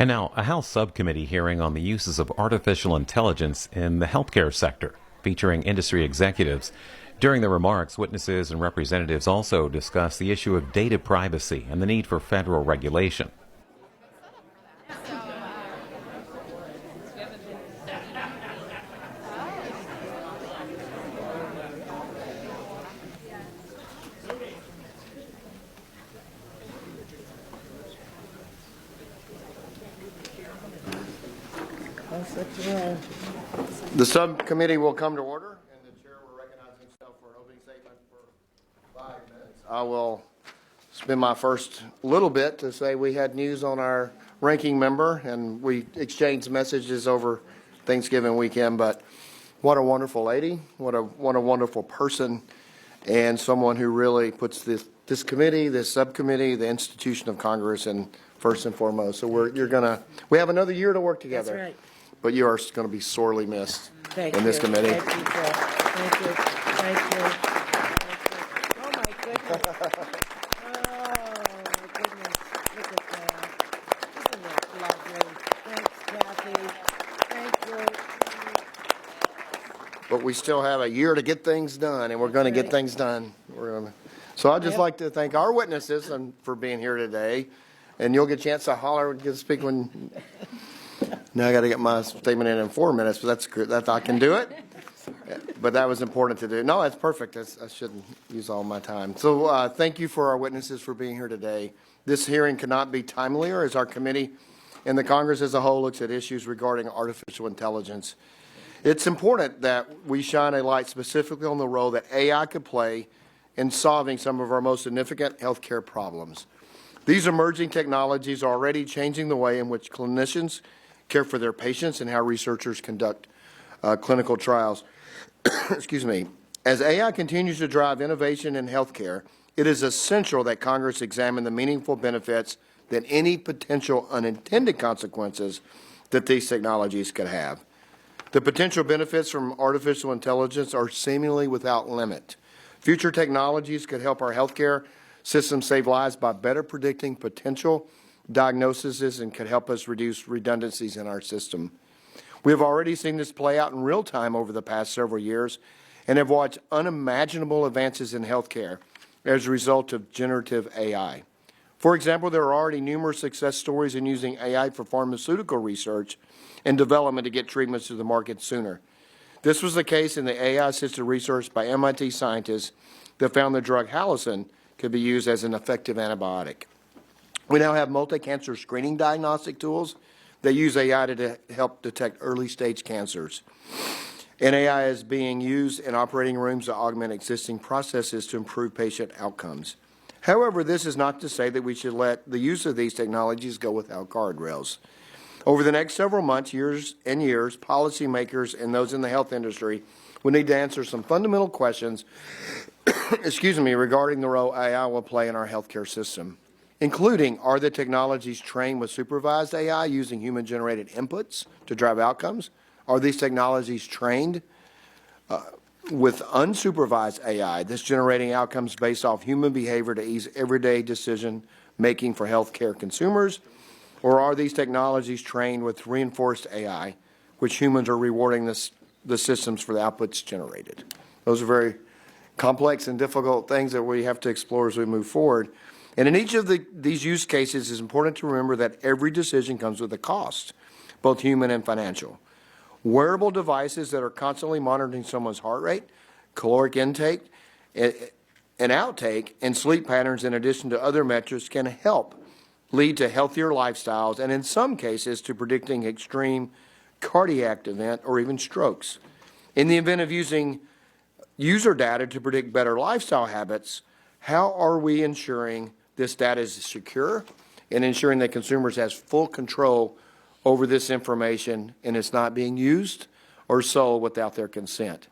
And now, a House subcommittee hearing on the uses of artificial intelligence in the healthcare sector, featuring industry executives. During the remarks, witnesses and representatives also discussed the issue of data privacy and the need for federal regulation. The subcommittee will come to order, and the chair will recognize himself for an opening statement for 5 minutes. I will spend my first little bit to say we had news on our ranking member, and we exchanged messages over Thanksgiving weekend. But what a wonderful lady! What a wonderful person, and someone who really puts this committee, this subcommittee, the institution of Congress, in first and foremost. So we have another year to work together. That's right. But you are going to be sorely missed in this committee. Thank you, Jeff. Thank you. Thank you. Oh, my goodness. Look at that. Isn't that lovely? Thanks, Kathy. Thank you. But we still have a year to get things done, and we're going to get things done. So I'd just like to thank our witnesses for being here today. And you'll get a chance to holler and get to speak when... Now I got to get my statement in 4 minutes, but that's good. I can do it. But that was important to do. No, that's perfect. I shouldn't use all my time. So thank you for our witnesses for being here today. This hearing cannot be timelier as our committee and the Congress as a whole looks at issues regarding artificial intelligence. It's important that we shine a light specifically on the role that AI could play in solving some of our most significant healthcare problems. These emerging technologies are already changing the way in which clinicians care for their patients and how researchers conduct clinical trials. Excuse me. As AI continues to drive innovation in healthcare, it is essential that Congress examine the meaningful benefits that any potential unintended consequences that these technologies could have. The potential benefits from artificial intelligence are seemingly without limit. Future technologies could help our healthcare system save lives by better predicting potential diagnoses and could help us reduce redundancies in our system. We have already seen this play out in real time over the past several years and have watched unimaginable advances in healthcare as a result of generative AI. For example, there are already numerous success stories in using AI for pharmaceutical research and development to get treatments to the market sooner. This was the case in the AI-assisted research by MIT scientists that found the drug Halocin could be used as an effective antibiotic. We now have multi-cancer screening diagnostic tools that use AI to help detect early-stage cancers. And AI is being used in operating rooms to augment existing processes to improve patient outcomes. However, this is not to say that we should let the use of these technologies go without guardrails. Over the next several months, years, policymakers and those in the health industry will need to answer some fundamental questions regarding the role AI will play in our healthcare system, including, are the technologies trained with supervised AI using human-generated inputs to drive outcomes? Are these technologies trained with unsupervised AI that's generating outcomes based off human behavior to ease everyday decision-making for healthcare consumers? Or are these technologies trained with reinforced AI, which humans are rewarding the systems for the outputs generated? Those are very complex and difficult things that we have to explore as we move forward. And in each of these use cases, it's important to remember that every decision comes with a cost, both human and financial. Wearable devices that are constantly monitoring someone's heart rate, caloric intake, and outtake, and sleep patterns in addition to other metrics can help lead to healthier lifestyles and in some cases to predicting extreme cardiac event or even strokes. In the event of using user data to predict better lifestyle habits, how are we ensuring this data is secure and ensuring that consumers have full control over this information and it's not being used or sold without their consent?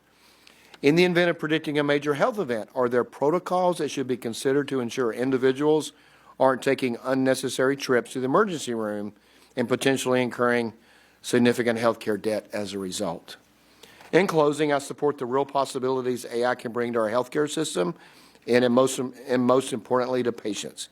In the event of predicting a major health event, are there protocols that should be considered to ensure individuals aren't taking unnecessary trips to the emergency room and potentially incurring significant health care debt as a result? In closing, I support the real possibilities AI can bring to our healthcare system and most importantly to patients.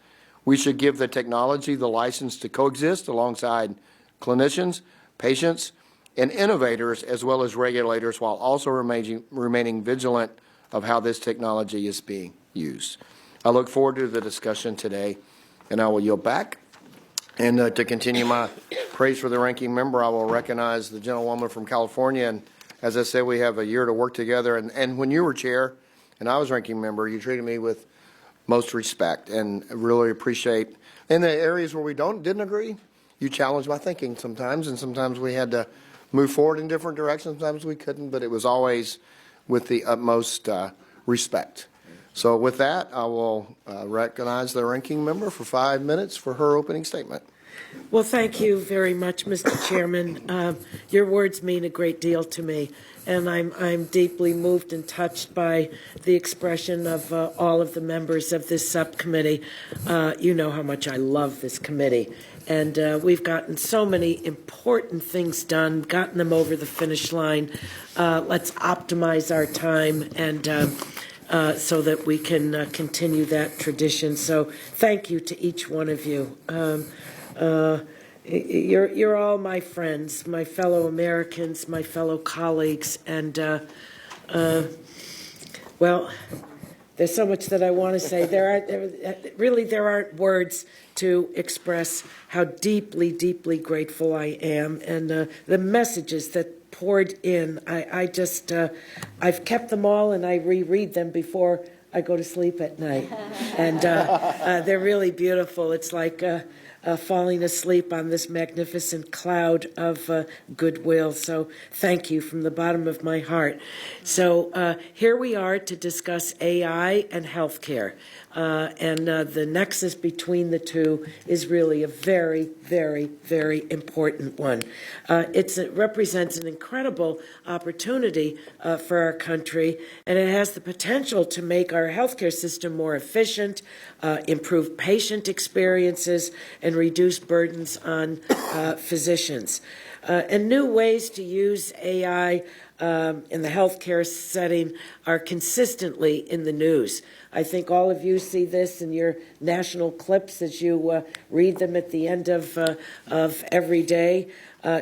We should give the technology the license to coexist alongside clinicians, patients, and innovators, as well as regulators, while also remaining vigilant of how this technology is being used. I look forward to the discussion today, and I will yield back. And to continue my praise for the ranking member, I will recognize the gentlewoman from California. And as I said, we have a year to work together. And when you were chair and I was ranking member, you treated me with most respect, and really appreciate. In the areas where we didn't agree, you challenged my thinking sometimes, and sometimes we had to move forward in different directions. Sometimes we couldn't, but it was always with the utmost respect. So with that, I will recognize the ranking member for 5 minutes for her opening statement. Well, thank you very much, Mr. Chairman. Your words mean a great deal to me, and I'm deeply moved and touched by the expression of all of the members of this subcommittee. You know how much I love this committee, and we've gotten so many important things done, gotten them over the finish line. Let's optimize our time and so that we can continue that tradition. So thank you to each one of you. You're all my friends, my fellow Americans, my fellow colleagues, and well, there's so much that I want to say. There aren't words to express how deeply, deeply grateful I am, and the messages that poured in. I've kept them all, and I reread them before I go to sleep at night, and they're really beautiful. It's like falling asleep on this magnificent cloud of goodwill. So thank you from the bottom of my heart. So here we are to discuss AI and healthcare. And the nexus between the two is really a very, very, very important one. It represents an incredible opportunity for our country, and it has the potential to make our healthcare system more efficient, improve patient experiences, and reduce burdens on physicians. And new ways to use AI in the healthcare setting are consistently in the news. I think all of you see this in your national clips as you read them at the end of every day.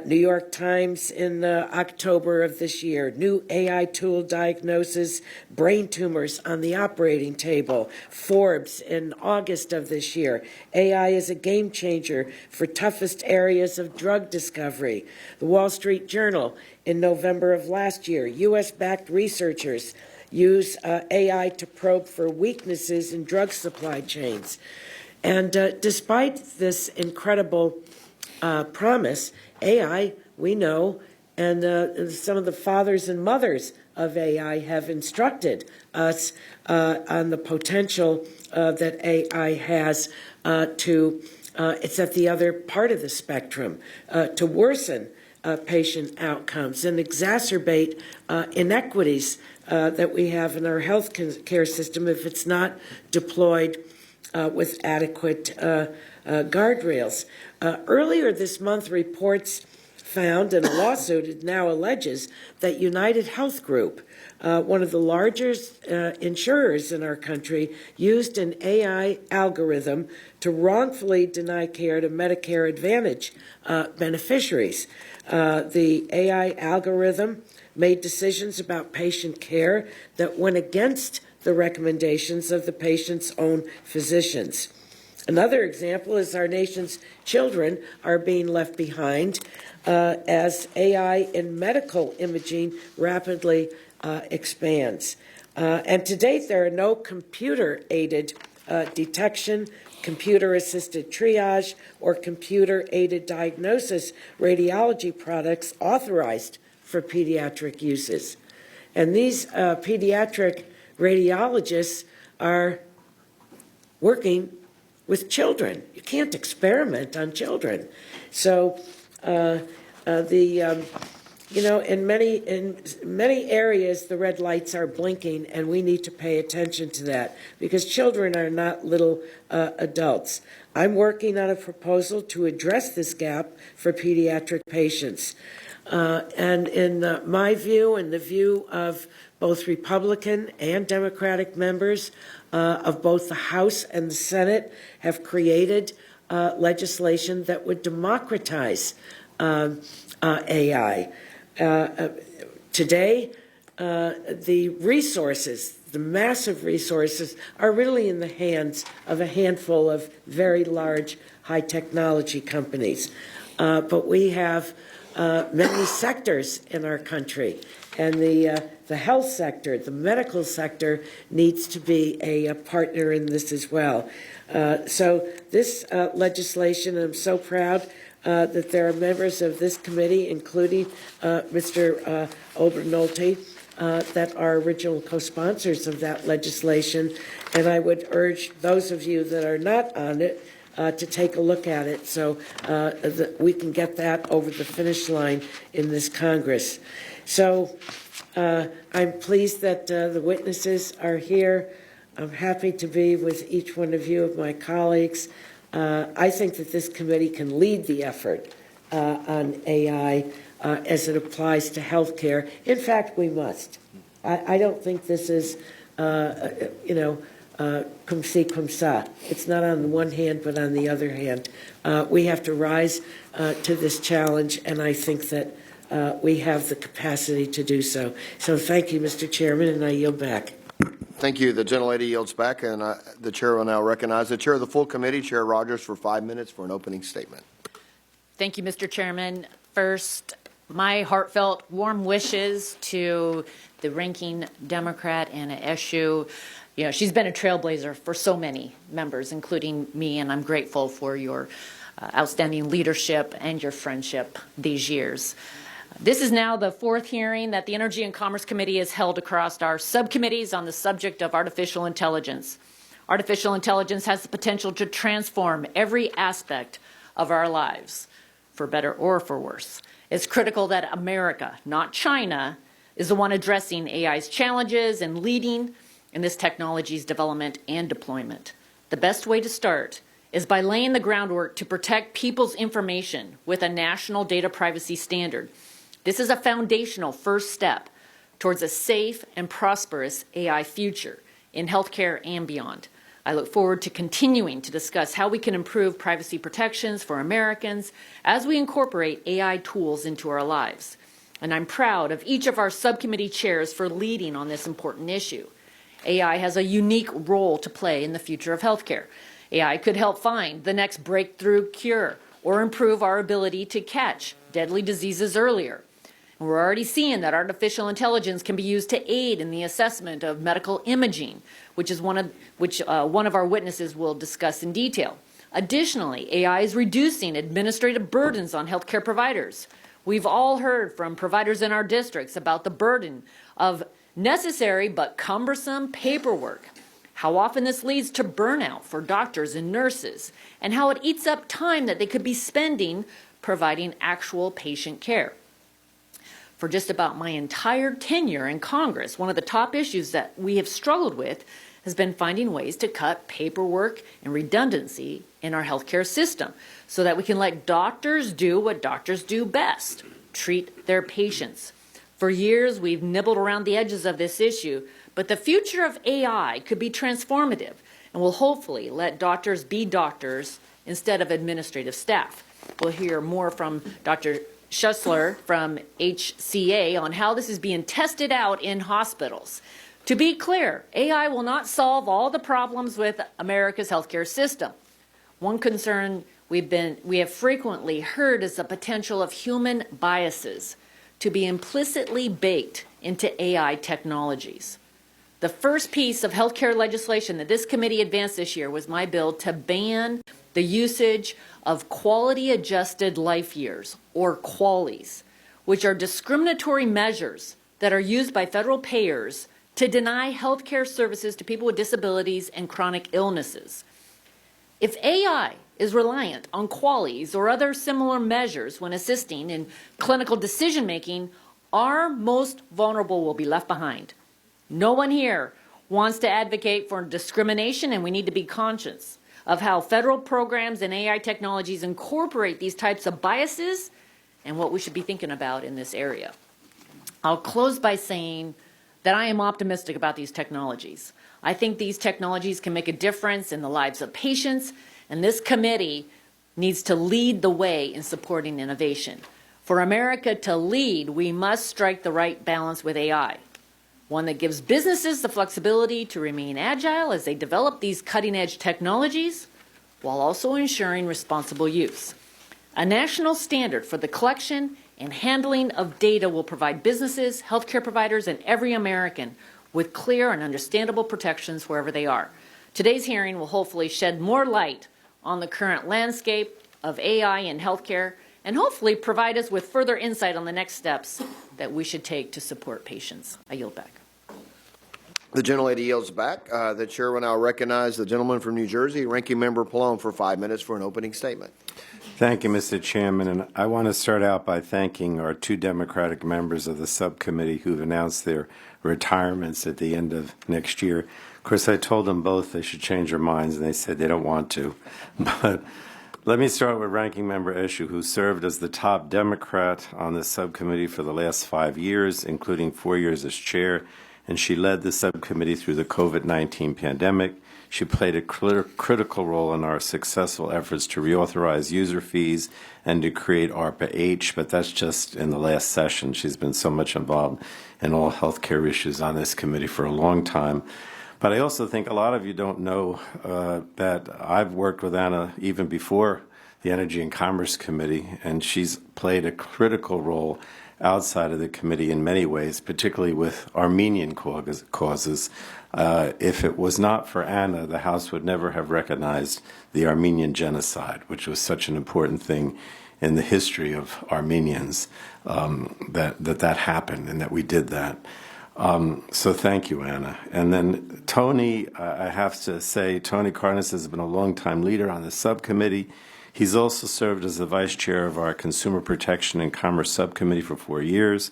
New York Times in October of this year, new AI tool diagnoses brain tumors on the operating table. Forbes in August of this year, AI is a game changer for toughest areas of drug discovery. The Wall Street Journal in November of last year, U.S.-backed researchers use AI to probe for weaknesses in drug supply chains. And despite this incredible promise, AI, we know, and some of the fathers and mothers of AI have instructed us on the potential that AI has it's at the other part of the spectrum, to worsen patient outcomes and exacerbate inequities that we have in our health care system if it's not deployed with adequate guardrails. Earlier this month, reports found, and a lawsuit now alleges, that United Health Group, one of the largest insurers in our country, used an AI algorithm to wrongfully deny care to Medicare Advantage beneficiaries. The AI algorithm made decisions about patient care that went against the recommendations of the patient's own physicians. Another example is our nation's children are being left behind as AI in medical imaging rapidly expands. And to date, there are no computer-aided detection, computer-assisted triage, or computer-aided diagnosis radiology products authorized for pediatric uses. And these pediatric radiologists are working with children. You can't experiment on children. So in many areas, the red lights are blinking, and we need to pay attention to that because children are not little adults. I'm working on a proposal to address this gap for pediatric patients. And in my view and the view of both Republican and Democratic members, of both the House and the Senate have created legislation that would democratize AI. Today, the resources, the massive resources, are really in the hands of a handful of very large high technology companies. But we have many sectors in our country, and the health sector, the medical sector, needs to be a partner in this as well. So this legislation, I'm so proud that there are members of this committee, including Mr. Obernolte, that are original co-sponsors of that legislation, and I would urge those of you that are not on it to take a look at it so that we can get that over the finish line in this Congress. So I'm pleased that the witnesses are here. I'm happy to be with each one of you, of my colleagues. I think that this committee can lead the effort on AI as it applies to healthcare. In fact, we must. I don't think this is, cum si, cum sa. It's not on the one hand, but on the other hand. We have to rise to this challenge, and I think that we have the capacity to do so. So thank you, Mr. Chairman, and I yield back. Thank you. The gentlelady yields back, and the chair will now recognize the chair of the full committee, Chair Rogers, for 5 minutes for an opening statement. Thank you, Mr. Chairman. First, my heartfelt warm wishes to the ranking Democrat, Anna Eshoo. You know, she's been a trailblazer for so many members, including me, and I'm grateful for your outstanding leadership and your friendship these years. This is now the fourth hearing that the Energy and Commerce Committee has held across our subcommittees on the subject of artificial intelligence. Artificial intelligence has the potential to transform every aspect of our lives, for better or for worse. It's critical that America, not China, is the one addressing AI's challenges and leading in this technology's development and deployment. The best way to start is by laying the groundwork to protect people's information with a national data privacy standard. This is a foundational first step towards a safe and prosperous AI future in healthcare and beyond. I look forward to continuing to discuss how we can improve privacy protections for Americans as we incorporate AI tools into our lives. And I'm proud of each of our subcommittee chairs for leading on this important issue. AI has a unique role to play in the future of healthcare. AI could help find the next breakthrough cure or improve our ability to catch deadly diseases earlier. And we're already seeing that artificial intelligence can be used to aid in the assessment of medical imaging, which one of our witnesses will discuss in detail. Additionally, AI is reducing administrative burdens on healthcare providers. We've all heard from providers in our districts about the burden of necessary but cumbersome paperwork, how often this leads to burnout for doctors and nurses, and how it eats up time that they could be spending providing actual patient care. For just about my entire tenure in Congress, one of the top issues that we have struggled with has been finding ways to cut paperwork and redundancy in our healthcare system so that we can let doctors do what doctors do best, treat their patients. For years, we've nibbled around the edges of this issue, but the future of AI could be transformative and will hopefully let doctors be doctors instead of administrative staff. We'll hear more from Dr. Schussler from HCA on how this is being tested out in hospitals. To be clear, AI will not solve all the problems with America's healthcare system. One concern we have frequently heard is the potential of human biases to be implicitly baked into AI technologies. The first piece of healthcare legislation that this committee advanced this year was my bill to ban the usage of quality-adjusted life years, or QALYs, which are discriminatory measures that are used by federal payers to deny health care services to people with disabilities and chronic illnesses. If AI is reliant on QALYs or other similar measures when assisting in clinical decision-making, our most vulnerable will be left behind. No one here wants to advocate for discrimination, and we need to be conscious of how federal programs and AI technologies incorporate these types of biases and what we should be thinking about in this area. I'll close by saying that I am optimistic about these technologies. I think these technologies can make a difference in the lives of patients, and this committee needs to lead the way in supporting innovation. For America to lead, we must strike the right balance with AI, one that gives businesses the flexibility to remain agile as they develop these cutting-edge technologies, while also ensuring responsible use. A national standard for the collection and handling of data will provide businesses, healthcare providers, and every American with clear and understandable protections wherever they are. Today's hearing will hopefully shed more light on the current landscape of AI in healthcare and hopefully provide us with further insight on the next steps that we should take to support patients. I yield back. The gentlelady yields back. The chair will now recognize the gentleman from New Jersey, Ranking Member Pallone, for 5 minutes for an opening statement. Thank you, Mr. Chairman. And I want to start out by thanking our 2 Democratic members of the subcommittee who've announced their retirements at the end of next year. Of course, I told them both they should change their minds, and they said they don't want to. But let me start with Ranking Member Eshoo, who served as the top Democrat on the subcommittee for the last 5 years, including 4 years as chair, and she led the subcommittee through the COVID-19 pandemic. She played a critical role in our successful efforts to reauthorize user fees and to create ARPA-H, but that's just in the last session. She's been so much involved in all healthcare issues on this committee for a long time. But I also think a lot of you don't know that I've worked with Anna even before the Energy and Commerce Committee, and she's played a critical role outside of the committee in many ways, particularly with Armenian causes. If it was not for Anna, the House would never have recognized the Armenian genocide, which was such an important thing in the history of Armenians, that happened and that we did that. So thank you, Anna. And then Tony, I have to say, Tony Carnes has been a longtime leader on the subcommittee. He's also served as the vice chair of our Consumer Protection and Commerce Subcommittee for 4 years.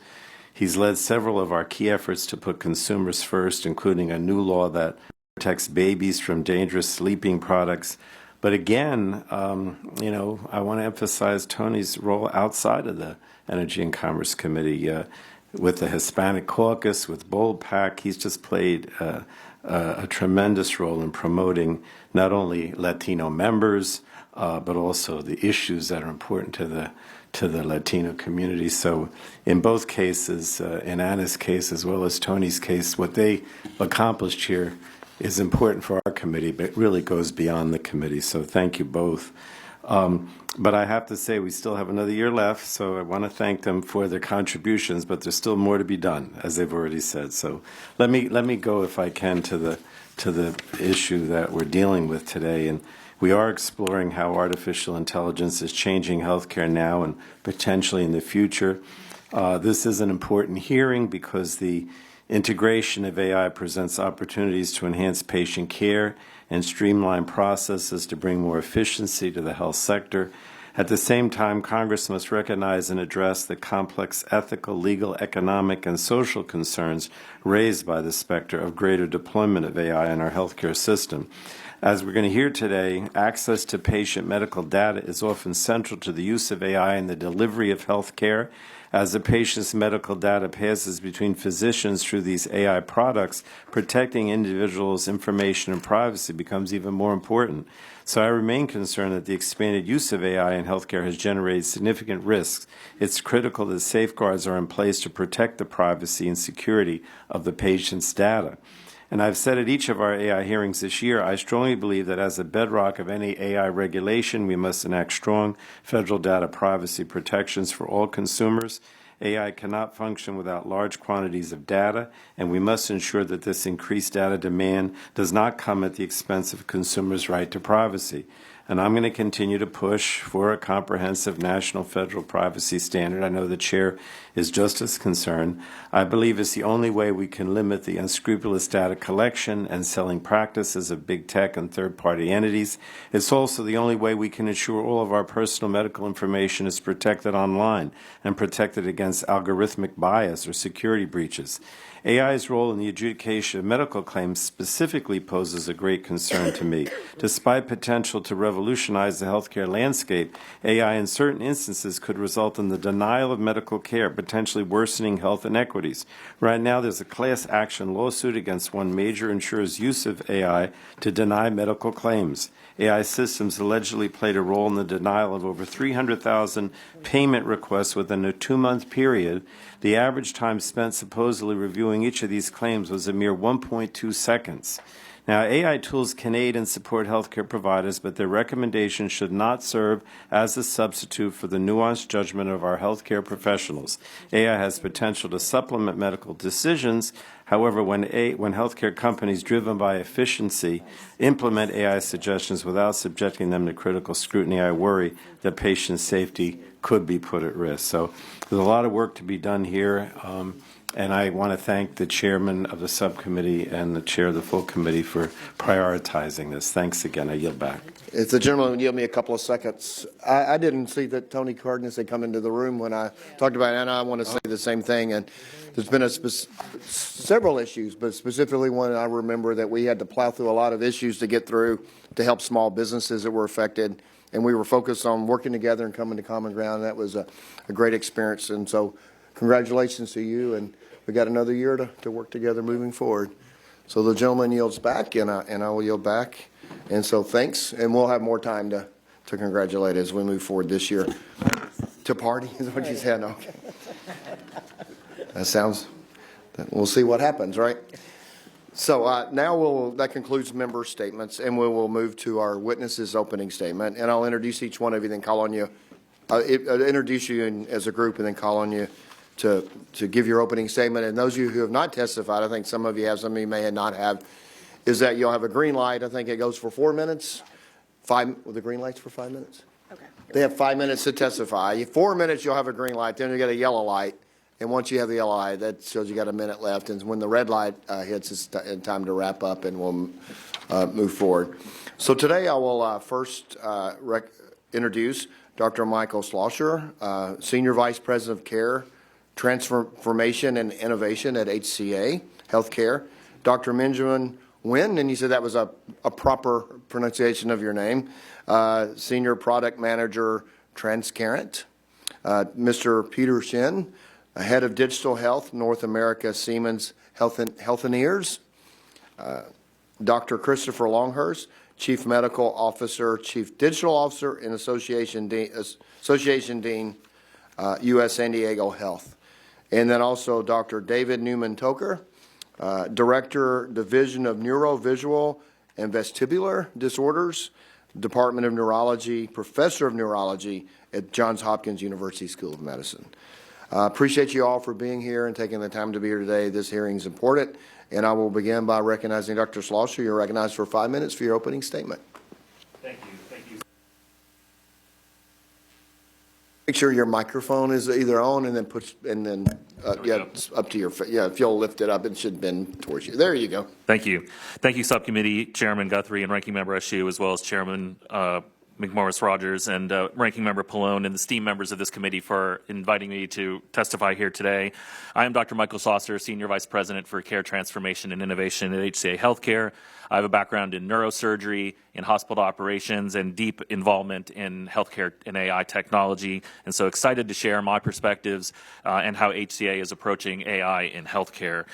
He's led several of our key efforts to put consumers first, including a new law that protects babies from dangerous sleeping products. But again, I want to emphasize Tony's role outside of the Energy and Commerce Committee with the Hispanic Caucus, with Bold Pack. He's just played a tremendous role in promoting not only Latino members, but also the issues that are important to the Latino community. So in both cases, in Anna's case as well as Tony's case, what they accomplished here is important for our committee, but it really goes beyond the committee. So thank you both. But I have to say we still have another year left, so I want to thank them for their contributions, but there's still more to be done, as they've already said. So let me go, if I can, to the issue that we're dealing with today. And we are exploring how artificial intelligence is changing healthcare now and potentially in the future. This is an important hearing because the integration of AI presents opportunities to enhance patient care and streamline processes to bring more efficiency to the health sector. At the same time, Congress must recognize and address the complex ethical, legal, economic, and social concerns raised by the specter of greater deployment of AI in our healthcare system. As we're going to hear today, access to patient medical data is often central to the use of AI in the delivery of health care. As a patient's medical data passes between physicians through these AI products, protecting individuals' information and privacy becomes even more important. So I remain concerned that the expanded use of AI in healthcare has generated significant risks. It's critical that safeguards are in place to protect the privacy and security of the patient's data. And I've said at each of our AI hearings this year, I strongly believe that as a bedrock of any AI regulation, we must enact strong federal data privacy protections for all consumers. AI cannot function without large quantities of data, and we must ensure that this increased data demand does not come at the expense of consumers' right to privacy. And I'm going to continue to push for a comprehensive national federal privacy standard. I know the chair is just as concerned. I believe it's the only way we can limit the unscrupulous data collection and selling practices of big tech and third-party entities. It's also the only way we can ensure all of our personal medical information is protected online and protected against algorithmic bias or security breaches. AI's role in the adjudication of medical claims specifically poses a great concern to me. Despite potential to revolutionize the healthcare landscape, AI in certain instances could result in the denial of medical care, potentially worsening health inequities. Right now, there's a class action lawsuit against one major insurer's use of AI to deny medical claims. AI systems allegedly played a role in the denial of over 300,000 payment requests within a 2-month period. The average time spent supposedly reviewing each of these claims was a mere 1.2 seconds. Now, AI tools can aid and support healthcare providers, but their recommendations should not serve as a substitute for the nuanced judgment of our healthcare professionals. AI has potential to supplement medical decisions. However, when healthcare companies driven by efficiency implement AI suggestions without subjecting them to critical scrutiny, I worry that patient safety could be put at risk. So there's a lot of work to be done here. And I want to thank the chairman of the subcommittee and the chair of the full committee for prioritizing this. Thanks again. I yield back. If the gentleman would yield me a couple of seconds. I didn't see that Tony Cardenas had come into the room when I talked about it, and I want to say the same thing. And there's been several issues, but specifically one I remember that we had to plow through a lot of issues to get through to help small businesses that were affected. And we were focused on working together and coming to common ground. That was a great experience. And so congratulations to you. And we got another year to work together moving forward. So the gentleman yields back, and I will yield back. And so thanks, and we'll have more time to congratulate as we move forward this year. To party is what you said. Okay. That sounds. We'll see what happens, right? So now that concludes member statements, and we will move to our witnesses' opening statement. And I'll introduce each one of you, then call on you. I'll introduce you as a group, and then call on you to give your opening statement. And those of you who have not testified, I think some of you have, some of you may not have, is that you'll have a green light. I think it goes for 4 minutes. The green light's for 5 minutes? Okay. They have 5 minutes to testify. 4 minutes, you'll have a green light. Then you get a yellow light. And once you have the yellow light, that shows you got a minute left. And when the red light hits, it's time to wrap up, and we'll move forward. So today I will first introduce Dr. Michael Schlosser, Senior Vice President of Care, Transformation and Innovation at HCA Healthcare. Dr. Benjamin Nguyen, and you said that was a proper pronunciation of your name, Senior Product Manager, Transcarent. Mr. Peter Shin, Head of Digital Health, North America, Siemens Healthineers. Dr. Christopher Longhurst, Chief Medical Officer, Chief Digital Officer, and Association Dean, U.S. San Diego Health. And then also Dr. David Newman-Toker, Director, Division of Neurovisual and Vestibular Disorders, Department of Neurology, Professor of Neurology at Johns Hopkins University School of Medicine. Appreciate you all for being here and taking the time to be here today. This hearing is important, and I will begin by recognizing Dr. Schlosser. You're recognized for 5 minutes for your opening statement. Thank you. Thank you. Make sure your microphone is either on, and then it's up to your if you'll lift it up, it should bend towards you. There you go. Thank you. Thank you, Subcommittee Chairman Guthrie and Ranking Member Eshoo, as well as Chairman McMorris Rogers and Ranking Member Pallone and the esteemed members of this committee for inviting me to testify here today. I am Dr. Michael Schlosser, Senior Vice President for Care Transformation and Innovation at HCA Healthcare. I have a background in neurosurgery, in hospital operations, and deep involvement in healthcare and AI technology, and so excited to share my perspectives and how HCA is approaching AI in healthcare.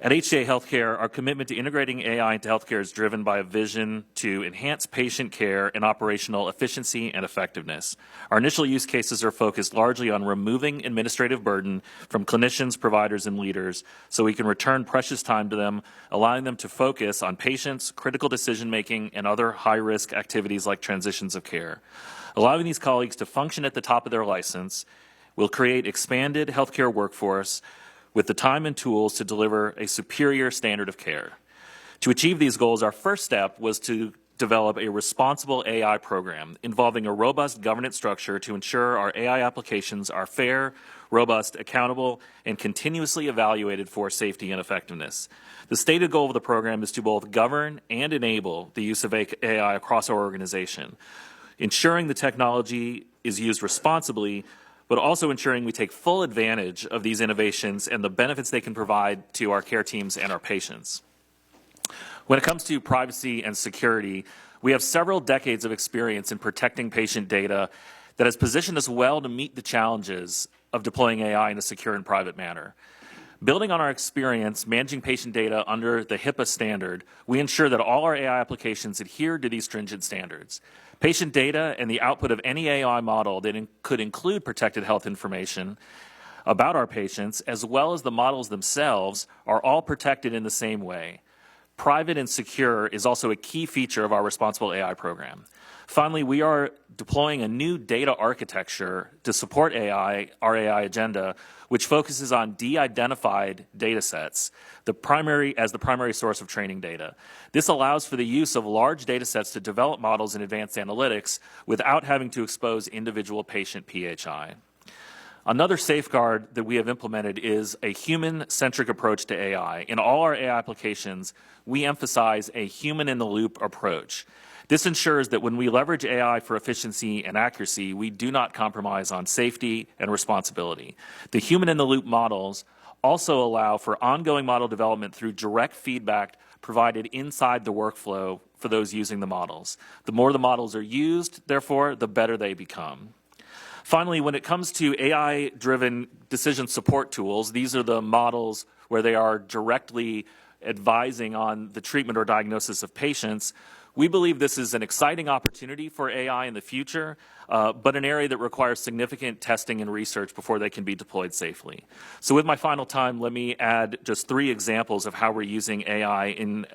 At HCA Healthcare, our commitment to integrating AI into healthcare is driven by a vision to enhance patient care and operational efficiency and effectiveness. Our initial use cases are focused largely on removing administrative burden from clinicians, providers, and leaders so we can return precious time to them, allowing them to focus on patients, critical decision-making, and other high-risk activities like transitions of care. Allowing these colleagues to function at the top of their license will create expanded healthcare workforce with the time and tools to deliver a superior standard of care. To achieve these goals, our first step was to develop a responsible AI program involving a robust governance structure to ensure our AI applications are fair, robust, accountable, and continuously evaluated for safety and effectiveness. The stated goal of the program is to both govern and enable the use of AI across our organization, ensuring the technology is used responsibly, but also ensuring we take full advantage of these innovations and the benefits they can provide to our care teams and our patients. When it comes to privacy and security, We have several decades of experience in protecting patient data that has positioned us well to meet the challenges of deploying AI in a secure and private manner. Building on our experience managing patient data under the HIPAA standard, we ensure that all our AI applications adhere to these stringent standards. Patient data and the output of any AI model that could include protected health information about our patients, as well as the models themselves, are all protected in the same way. Private and secure is also a key feature of our responsible AI program. Finally, we are deploying a new data architecture to support our AI agenda, which focuses on de-identified data sets as the primary source of training data. This allows for the use of large data sets to develop models in advanced analytics without having to expose individual patient PHI. Another safeguard that we have implemented is a human-centric approach to AI. In all our AI applications, we emphasize a human-in-the-loop approach. This ensures that when we leverage AI for efficiency and accuracy, we do not compromise on safety and responsibility. The human-in-the-loop models also allow for ongoing model development through direct feedback provided inside the workflow for those using the models. The more the models are used, therefore, the better they become. Finally, when it comes to AI-driven decision support tools, these are the models where they are directly advising on the treatment or diagnosis of patients. We believe this is an exciting opportunity for AI in the future, but an area that requires significant testing and research before they can be deployed safely. So with my final time, let me add just 3 examples of how we're using AI in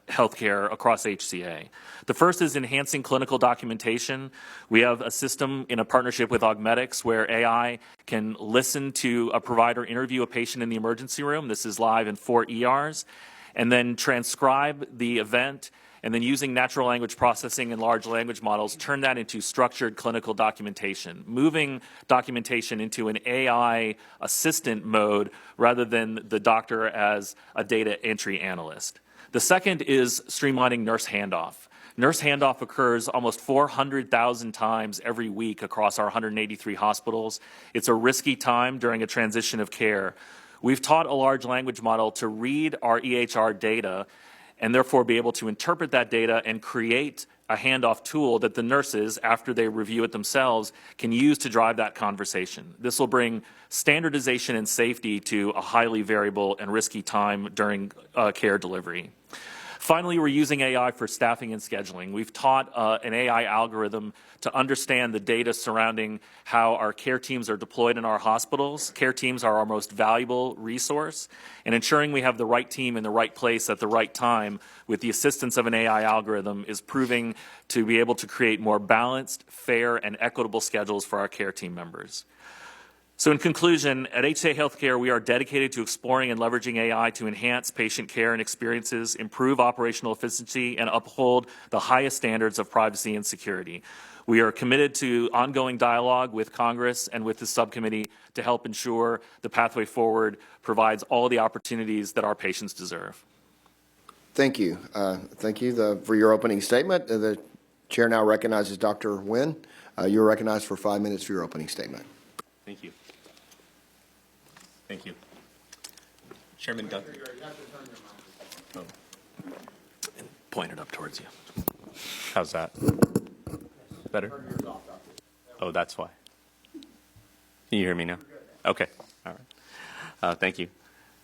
healthcare across HCA. The first is enhancing clinical documentation. We have a system in a partnership with Augmetics where AI can listen to a provider interview a patient in the emergency room. This is live in 4 ERs, and then transcribe the event, and then using natural language processing and large language models, turn that into structured clinical documentation, moving documentation into an AI assistant mode rather than the doctor as a data entry analyst. The second is streamlining nurse handoff. Nurse handoff occurs almost 400,000 times every week across our 183 hospitals. It's a risky time during a transition of care. We've taught a large language model to read our EHR data and therefore be able to interpret that data and create a handoff tool that the nurses, after they review it themselves, can use to drive that conversation. This will bring standardization and safety to a highly variable and risky time during care delivery. Finally, we're using AI for staffing and scheduling. We've taught an AI algorithm to understand the data surrounding how our care teams are deployed in our hospitals. Care teams are our most valuable resource, and ensuring we have the right team in the right place at the right time with the assistance of an AI algorithm is proving to be able to create more balanced, fair, and equitable schedules for our care team members. So in conclusion, at HCA Healthcare, we are dedicated to exploring and leveraging AI to enhance patient care and experiences, improve operational efficiency, and uphold the highest standards of privacy and security. We are committed to ongoing dialogue with Congress and with the subcommittee to help ensure the pathway forward provides all the opportunities that our patients deserve. Thank you. Thank you for your opening statement. The chair now recognizes Dr. Nguyen. You're recognized for 5 minutes for your opening statement. Thank you. Thank you. Chairman Guthrie. Oh. Point it up towards you. How's that? Better? Oh, that's why. Can you hear me now? Okay. All right. Thank you.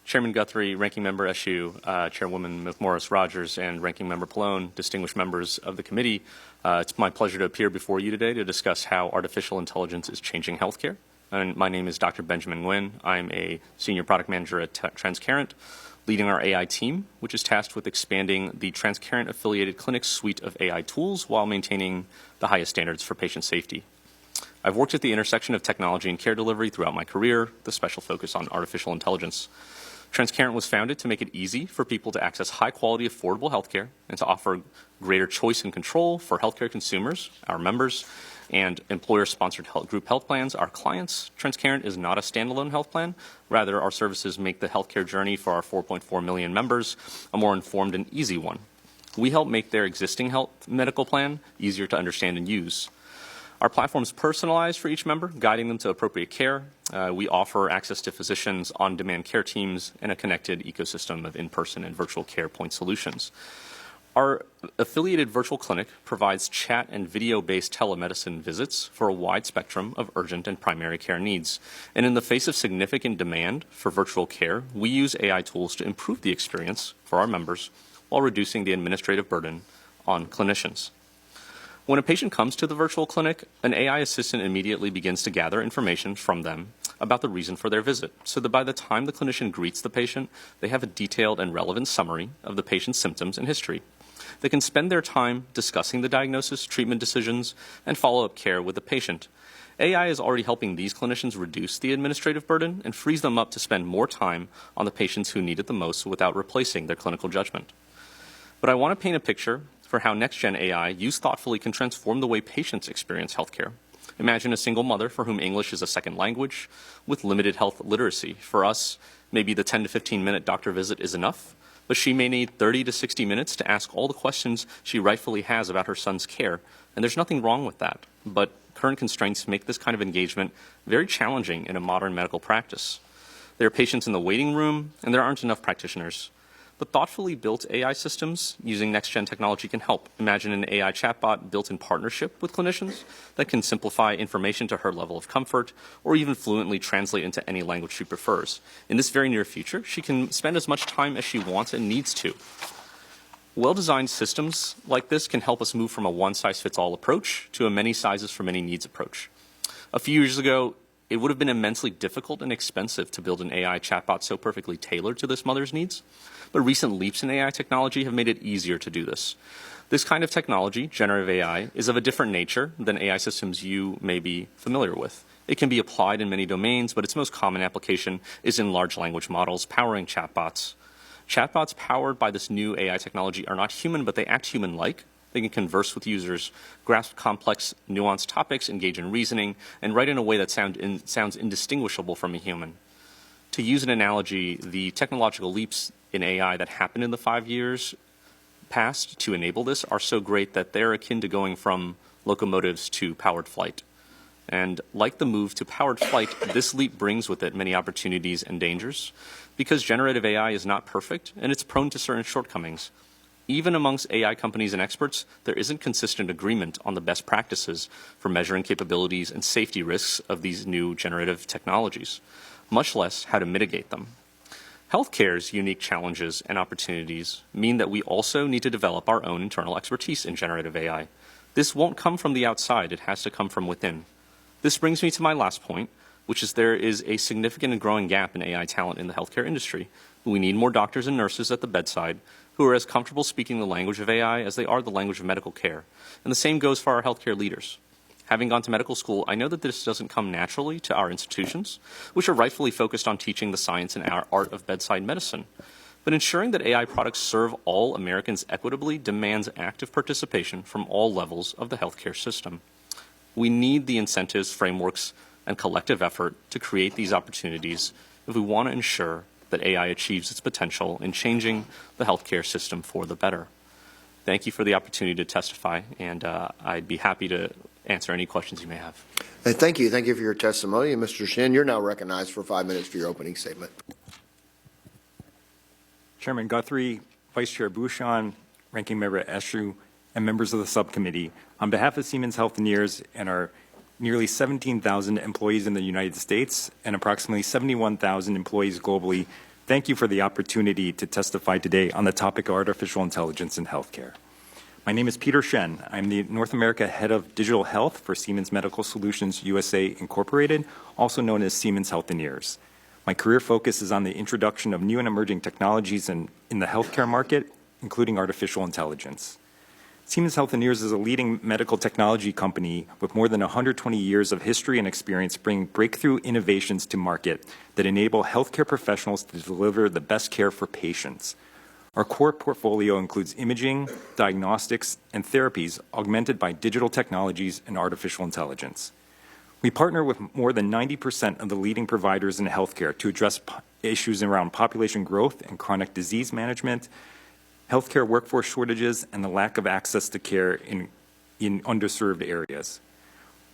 Chairman Guthrie, Ranking Member Eshoo, Chairwoman McMorris-Rogers, and Ranking Member Pallone, distinguished members of the committee, it's my pleasure to appear before you today to discuss how artificial intelligence is changing healthcare. And my name is Dr. Benjamin Nguyen. I'm a senior product manager at Transcarent, leading our AI team, which is tasked with expanding the Transcarent affiliated clinic suite of AI tools while maintaining the highest standards for patient safety. I've worked at the intersection of technology and care delivery throughout my career, with a special focus on artificial intelligence. Transcarent was founded to make it easy for people to access high-quality, affordable healthcare and to offer greater choice and control for healthcare consumers, our members, and employer-sponsored group health plans, our clients. Transcarent is not a standalone health plan. Rather, our services make the healthcare journey for our 4.4 million members a more informed and easy one. We help make their existing medical plan easier to understand and use. Our platform is personalized for each member, guiding them to appropriate care. We offer access to physicians, on-demand care teams, and a connected ecosystem of in-person and virtual care point solutions. Our affiliated virtual clinic provides chat and video-based telemedicine visits for a wide spectrum of urgent and primary care needs. And in the face of significant demand for virtual care, we use AI tools to improve the experience for our members while reducing the administrative burden on clinicians. When a patient comes to the virtual clinic, an AI assistant immediately begins to gather information from them about the reason for their visit, so that by the time the clinician greets the patient, they have a detailed and relevant summary of the patient's symptoms and history. They can spend their time discussing the diagnosis, treatment decisions, and follow-up care with the patient. AI is already helping these clinicians reduce the administrative burden and frees them up to spend more time on the patients who need it the most without replacing their clinical judgment. But I want to paint a picture for how next-gen AI, used thoughtfully, can transform the way patients experience healthcare. Imagine a single mother for whom English is a second language with limited health literacy. For us, maybe the 10 to 15-minute doctor visit is enough, but she may need 30 to 60 minutes to ask all the questions she rightfully has about her son's care, and there's nothing wrong with that. But current constraints make this kind of engagement very challenging in a modern medical practice. There are patients in the waiting room, and there aren't enough practitioners. But thoughtfully built AI systems using next-gen technology can help. Imagine an AI chatbot built in partnership with clinicians that can simplify information to her level of comfort or even fluently translate into any language she prefers. In this very near future, she can spend as much time as she wants and needs to. Well-designed systems like this can help us move from a one-size-fits-all approach to a many-sizes-for-many-needs approach. A few years ago, it would have been immensely difficult and expensive to build an AI chatbot so perfectly tailored to this mother's needs. But recent leaps in AI technology have made it easier to do this. This kind of technology, generative AI, is of a different nature than AI systems you may be familiar with. It can be applied in many domains, but its most common application is in large language models powering chatbots. Chatbots powered by this new AI technology are not human, but they act human-like. They can converse with users, grasp complex, nuanced topics, engage in reasoning, and write in a way that sounds indistinguishable from a human. To use an analogy, the technological leaps in AI that happened in the 5 years past to enable this are so great that they're akin to going from locomotives to powered flight. And like the move to powered flight, this leap brings with it many opportunities and dangers, because generative AI is not perfect and it's prone to certain shortcomings. Even amongst AI companies and experts, there isn't consistent agreement on the best practices for measuring capabilities and safety risks of these new generative technologies, much less how to mitigate them. Healthcare's unique challenges and opportunities mean that we also need to develop our own internal expertise in generative AI. This won't come from the outside, it has to come from within. This brings me to my last point, which is there is a significant and growing gap in AI talent in the healthcare industry. We need more doctors and nurses at the bedside who are as comfortable speaking the language of AI as they are the language of medical care. And the same goes for our healthcare leaders. Having gone to medical school, I know that this doesn't come naturally to our institutions, which are rightfully focused on teaching the science and art of bedside medicine. But ensuring that AI products serve all Americans equitably demands active participation from all levels of the healthcare system. We need the incentives, frameworks, and collective effort to create these opportunities if we want to ensure that AI achieves its potential in changing the healthcare system for the better. Thank you for the opportunity to testify, and I'd be happy to answer any questions you may have. Thank you. Thank you for your testimony. And Mr. Shin, you're now recognized for 5 minutes for your opening statement. Chairman Guthrie, Vice Chair Bouchon, Ranking Member Eshoo, and members of the subcommittee, on behalf of Siemens Healthineers and our nearly 17,000 employees in the United States and approximately 71,000 employees globally, thank you for the opportunity to testify today on the topic of artificial intelligence in healthcare. My name is Peter Shen. I'm the North America Head of Digital Health for Siemens Medical Solutions USA Incorporated, also known as Siemens Healthineers. My career focus is on the introduction of new and emerging technologies in the healthcare market, including artificial intelligence. Siemens Healthineers is a leading medical technology company with more than 120 years of history and experience bringing breakthrough innovations to market that enable healthcare professionals to deliver the best care for patients. Our core portfolio includes imaging, diagnostics, and therapies augmented by digital technologies and artificial intelligence. We partner with more than 90% of the leading providers in healthcare to address issues around population growth and chronic disease management, healthcare workforce shortages, and the lack of access to care in underserved areas.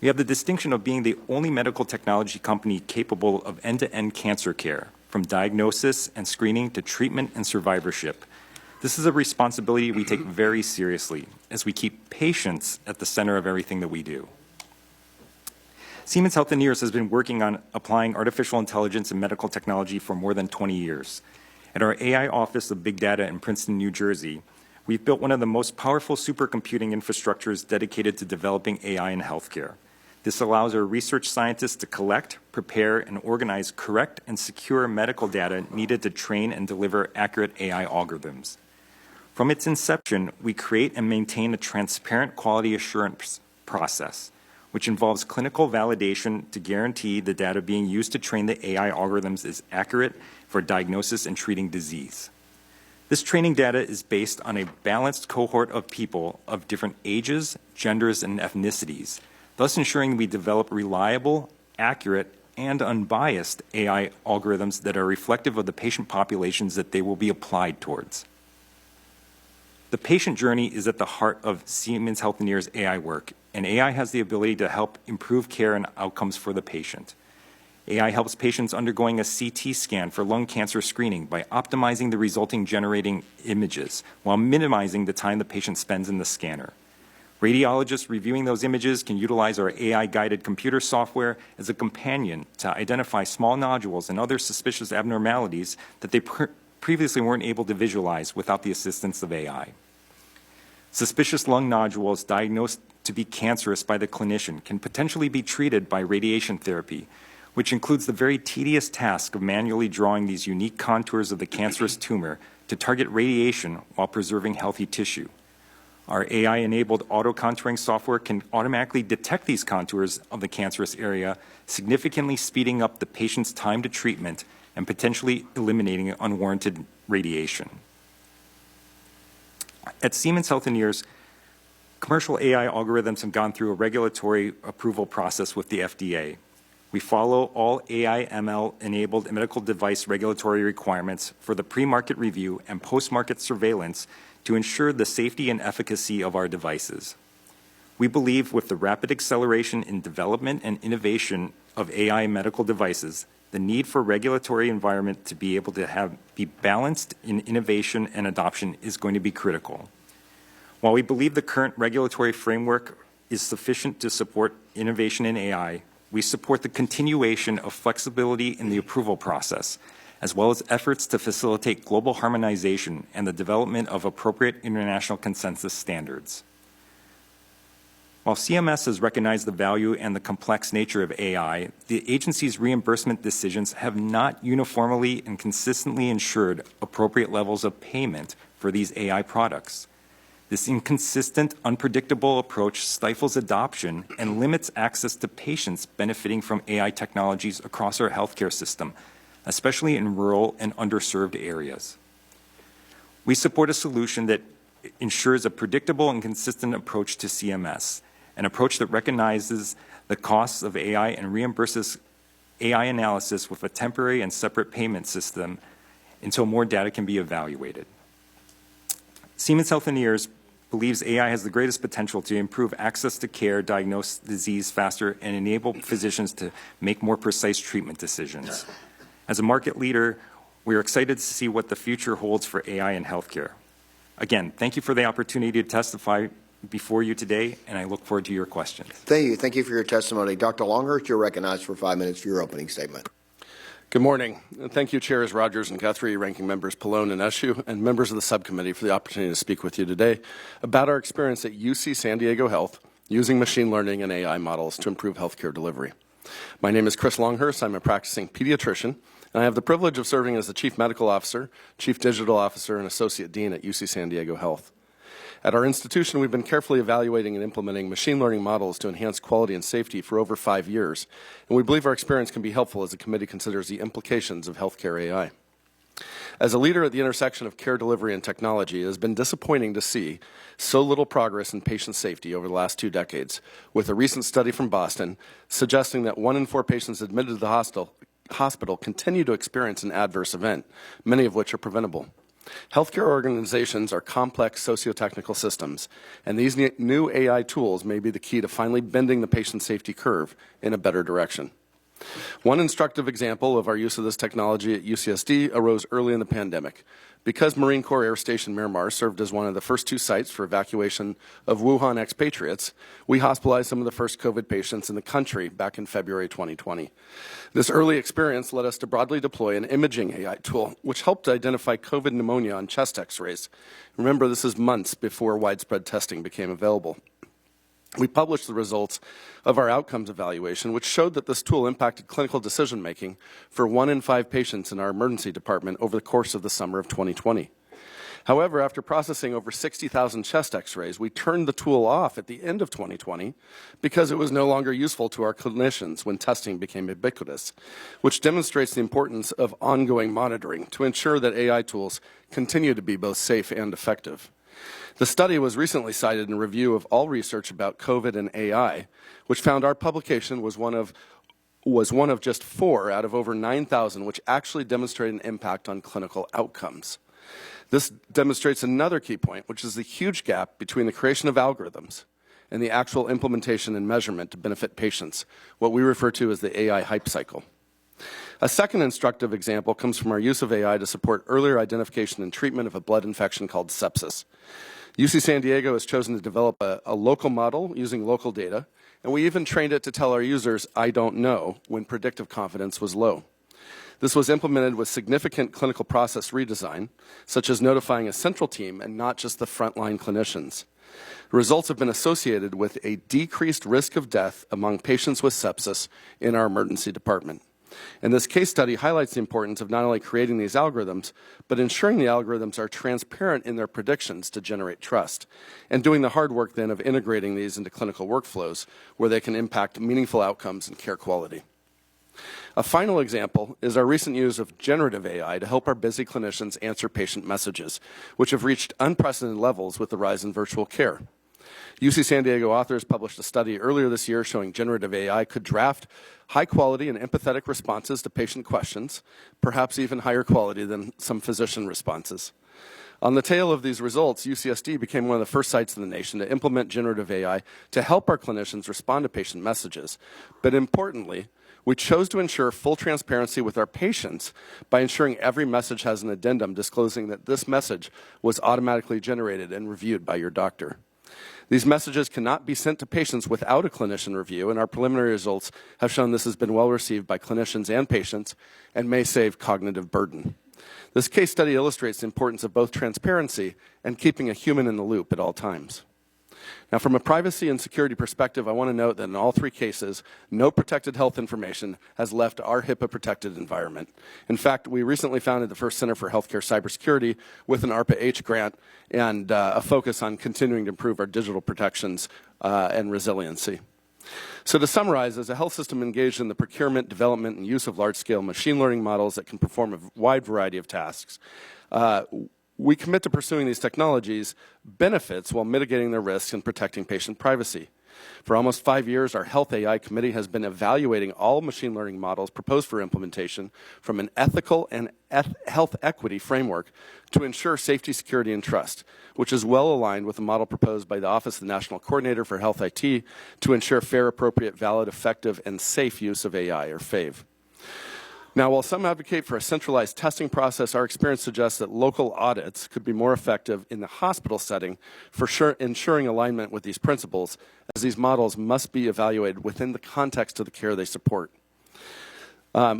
We have the distinction of being the only medical technology company capable of end-to-end cancer care, from diagnosis and screening to treatment and survivorship. This is a responsibility we take very seriously as we keep patients at the center of everything that we do. Siemens Healthineers has been working on applying artificial intelligence and medical technology for more than 20 years. At our AI Office of Big Data in Princeton, New Jersey, we've built one of the most powerful supercomputing infrastructures dedicated to developing AI in healthcare. This allows our research scientists to collect, prepare, and organize correct and secure medical data needed to train and deliver accurate AI algorithms. From its inception, we create and maintain a transparent quality assurance process, which involves clinical validation to guarantee the data being used to train the AI algorithms is accurate for diagnosis and treating disease. This training data is based on a balanced cohort of people of different ages, genders, and ethnicities, thus ensuring we develop reliable, accurate, and unbiased AI algorithms that are reflective of the patient populations that they will be applied towards. The patient journey is at the heart of Siemens Healthineers' AI work, and AI has the ability to help improve care and outcomes for the patient. AI helps patients undergoing a CT scan for lung cancer screening by optimizing the resulting generating images while minimizing the time the patient spends in the scanner. Radiologists reviewing those images can utilize our AI-guided computer software as a companion to identify small nodules and other suspicious abnormalities that they previously weren't able to visualize without the assistance of AI. Suspicious lung nodules diagnosed to be cancerous by the clinician can potentially be treated by radiation therapy, which includes the very tedious task of manually drawing these unique contours of the cancerous tumor to target radiation while preserving healthy tissue. Our AI-enabled auto-contouring software can automatically detect these contours of the cancerous area, significantly speeding up the patient's time to treatment and potentially eliminating unwarranted radiation. At Siemens Healthineers, commercial AI algorithms have gone through a regulatory approval process with the FDA. We follow all AI/ML-enabled medical device regulatory requirements for the pre-market review and post-market surveillance to ensure the safety and efficacy of our devices. We believe with the rapid acceleration in development and innovation of AI medical devices, the need for regulatory environment to be able to be balanced in innovation and adoption is going to be critical. While we believe the current regulatory framework is sufficient to support innovation in AI, we support the continuation of flexibility in the approval process, as well as efforts to facilitate global harmonization and the development of appropriate international consensus standards. While CMS has recognized the value and the complex nature of AI, the agency's reimbursement decisions have not uniformly and consistently ensured appropriate levels of payment for these AI products. This inconsistent, unpredictable approach stifles adoption and limits access to patients benefiting from AI technologies across our healthcare system, especially in rural and underserved areas. We support a solution that ensures a predictable and consistent approach to CMS, an approach that recognizes the costs of AI and reimburses AI analysis with a temporary and separate payment system until more data can be evaluated. Siemens Healthineers believes AI has the greatest potential to improve access to care, diagnose disease faster, and enable physicians to make more precise treatment decisions. As a market leader, we are excited to see what the future holds for AI in healthcare. Again, thank you for the opportunity to testify before you today, and I look forward to your questions. Thank you. Thank you for your testimony. Dr. Longhurst, you're recognized for 5 minutes for your opening statement. Good morning. And thank you, Chairs Rogers and Guthrie, Ranking Members Pallone and Eshoo, and members of the subcommittee for the opportunity to speak with you today about our experience at UC San Diego Health using machine learning and AI models to improve healthcare delivery. My name is Chris Longhurst. I'm a practicing pediatrician, and I have the privilege of serving as the Chief Medical Officer, Chief Digital Officer, and Associate Dean at UC San Diego Health. At our institution, we've been carefully evaluating and implementing machine learning models to enhance quality and safety for over 5 years, and we believe our experience can be helpful as the committee considers the implications of healthcare AI. As a leader at the intersection of care delivery and technology, it has been disappointing to see so little progress in patient safety over the last 2 decades, with a recent study from Boston suggesting that 1 in 4 patients admitted to the hospital continue to experience an adverse event, many of which are preventable. Healthcare organizations are complex socio-technical systems, and these new AI tools may be the key to finally bending the patient safety curve in a better direction. One instructive example of our use of this technology at UCSD arose early in the pandemic. Because Marine Corps Air Station Miramar served as one of the first 2 sites for evacuation of Wuhan expatriates, we hospitalized some of the first COVID patients in the country back in February 2020. This early experience led us to broadly deploy an imaging AI tool, which helped identify COVID pneumonia on chest x-rays. Remember, this is months before widespread testing became available. We published the results of our outcomes evaluation, which showed that this tool impacted clinical decision-making for 1 in 5 patients in our emergency department over the course of the summer of 2020. However, after processing over 60,000 chest x-rays, we turned the tool off at the end of 2020 because it was no longer useful to our clinicians when testing became ubiquitous, which demonstrates the importance of ongoing monitoring to ensure that AI tools continue to be both safe and effective. The study was recently cited in a review of all research about COVID and AI, which found our publication was one of just 4 out of over 9,000 which actually demonstrated an impact on clinical outcomes. This demonstrates another key point, which is the huge gap between the creation of algorithms and the actual implementation and measurement to benefit patients, what we refer to as the AI hype cycle. A second instructive example comes from our use of AI to support earlier identification and treatment of a blood infection called sepsis. UC San Diego has chosen to develop a local model using local data, and we even trained it to tell our users, "I don't know," when predictive confidence was low. This was implemented with significant clinical process redesign, such as notifying a central team and not just the frontline clinicians. The results have been associated with a decreased risk of death among patients with sepsis in our emergency department. And this case study highlights the importance of not only creating these algorithms, but ensuring the algorithms are transparent in their predictions to generate trust, and doing the hard work then of integrating these into clinical workflows where they can impact meaningful outcomes and care quality. A final example is our recent use of generative AI to help our busy clinicians answer patient messages, which have reached unprecedented levels with the rise in virtual care. UC San Diego authors published a study earlier this year showing generative AI could draft high-quality and empathetic responses to patient questions, perhaps even higher quality than some physician responses. On the tail of these results, UCSD became one of the first sites in the nation to implement generative AI to help our clinicians respond to patient messages. But importantly, we chose to ensure full transparency with our patients by ensuring every message has an addendum disclosing that this message was automatically generated and reviewed by your doctor. These messages cannot be sent to patients without a clinician review, and our preliminary results have shown this has been well received by clinicians and patients and may save cognitive burden. This case study illustrates the importance of both transparency and keeping a human in the loop at all times. Now, from a privacy and security perspective, I want to note that in all 3 cases, no protected health information has left our HIPAA-protected environment. In fact, we recently founded the first Center for Healthcare Cybersecurity with an ARPA-H grant and a focus on continuing to improve our digital protections and resiliency. So to summarize, as a health system engaged in the procurement, development, and use of large-scale machine learning models that can perform a wide variety of tasks, we commit to pursuing these technologies' benefits while mitigating their risks and protecting patient privacy. For almost 5 years, our Health AI Committee has been evaluating all machine learning models proposed for implementation from an ethical and health equity framework to ensure safety, security, and trust, which is well aligned with the model proposed by the Office of the National Coordinator for Health IT to ensure fair, appropriate, valid, effective, and safe use of AI, or FAVE. Now, while some advocate for a centralized testing process, our experience suggests that local audits could be more effective in the hospital setting for ensuring alignment with these principles, as these models must be evaluated within the context of the care they support.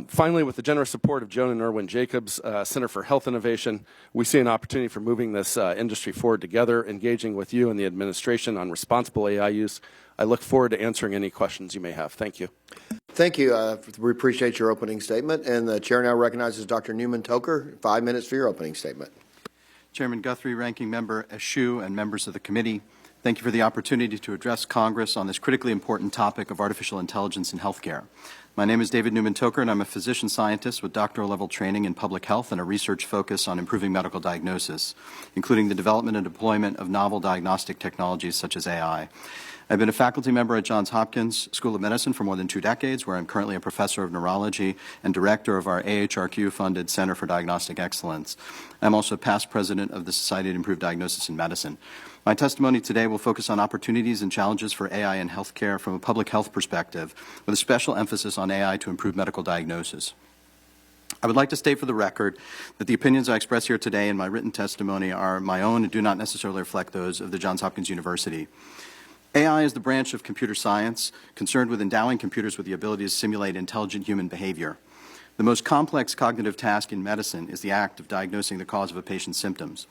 Finally, with the generous support of Joan and Irwin Jacobs Center for Health Innovation, we see an opportunity for moving this industry forward together, engaging with you and the administration on responsible AI use. I look forward to answering any questions you may have. Thank you. Thank you. We appreciate your opening statement. And the chair now recognizes Dr. Newman-Toker. 5 minutes for your opening statement. Chairman Guthrie, Ranking Member Eshoo, and members of the committee, thank you for the opportunity to address Congress on this critically important topic of artificial intelligence in healthcare. My name is David Newman-Toker, and I'm a physician scientist with doctoral level training in public health and a research focus on improving medical diagnosis, including the development and deployment of novel diagnostic technologies such as AI. I've been a faculty member at Johns Hopkins School of Medicine for more than 2 decades, where I'm currently a professor of neurology and director of our AHRQ-funded Center for Diagnostic Excellence. I'm also past president of the Society to Improve Diagnosis in Medicine. My testimony today will focus on opportunities and challenges for AI in healthcare from a public health perspective, with a special emphasis on AI to improve medical diagnosis. I would like to state for the record that the opinions I express here today in my written testimony are my own and do not necessarily reflect those of the Johns Hopkins University. AI is the branch of computer science concerned with endowing computers with the ability to simulate intelligent human behavior. The most complex cognitive task in medicine is the act of diagnosing the cause of a patient's symptoms.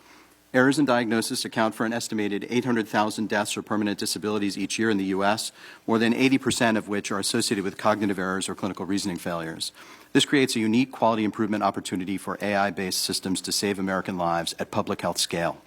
Errors in diagnosis account for an estimated 800,000 deaths or permanent disabilities each year in the U.S., more than 80% of which are associated with cognitive errors or clinical reasoning failures. This creates a unique quality improvement opportunity for AI-based systems to save American lives at public health scale.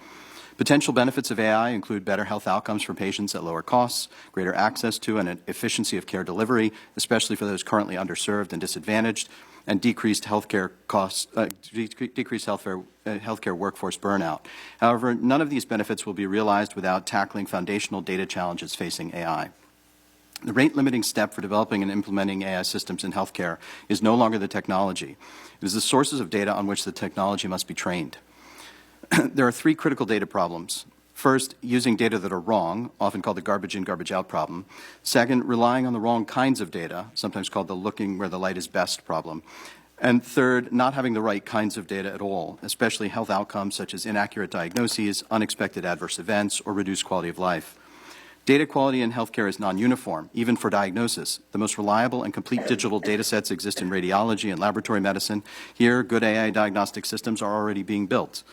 Potential benefits of AI include better health outcomes for patients at lower costs, greater access to and efficiency of care delivery, especially for those currently underserved and disadvantaged, and decreased healthcare costs, decreased healthcare workforce burnout. However, none of these benefits will be realized without tackling foundational data challenges facing AI. The rate-limiting step for developing and implementing AI systems in healthcare is no longer the technology. It is the sources of data on which the technology must be trained. There are 3 critical data problems. First, using data that are wrong, often called the garbage in, garbage out problem. Second, relying on the wrong kinds of data, sometimes called the looking where the light is best problem. And third, not having the right kinds of data at all, especially health outcomes such as inaccurate diagnoses, unexpected adverse events, or reduced quality of life. Data quality in healthcare is non-uniform, even for diagnosis. The most reliable and complete digital data sets exist in radiology and laboratory medicine. Here, good AI diagnostic systems are already being built.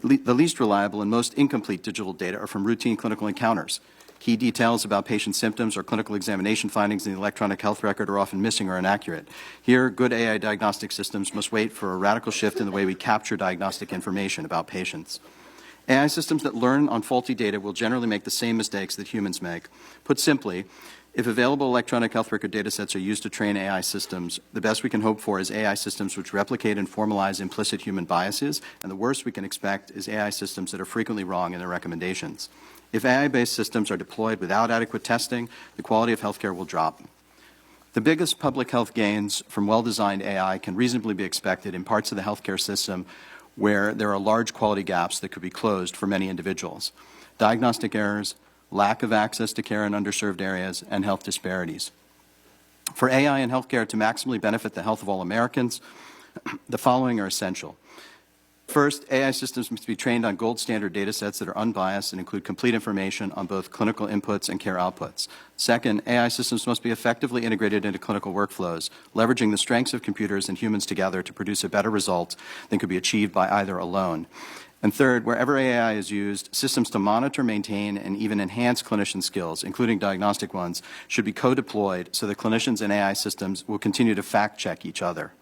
The least reliable and most incomplete digital data are from routine clinical encounters. Key details about patient symptoms or clinical examination findings in the electronic health record are often missing or inaccurate. Here, good AI diagnostic systems must wait for a radical shift in the way we capture diagnostic information about patients. AI systems that learn on faulty data will generally make the same mistakes that humans make. Put simply, if available electronic health record data sets are used to train AI systems, the best we can hope for is AI systems which replicate and formalize implicit human biases, and the worst we can expect is AI systems that are frequently wrong in their recommendations. If AI-based systems are deployed without adequate testing, the quality of healthcare will drop. The biggest public health gains from well-designed AI can reasonably be expected in parts of the healthcare system where there are large quality gaps that could be closed for many individuals. Diagnostic errors, lack of access to care in underserved areas, and health disparities. For AI in healthcare to maximally benefit the health of all Americans, the following are essential. First, AI systems must be trained on gold standard data sets that are unbiased and include complete information on both clinical inputs and care outputs. Second, AI systems must be effectively integrated into clinical workflows, leveraging the strengths of computers and humans together to produce a better result than could be achieved by either alone. And third, wherever AI is used, systems to monitor, maintain, and even enhance clinician skills, including diagnostic ones, should be co-deployed so that clinicians and AI systems will continue to fact-check each other.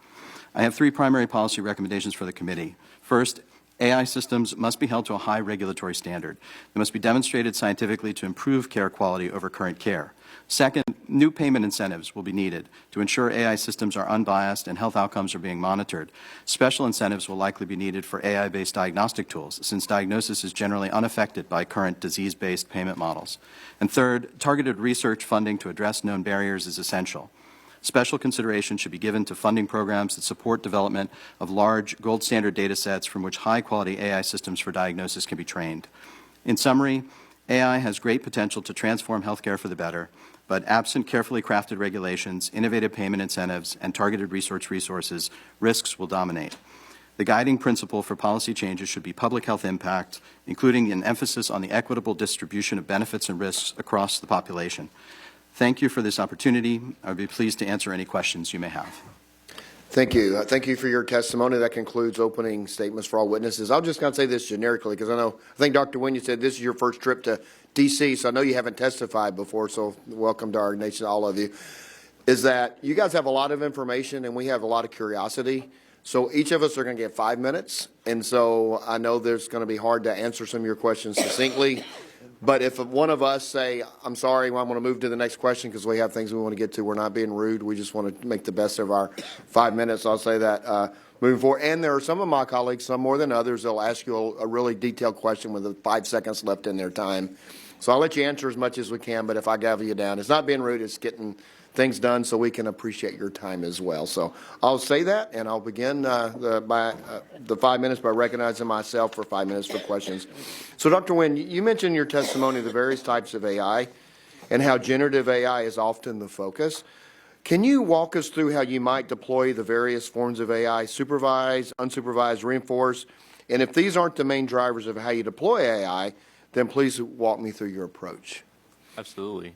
I have 3 primary policy recommendations for the committee. First, AI systems must be held to a high regulatory standard. They must be demonstrated scientifically to improve care quality over current care. Second, new payment incentives will be needed to ensure AI systems are unbiased and health outcomes are being monitored. Special incentives will likely be needed for AI-based diagnostic tools, since diagnosis is generally unaffected by current disease-based payment models. And third, targeted research funding to address known barriers is essential. Special consideration should be given to funding programs that support development of large gold standard data sets from which high-quality AI systems for diagnosis can be trained. In summary, AI has great potential to transform healthcare for the better, but absent carefully crafted regulations, innovative payment incentives, and targeted research resources, risks will dominate. The guiding principle for policy changes should be public health impact, including an emphasis on the equitable distribution of benefits and risks across the population. Thank you for this opportunity. I would be pleased to answer any questions you may have. Thank you. Thank you for your testimony. That concludes opening statements for all witnesses. I'll just kind of say this generically because I think Dr. Wynn, you said this is your first trip to D.C., so I know you haven't testified before, so welcome to our nation, all of you, is that you guys have a lot of information and we have a lot of curiosity. So each of us are going to get 5 minutes, and so I know there's going to be hard to answer some of your questions succinctly. But if one of us say, I'm sorry, I'm going to move to the next question because we have things we want to get to. We're not being rude. We just want to make the best of our 5 minutes. I'll say that moving forward. And there are some of my colleagues, some more than others, they'll ask you a really detailed question with 5 seconds left in their time. So I'll let you answer as much as we can, but if I gavel you down, it's not being rude, it's getting things done so we can appreciate your time as well. So I'll say that, and I'll begin the 5 minutes by recognizing myself for 5 minutes for questions. So Dr. Nguyen, you mentioned in your testimony the various types of AI and how generative AI is often the focus. Can you walk us through how you might deploy the various forms of AI, supervised, unsupervised, reinforced? And if these aren't the main drivers of how you deploy AI, then please walk me through your approach. Absolutely.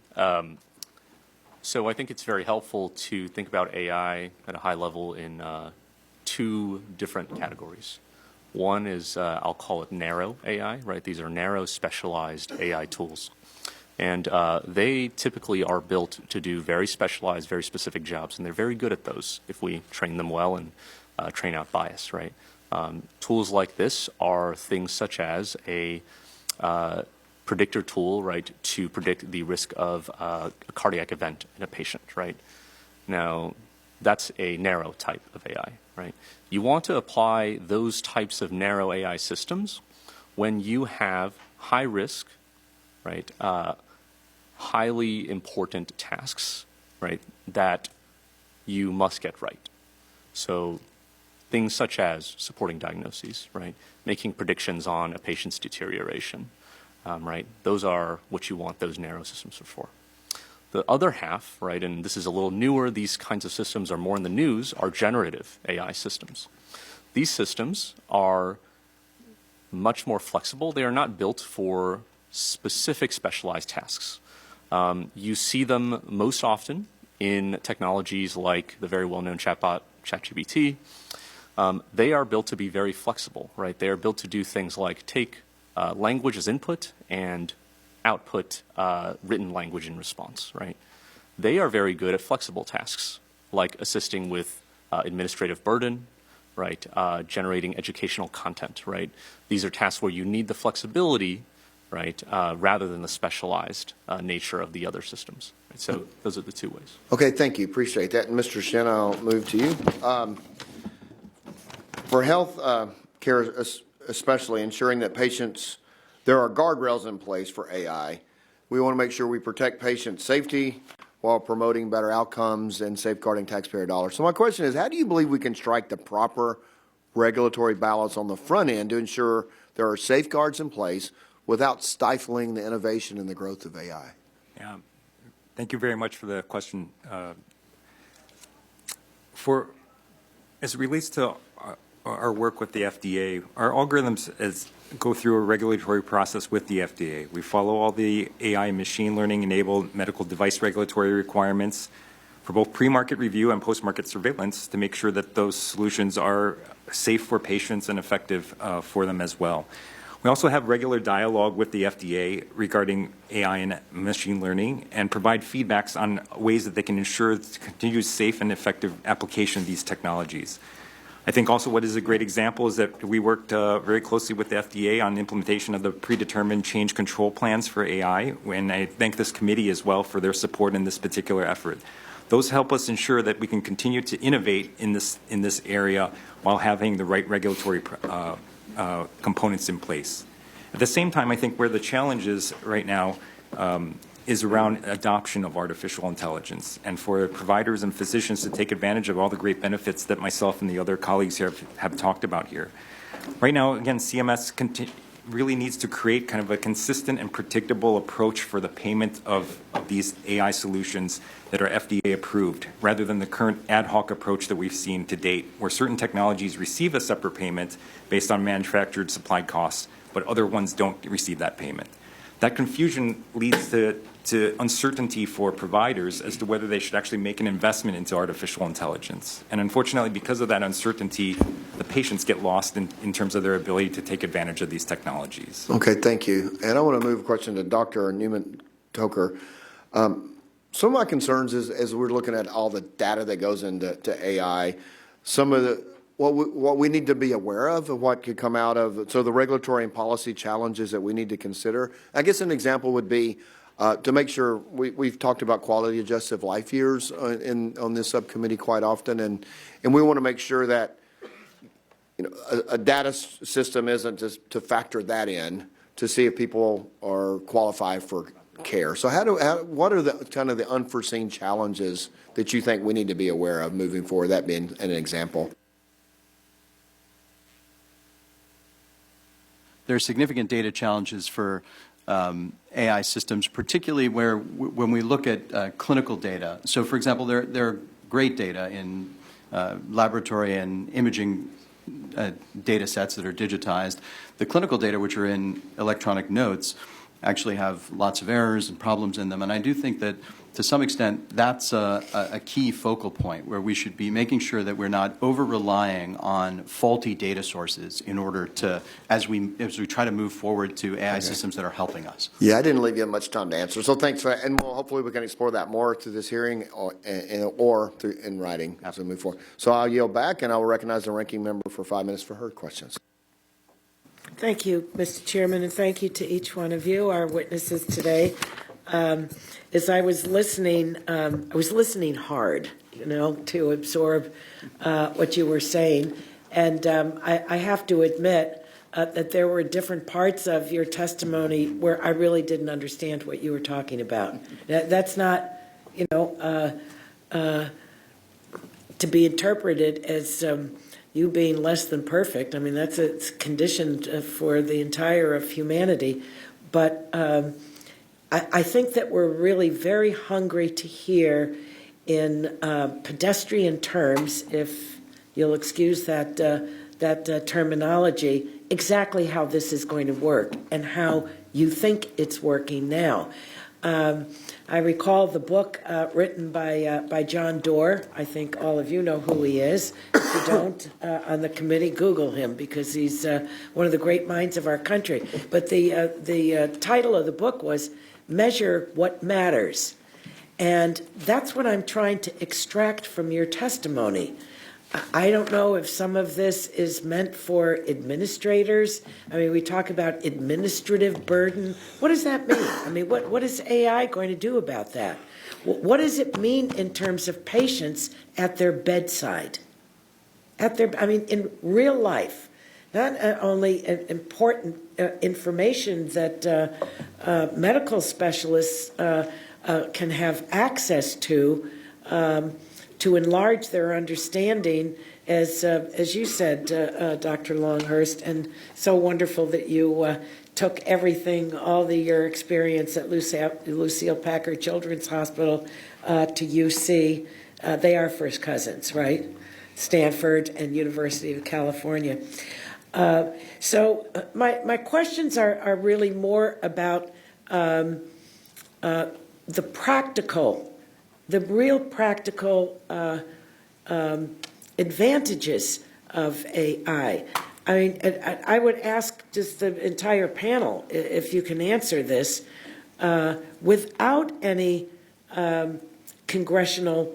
So I think it's very helpful to think about AI at a high level in two different categories. One is, I'll call it narrow AI, right? These are narrow, specialized AI tools. And they typically are built to do very specialized, very specific jobs, and they're very good at those if we train them well and train out bias, right? Tools like this are things such as a predictor tool, right, to predict the risk of a cardiac event in a patient, right? Now, that's a narrow type of AI, right? You want to apply those types of narrow AI systems when you have high risk, right, highly important tasks, right, that you must get right. So things such as supporting diagnoses, right, making predictions on a patient's deterioration, right? Those are what you want those narrow systems for. The other half, right, and this is a little newer, these kinds of systems are more in the news, are generative AI systems. These systems are much more flexible. They are not built for specific specialized tasks. You see them most often in technologies like the very well-known chatbot, ChatGPT. They are built to be very flexible, right? They are built to do things like take language as input and output written language in response, right? They are very good at flexible tasks, like assisting with administrative burden, right? Generating educational content, right? These are tasks where you need the flexibility, right? Rather than the specialized nature of the other systems. Right? So those are the two ways. Okay, thank you. Appreciate that. And Mr. Shin, I'll move to you. For health care, especially ensuring that patients, there are guardrails in place for AI. We want to make sure we protect patient safety while promoting better outcomes and safeguarding taxpayer dollars. So my question is, how do you believe we can strike the proper regulatory balance on the front end to ensure there are safeguards in place without stifling the innovation and the growth of AI? Yeah, thank you very much for the question. As it relates to our work with the FDA, our algorithms go through a regulatory process with the FDA. We follow all the AI and machine learning enabled medical device regulatory requirements for both pre-market review and post-market surveillance to make sure that those solutions are safe for patients and effective for them as well. We also have regular dialogue with the FDA regarding AI and machine learning and provide feedbacks on ways that they can ensure the continued safe and effective application of these technologies. I think also what is a great example is that we worked very closely with the FDA on implementation of the predetermined change control plans for AI, and I thank this committee as well for their support in this particular effort. Those help us ensure that we can continue to innovate in this area while having the right regulatory components in place. At the same time, I think where the challenge is right now is around adoption of artificial intelligence, and for providers and physicians to take advantage of all the great benefits that myself and the other colleagues here have talked about here. Right now, again, CMS really needs to create kind of a consistent and predictable approach for the payment of these AI solutions that are FDA approved, rather than the current ad hoc approach that we've seen to date, where certain technologies receive a separate payment based on manufactured supplied costs, but other ones don't receive that payment. That confusion leads to uncertainty for providers as to whether they should actually make an investment into artificial intelligence. And unfortunately, because of that uncertainty, the patients get lost in terms of their ability to take advantage of these technologies. Okay, thank you. And I want to move a question to Dr. Newman-Toker. Some of my concerns is, as we're looking at all the data that goes into AI, some of the what we need to be aware of what could come out of, so the regulatory and policy challenges that we need to consider. I guess an example would be to make sure we've talked about quality adjusted life years on this subcommittee quite often, and we want to make sure that a data system isn't just to factor that in to see if people are qualified for care. So what are the kind of the unforeseen challenges that you think we need to be aware of moving forward, that being an example? There are significant data challenges for AI systems, particularly when we look at clinical data. So, for example, there are great data in laboratory and imaging data sets that are digitized. The clinical data, which are in electronic notes, actually have lots of errors and problems in them. And I do think that, to some extent, that's a key focal point where we should be making sure that we're not over-relying on faulty data sources in order to, as we try to move forward to AI systems that are helping us. Yeah, I didn't leave you much time to answer. So thanks for that. And hopefully we can explore that more through this hearing or through in writing as we move forward. So I'll yield back and I will recognize the ranking member for 5 minutes for her questions. Thank you, Mr. Chairman, and thank you to each one of you, our witnesses today. As I was listening hard, to absorb what you were saying. And I have to admit that there were different parts of your testimony where I really didn't understand what you were talking about. That's not, to be interpreted as you being less than perfect. I mean, that's a condition for the entire of humanity. But I think that we're really very hungry to hear in pedestrian terms, if you'll excuse that terminology, exactly how this is going to work and how you think it's working now. I recall the book written by John Doerr. I think all of you know who he is. If you don't, on the committee, Google him because he's one of the great minds of our country. But the title of the book was Measure What Matters. And that's what I'm trying to extract from your testimony. I don't know if some of this is meant for administrators. I mean, we talk about administrative burden. What does that mean? I mean, what is AI going to do about that? What does it mean in terms of patients at their bedside? In real life, not only important information that medical specialists can have access to enlarge their understanding, as you said, Dr. Longhurst, and so wonderful that you took everything, your experience at Lucille Packard Children's Hospital to UC. They are first cousins, right? Stanford and University of California. So my questions are really more about the real practical advantages of AI. I mean, I would ask just the entire panel if you can answer this without any congressional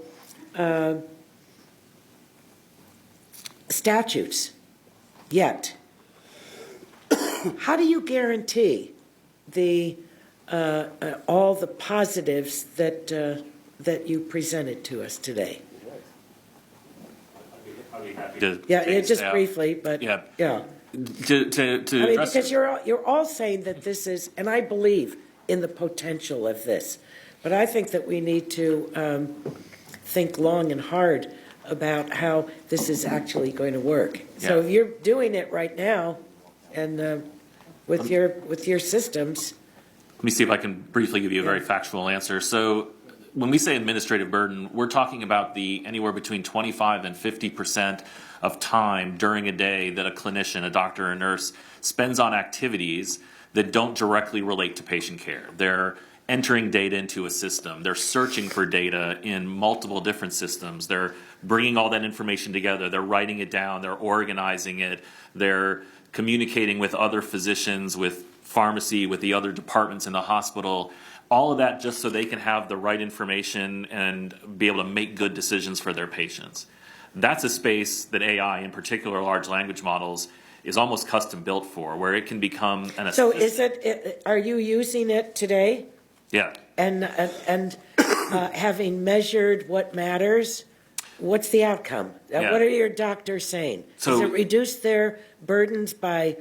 statutes yet. How do you guarantee all the positives that you presented to us today? Just briefly, but yeah. To because you're all saying that this is, and I believe in the potential of this, but I think that we need to think long and hard about how this is actually going to work. Yeah. So you're doing it right now, and with your systems. Let me see if I can briefly give you a very factual answer. So when we say administrative burden, we're talking about the anywhere between 25 and 50% of time during a day that a clinician, a doctor, a nurse spends on activities that don't directly relate to patient care. They're entering data into a system. They're searching for data in multiple different systems. They're bringing all that information together. They're writing it down. They're organizing it. They're communicating with other physicians, with pharmacy, with the other departments in the hospital. All of that just so they can have the right information and be able to make good decisions for their patients. That's a space that AI, in particular large language models, is almost custom built for, where it can become an assistant. So are you using it today? Yeah. And having measured what matters, what's the outcome? Yeah. What are your doctors saying? So, does it reduce their burdens by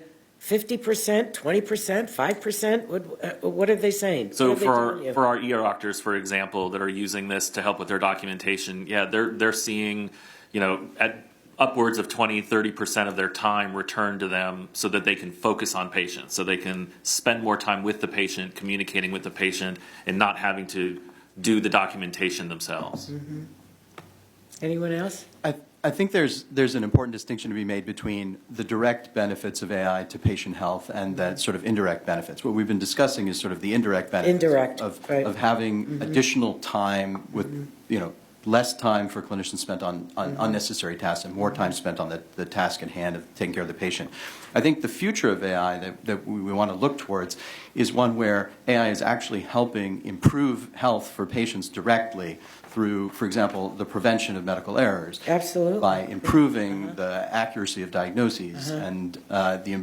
50%, 20%, 5%? What are they saying? So What are they telling you? for our ER doctors, for example, that are using this to help with their documentation, yeah, they're seeing, at upwards of 20, 30% of their time returned to them so that they can focus on patients, so they can spend more time with the patient, communicating with the patient, and not having to do the documentation themselves. Mm-hmm. Anyone else? I think there's an important distinction to be made between the direct benefits of AI to patient health and that sort of indirect benefits. What we've been discussing is sort of the indirect benefits of having additional time with, less time for clinicians spent on unnecessary tasks and more time spent on the task at hand of taking care of the patient. I think the future of AI that we want to look towards is one where AI is actually helping improve health for patients directly through, for example, the prevention of medical errors. Absolutely. By improving the accuracy of diagnoses and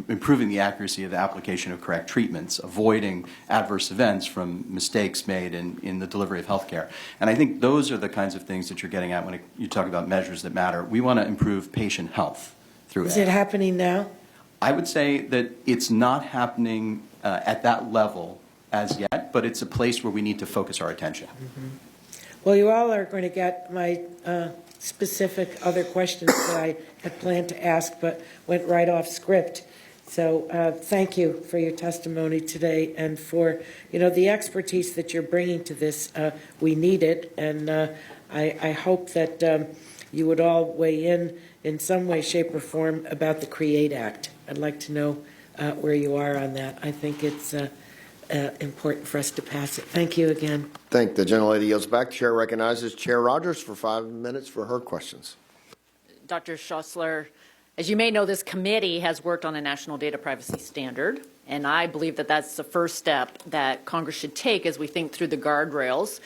improving the accuracy of the application of correct treatments, avoiding adverse events from mistakes made in the delivery of healthcare. And I think those are the kinds of things that you're getting at when you talk about measures that matter. We want to improve patient health through Is AI. it happening now? I would say that it's not happening at that level as yet, but it's a place where we need to focus our attention. Well, you all are going to get my specific other questions that I had planned to ask, but went right off script. So thank you for your testimony today and for, the expertise that you're bringing to this. We need it, and I hope that you would all weigh in some way, shape, or form about the CREATE Act. I'd like to know where you are on that. I think it's important for us to pass it. Thank you again. Thank the gentlelady yields back. Chair recognizes Chair Rogers for 5 minutes for her questions. Dr. Schossler, as you may know, this committee has worked on a national data privacy standard, and I believe that that's the first step that Congress should take as we think through the guardrails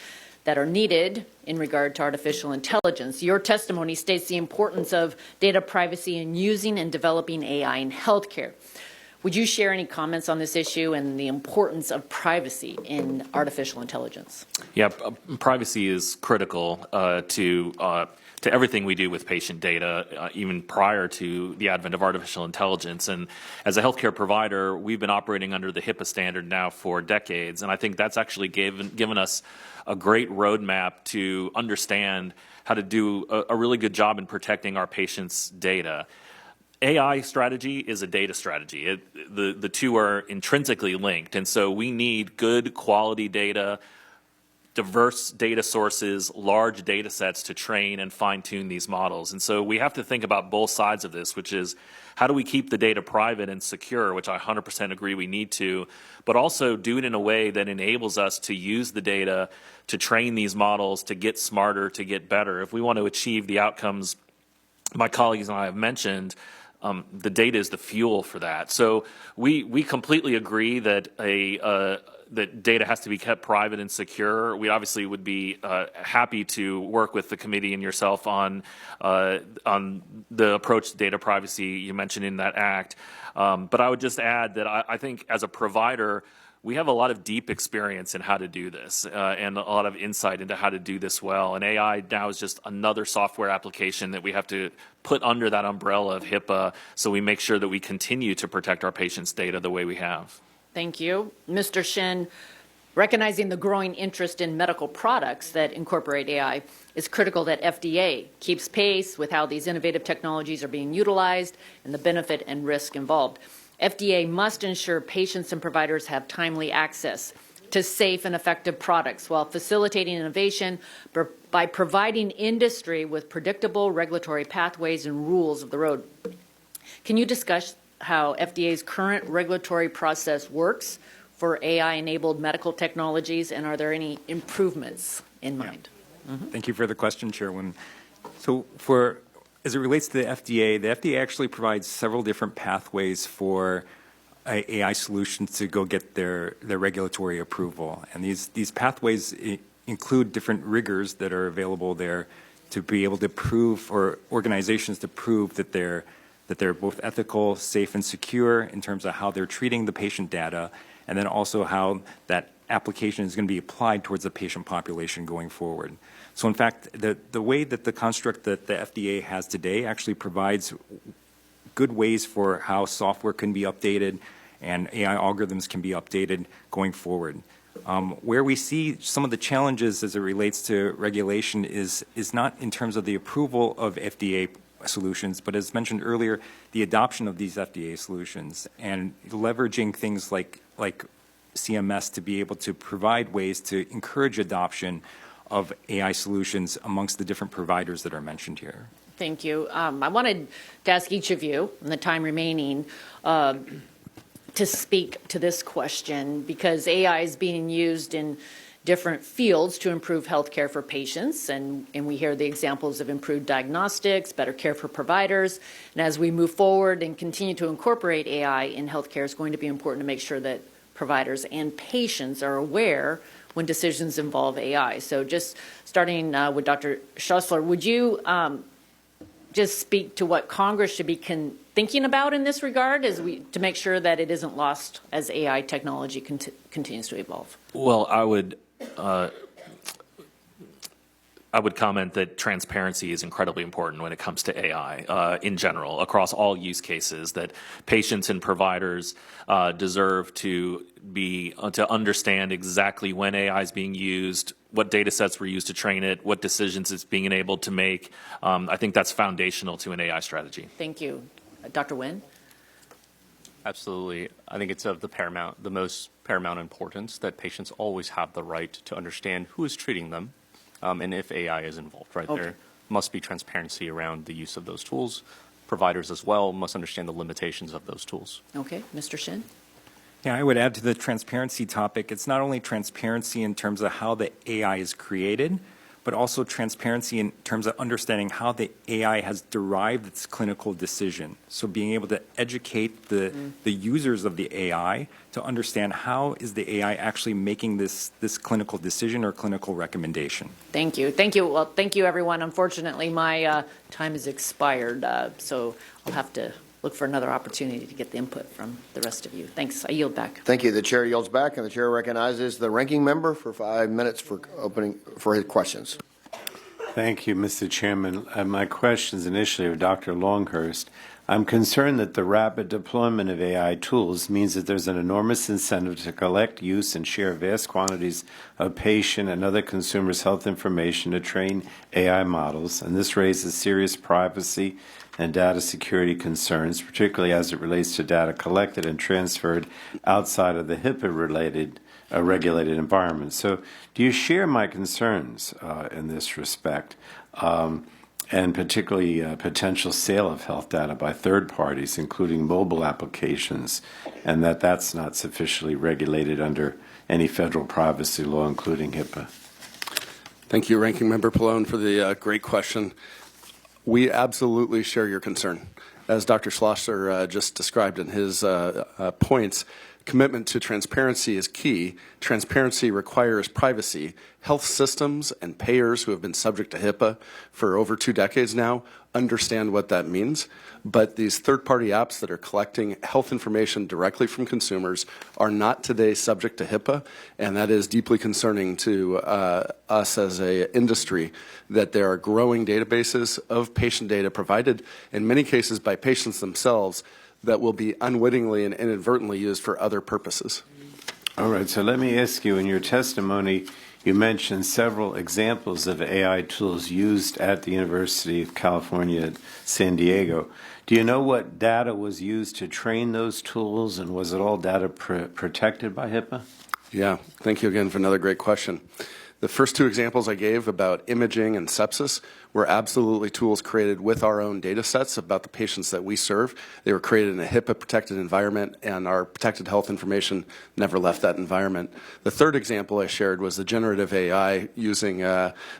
that are needed in regard to artificial intelligence. Your testimony states the importance of data privacy in using and developing AI in healthcare. Would you share any comments on this issue and the importance of privacy in artificial intelligence? Yeah, privacy is critical to everything we do with patient data, even prior to the advent of artificial intelligence. And as a healthcare provider, we've been operating under the HIPAA standard now for decades, and I think that's actually given us a great roadmap to understand how to do a really good job in protecting our patients' data. AI strategy is a data strategy. The two are intrinsically linked, and so we need good quality data, diverse data sources, large data sets to train and fine-tune these models. And so we have to think about both sides of this, which is how do we keep the data private and secure, which I 100% agree we need to, but also do it in a way that enables us to use the data to train these models, to get smarter, to get better. If we want to achieve the outcomes my colleagues and I have mentioned, the data is the fuel for that. So we completely agree that that data has to be kept private and secure. We obviously would be happy to work with the committee and yourself on the approach to data privacy you mentioned in that act. But I would just add that I think as a provider, we have a lot of deep experience in how to do this and a lot of insight into how to do this well. And AI now is just another software application that we have to put under that umbrella of HIPAA so we make sure that we continue to protect our patients' data the way we have. Thank you. Mr. Shin, recognizing the growing interest in medical products that incorporate AI, it's critical that FDA keeps pace with how these innovative technologies are being utilized and the benefit and risk involved. FDA must ensure patients and providers have timely access to safe and effective products while facilitating innovation by providing industry with predictable regulatory pathways and rules of the road. Can you discuss how FDA's current regulatory process works for AI-enabled medical technologies, and are there any improvements in mind? Thank you for the question, Chairwoman. So as it relates to the FDA actually provides several different pathways for AI solutions to go get their regulatory approval. And these pathways include different rigors that are available there to be able to prove, for organizations to prove that they're both ethical, safe, and secure in terms of how they're treating the patient data, and then also how that application is going to be applied towards the patient population going forward. So in fact, the way that the construct that the FDA has today actually provides good ways for how software can be updated and AI algorithms can be updated going forward. Where we see some of the challenges as it relates to regulation is not in terms of the approval of FDA solutions, but as mentioned earlier, the adoption of these FDA solutions and leveraging things like CMS to be able to provide ways to encourage adoption of AI solutions amongst the different providers that are mentioned here. Thank you. I wanted to ask each of you, in the time remaining, to speak to this question, because AI is being used in different fields to improve healthcare for patients, and we hear the examples of improved diagnostics, better care for providers, and as we move forward and continue to incorporate AI in healthcare, it's going to be important to make sure that providers and patients are aware when decisions involve AI. So just starting with Dr. Schussler, would you just speak to what Congress should be thinking about in this regard to make sure that it isn't lost as AI technology continues to evolve? Well, I would comment that transparency is incredibly important when it comes to AI in general, across all use cases, that patients and providers deserve to understand exactly when AI is being used, what data sets were used to train it, what decisions it's being enabled to make. I think that's foundational to an AI strategy. Thank you. Dr. Nguyen? Absolutely. I think it's of the most paramount importance that patients always have the right to understand who is treating them, and if AI is involved, right? Okay. There must be transparency around the use of those tools. Providers as well must understand the limitations of those tools. Okay. Mr. Shin? Yeah, I would add to the transparency topic, it's not only transparency in terms of how the AI is created, but also transparency in terms of understanding how the AI has derived its clinical decision. So being able to educate the users of the AI to understand how is the AI actually making this clinical decision or clinical recommendation. Thank you. Thank you. Well, thank you, everyone. Unfortunately, my time has expired, so I'll have to look for another opportunity to get the input from the rest of you. Thanks. I yield back. Thank you. The chair yields back, and the chair recognizes the ranking member for 5 minutes for his questions. Thank you, Mr. Chairman. My questions initially of Dr. Longhurst. I'm concerned that the rapid deployment of AI tools means that there's an enormous incentive to collect, use, and share vast quantities of patient and other consumers' health information to train AI models, and this raises serious privacy and data security concerns, particularly as it relates to data collected and transferred outside of the HIPAA-related regulated environment. So do you share my concerns in this respect, and particularly potential sale of health data by third parties, including mobile applications, and that's not sufficiently regulated under any federal privacy law, including HIPAA? Thank you, Ranking Member Pallone, for the great question. We absolutely share your concern. As Dr. Schlosser just described in his points, commitment to transparency is key. Transparency requires privacy. Health systems and payers who have been subject to HIPAA for over 2 decades now understand what that means. But these third-party apps that are collecting health information directly from consumers are not today subject to HIPAA, and that is deeply concerning to us as an industry, that there are growing databases of patient data provided, in many cases by patients themselves, that will be unwittingly and inadvertently used for other purposes. All right, so let me ask you, in your testimony, you mentioned several examples of AI tools used at the University of California, San Diego. Do you know what data was used to train those tools, and was it all data protected by HIPAA? Yeah, thank you again for another great question. The first 2 examples I gave about imaging and sepsis were absolutely tools created with our own data sets about the patients that we serve. They were created in a HIPAA-protected environment, and our protected health information never left that environment. The third example I shared was the generative AI using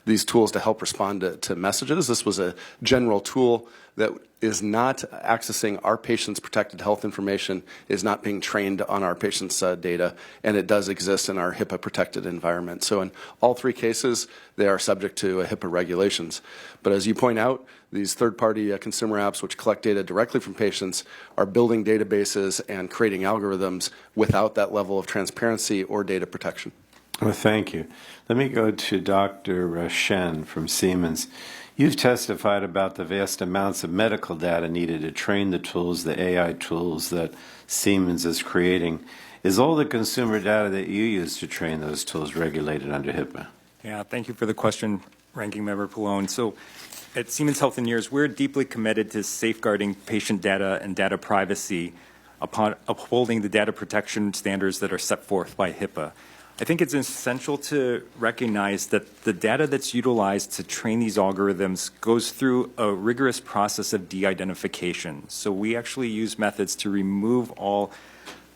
these tools to help respond to messages. This was a general tool that is not accessing our patients' protected health information, is not being trained on our patients' data, and it does exist in our HIPAA-protected environment. So in all 3 cases, they are subject to HIPAA regulations. But as you point out, these third-party consumer apps which collect data directly from patients are building databases and creating algorithms without that level of transparency or data protection. Well, thank you. Let me go to Dr. Shen from Siemens. You've testified about the vast amounts of medical data needed to train the tools, the AI tools that Siemens is creating. Is all the consumer data that you use to train those tools regulated under HIPAA? Yeah, thank you for the question, Ranking Member Pallone. So at Siemens Healthineers, we're deeply committed to safeguarding patient data and data privacy upon upholding the data protection standards that are set forth by HIPAA. I think it's essential to recognize that the data that's utilized to train these algorithms goes through a rigorous process of de-identification. So we actually use methods to remove all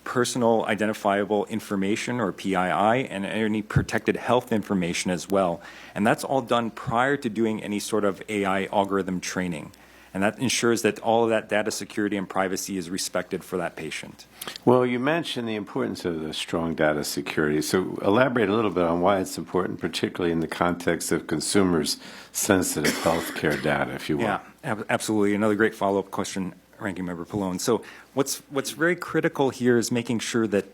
personal identifiable information, or PII, and any protected health information as well. And that's all done prior to doing any sort of AI algorithm training. And that ensures that all of that data security and privacy is respected for that patient. Well, you mentioned the importance of the strong data security. So elaborate a little bit on why it's important, particularly in the context of consumers' sensitive healthcare data, if you will. Yeah, absolutely. Another great follow-up question, Ranking Member Pallone. So what's very critical here is making sure that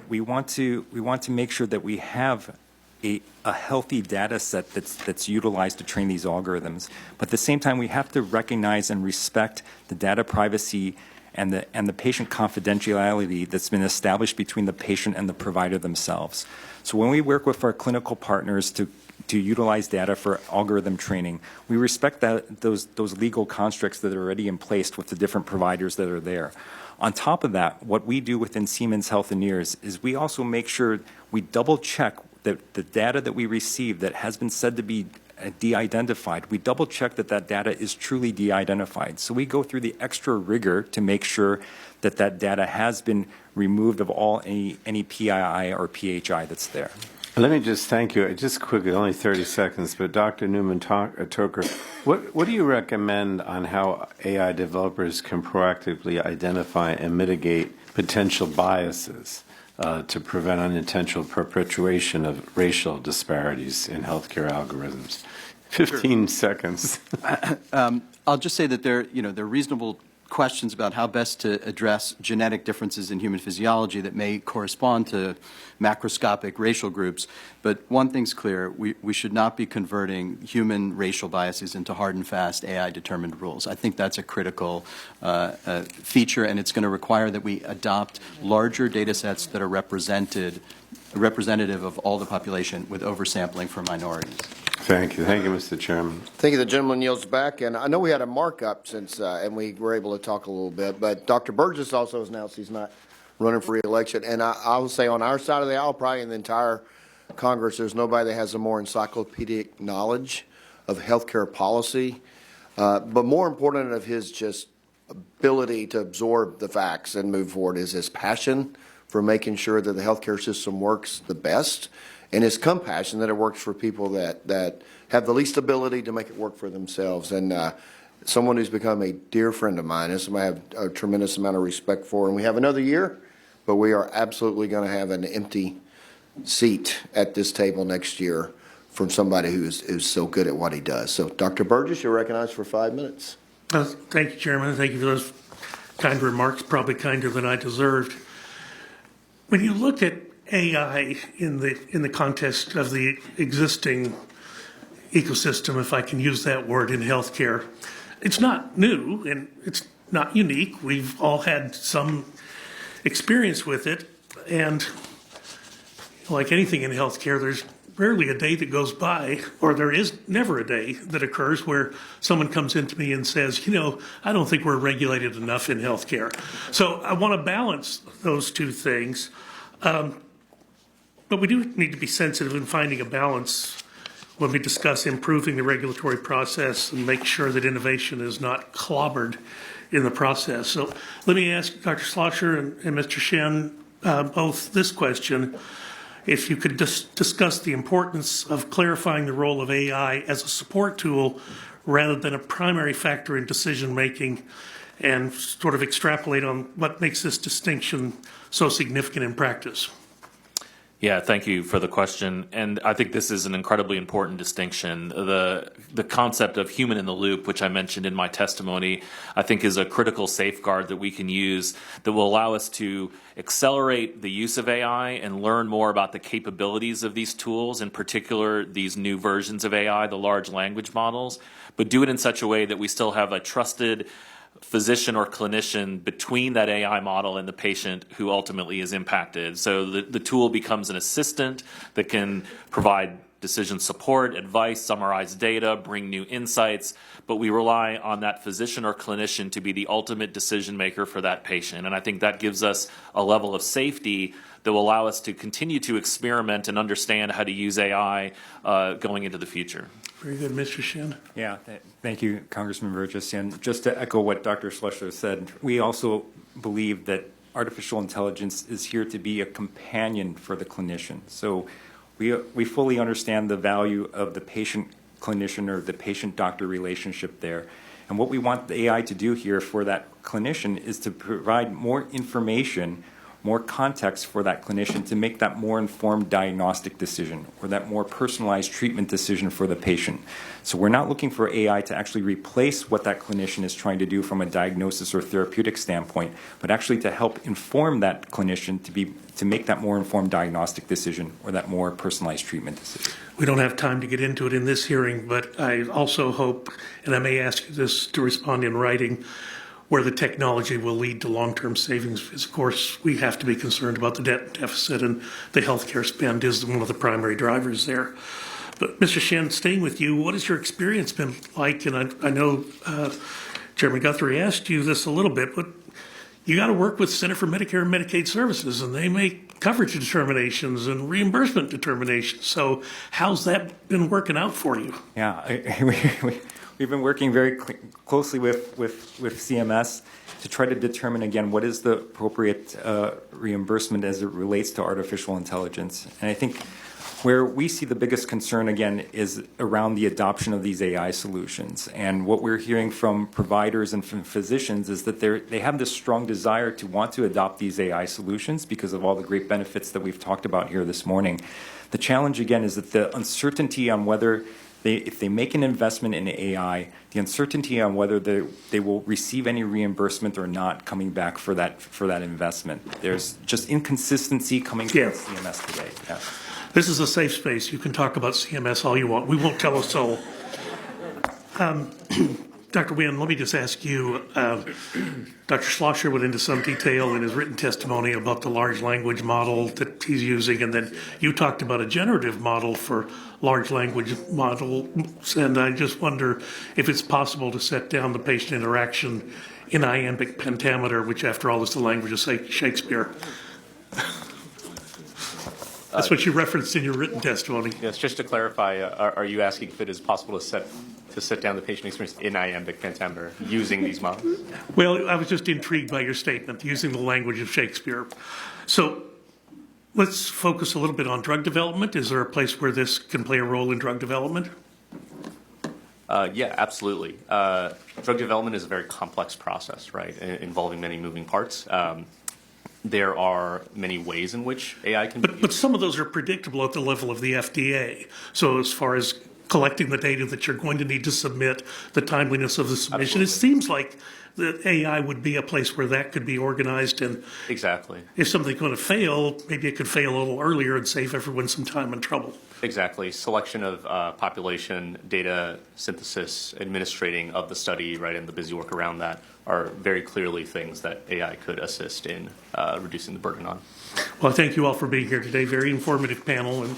we want to make sure that we have a healthy data set that's utilized to train these algorithms. But at the same time, we have to recognize and respect the data privacy and the patient confidentiality that's been established between the patient and the provider themselves. So when we work with our clinical partners to utilize data for algorithm training, we respect those legal constructs that are already in place with the different providers that are there. On top of that, what we do within Siemens Healthineers is we also make sure we double check that the data that we receive that has been said to be de-identified, we double check that data is truly de-identified. So we go through the extra rigor to make sure that data has been removed of any PII or PHI that's there. Let me just thank you. Just quickly, only 30 seconds, but Dr. Newman-Toker, what do you recommend on how AI developers can proactively identify and mitigate potential biases to prevent unintentional perpetuation of racial disparities in healthcare algorithms? 15 seconds. I'll just say that there are reasonable questions about how best to address genetic differences in human physiology that may correspond to macroscopic racial groups. But one thing's clear, we should not be converting human racial biases into hard and fast AI-determined rules. I think that's a critical feature, and it's going to require that we adopt larger data sets that are representative of all the population with oversampling for minorities. Thank you. Thank you, Mr. Chairman. Thank you. The gentleman yields back, and I know we had a markup since, and we were able to talk a little bit, but Dr. Burgess also has announced he's not running for re-election, and I will say on our side of the aisle, probably in the entire Congress, there's nobody that has a more encyclopedic knowledge of healthcare policy, but more important of his just ability to absorb the facts and move forward is his passion for making sure that the healthcare system works the best, and his compassion that it works for people that have the least ability to make it work for themselves. And someone who's become a dear friend of mine, and somebody I have a tremendous amount of respect for. And we have another year, but we are absolutely going to have an empty seat at this table next year from somebody who's so good at what he does. So, Dr. Burgess, you're recognized for 5 minutes. Thank you, Chairman. Thank you for those kind remarks, probably kinder than I deserved. When you look at AI in the context of the existing ecosystem, if I can use that word, in healthcare, it's not new and it's not unique. We've all had some experience with it, and like anything in healthcare, there's rarely a day that goes by, or there is never a day that occurs where someone comes into me and says, I don't think we're regulated enough in healthcare. So I want to balance those two things. But we do need to be sensitive in finding a balance when we discuss improving the regulatory process and make sure that innovation is not clobbered in the process. So let me ask Dr. Schlosser and Mr. Shen both this question. If you could discuss the importance of clarifying the role of AI as a support tool rather than a primary factor in decision making, and sort of extrapolate on what makes this distinction so significant in practice. Yeah, thank you for the question. And I think this is an incredibly important distinction. The concept of human in the loop, which I mentioned in my testimony, I think is a critical safeguard that we can use that will allow us to accelerate the use of AI and learn more about the capabilities of these tools, in particular these new versions of AI, the large language models, but do it in such a way that we still have a trusted physician or clinician between that AI model and the patient who ultimately is impacted. So the tool becomes an assistant that can provide decision support, advice, summarize data, bring new insights, but we rely on that physician or clinician to be the ultimate decision maker for that patient. And I think that gives us a level of safety that will allow us to continue to experiment and understand how to use AI going into the future. Very good, Mr. Shin. Yeah, thank you, Congressman Burgess. And just to echo what Dr. Schlechter said, we also believe that artificial intelligence is here to be a companion for the clinician. So we fully understand the value of the patient-clinician or the patient-doctor relationship there. And what we want the AI to do here for that clinician is to provide more information, more context for that clinician to make that more informed diagnostic decision or that more personalized treatment decision for the patient. So we're not looking for AI to actually replace what that clinician is trying to do from a diagnosis or therapeutic standpoint, but actually to help inform that clinician to make that more informed diagnostic decision or that more personalized treatment decision. We don't have time to get into it in this hearing, but I also hope, and I may ask you this to respond in writing, where the technology will lead to long-term savings. Because of course, we have to be concerned about the debt deficit, and the healthcare spend is one of the primary drivers there. But Mr. Shen, staying with you, what has your experience been like? And I know Chairman Guthrie asked you this a little bit, but you got to work with Center for Medicare and Medicaid Services, and they make coverage determinations and reimbursement determinations. So how's that been working out for you? Yeah, we've been working very closely with CMS to try to determine, again, what is the appropriate reimbursement as it relates to artificial intelligence. And I think where we see the biggest concern, again, is around the adoption of these AI solutions. And what we're hearing from providers and from physicians is that they have this strong desire to want to adopt these AI solutions because of all the great benefits that we've talked about here this morning. The challenge, again, is that the uncertainty on whether if they make an investment in AI, the uncertainty on whether they will receive any reimbursement or not coming back for that investment. There's just inconsistency coming from CMS today. Yeah. This is a safe space. You can talk about CMS all you want. We won't tell a soul. Dr. Wynn, let me just ask you, Dr. Schlosser went into some detail in his written testimony about the large language model that he's using, and then you talked about a generative model for large language models, and I just wonder if it's possible to set down the patient interaction in iambic pentameter, which after all is the language of Shakespeare. That's what you referenced in your written testimony. Yes, just to clarify, are you asking if it is possible to set down the patient experience in iambic pentameter using these models? Well, I was just intrigued by your statement, using the language of Shakespeare. So let's focus a little bit on drug development. Is there a place where this can play a role in drug development? Yeah, absolutely. Drug development is a very complex process, right, involving many moving parts. There are many ways in which AI can be used. But some of those are predictable at the level of the FDA. So as far as collecting the data that you're going to need to submit, the timeliness of the submission, Absolutely. It seems like the AI would be a place where that could be organized. And exactly. If something's going to fail, maybe it could fail a little earlier and save everyone some time and trouble. Exactly. Selection of population, data synthesis, administrating of the study, right, and the busy work around that are very clearly things that AI could assist in reducing the burden on. Well, thank you all for being here today. Very informative panel, and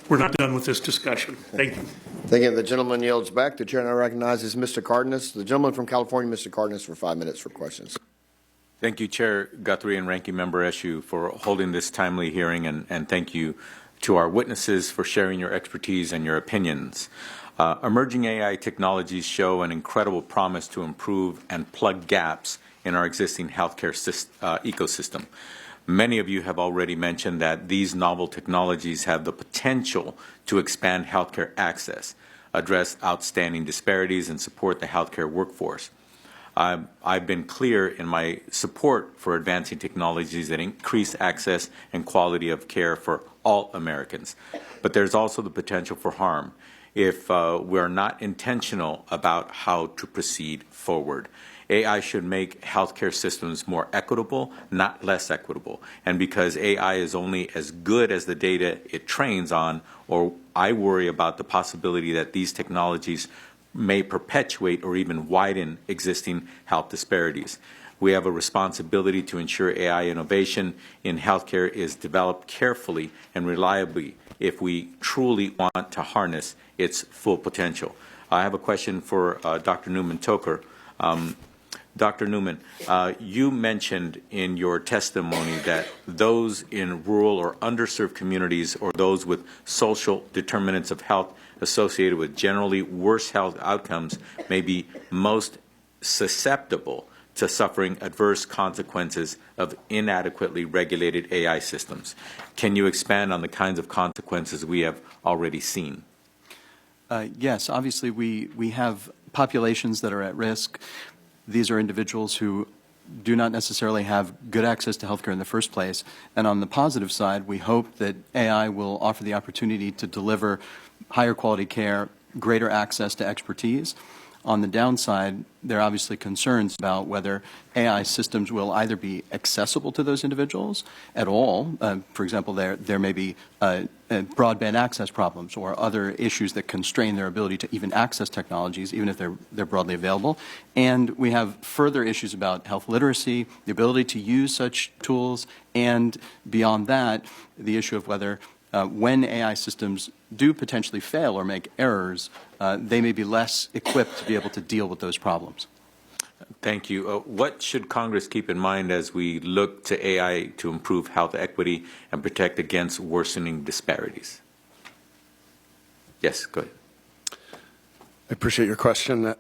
we're not done with this discussion. Thank you. Thank you. The gentleman yields back. The chair now recognizes Mr. Cardenas. The gentleman from California, Mr. Cardenas, for 5 minutes for questions. Thank you, Chair Guthrie and Ranking Member Eshoo, for holding this timely hearing, and thank you to our witnesses for sharing your expertise and your opinions. Emerging AI technologies show an incredible promise to improve and plug gaps in our existing healthcare ecosystem. Many of you have already mentioned that these novel technologies have the potential to expand healthcare access, address outstanding disparities, and support the healthcare workforce. I've been clear in my support for advancing technologies that increase access and quality of care for all Americans. But there's also the potential for harm if we're not intentional about how to proceed forward. AI should make healthcare systems more equitable, not less equitable. And because AI is only as good as the data it trains on, or I worry about the possibility that these technologies may perpetuate or even widen existing health disparities. We have a responsibility to ensure AI innovation in healthcare is developed carefully and reliably if we truly want to harness its full potential. I have a question for Dr. Newman-Toker. Dr. Newman, you mentioned in your testimony that those in rural or underserved communities or those with social determinants of health associated with generally worse health outcomes may be most susceptible to suffering adverse consequences of inadequately regulated AI systems. Can you expand on the kinds of consequences we have already seen? Yes, obviously we have populations that are at risk. These are individuals who do not necessarily have good access to healthcare in the first place. And on the positive side, we hope that AI will offer the opportunity to deliver higher quality care, greater access to expertise. On the downside, there are obviously concerns about whether AI systems will either be accessible to those individuals at all. For example, there may be broadband access problems or other issues that constrain their ability to even access technologies, even if they're broadly available. And we have further issues about health literacy, the ability to use such tools, and beyond that, the issue of whether when AI systems do potentially fail or make errors, they may be less equipped to be able to deal with those problems. Thank you. What should Congress keep in mind as we look to AI to improve health equity and protect against worsening disparities? Yes, go ahead. I appreciate your question.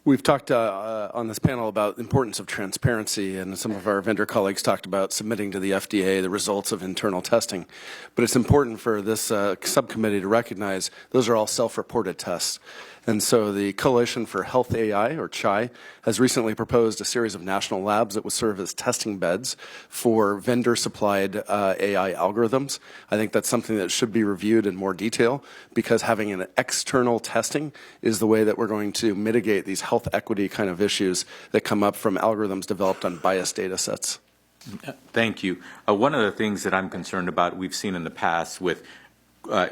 We've talked on this panel about the importance of transparency, and some of our vendor colleagues talked about submitting to the FDA the results of internal testing. But it's important for this subcommittee to recognize those are all self-reported tests. And so the Coalition for Health AI, or CHAI, has recently proposed a series of national labs that would serve as testing beds for vendor-supplied AI algorithms. I think that's something that should be reviewed in more detail, because having an external testing is the way that we're going to mitigate these health equity kind of issues that come up from algorithms developed on biased data sets. Thank you. One of the things that I'm concerned about, we've seen in the past with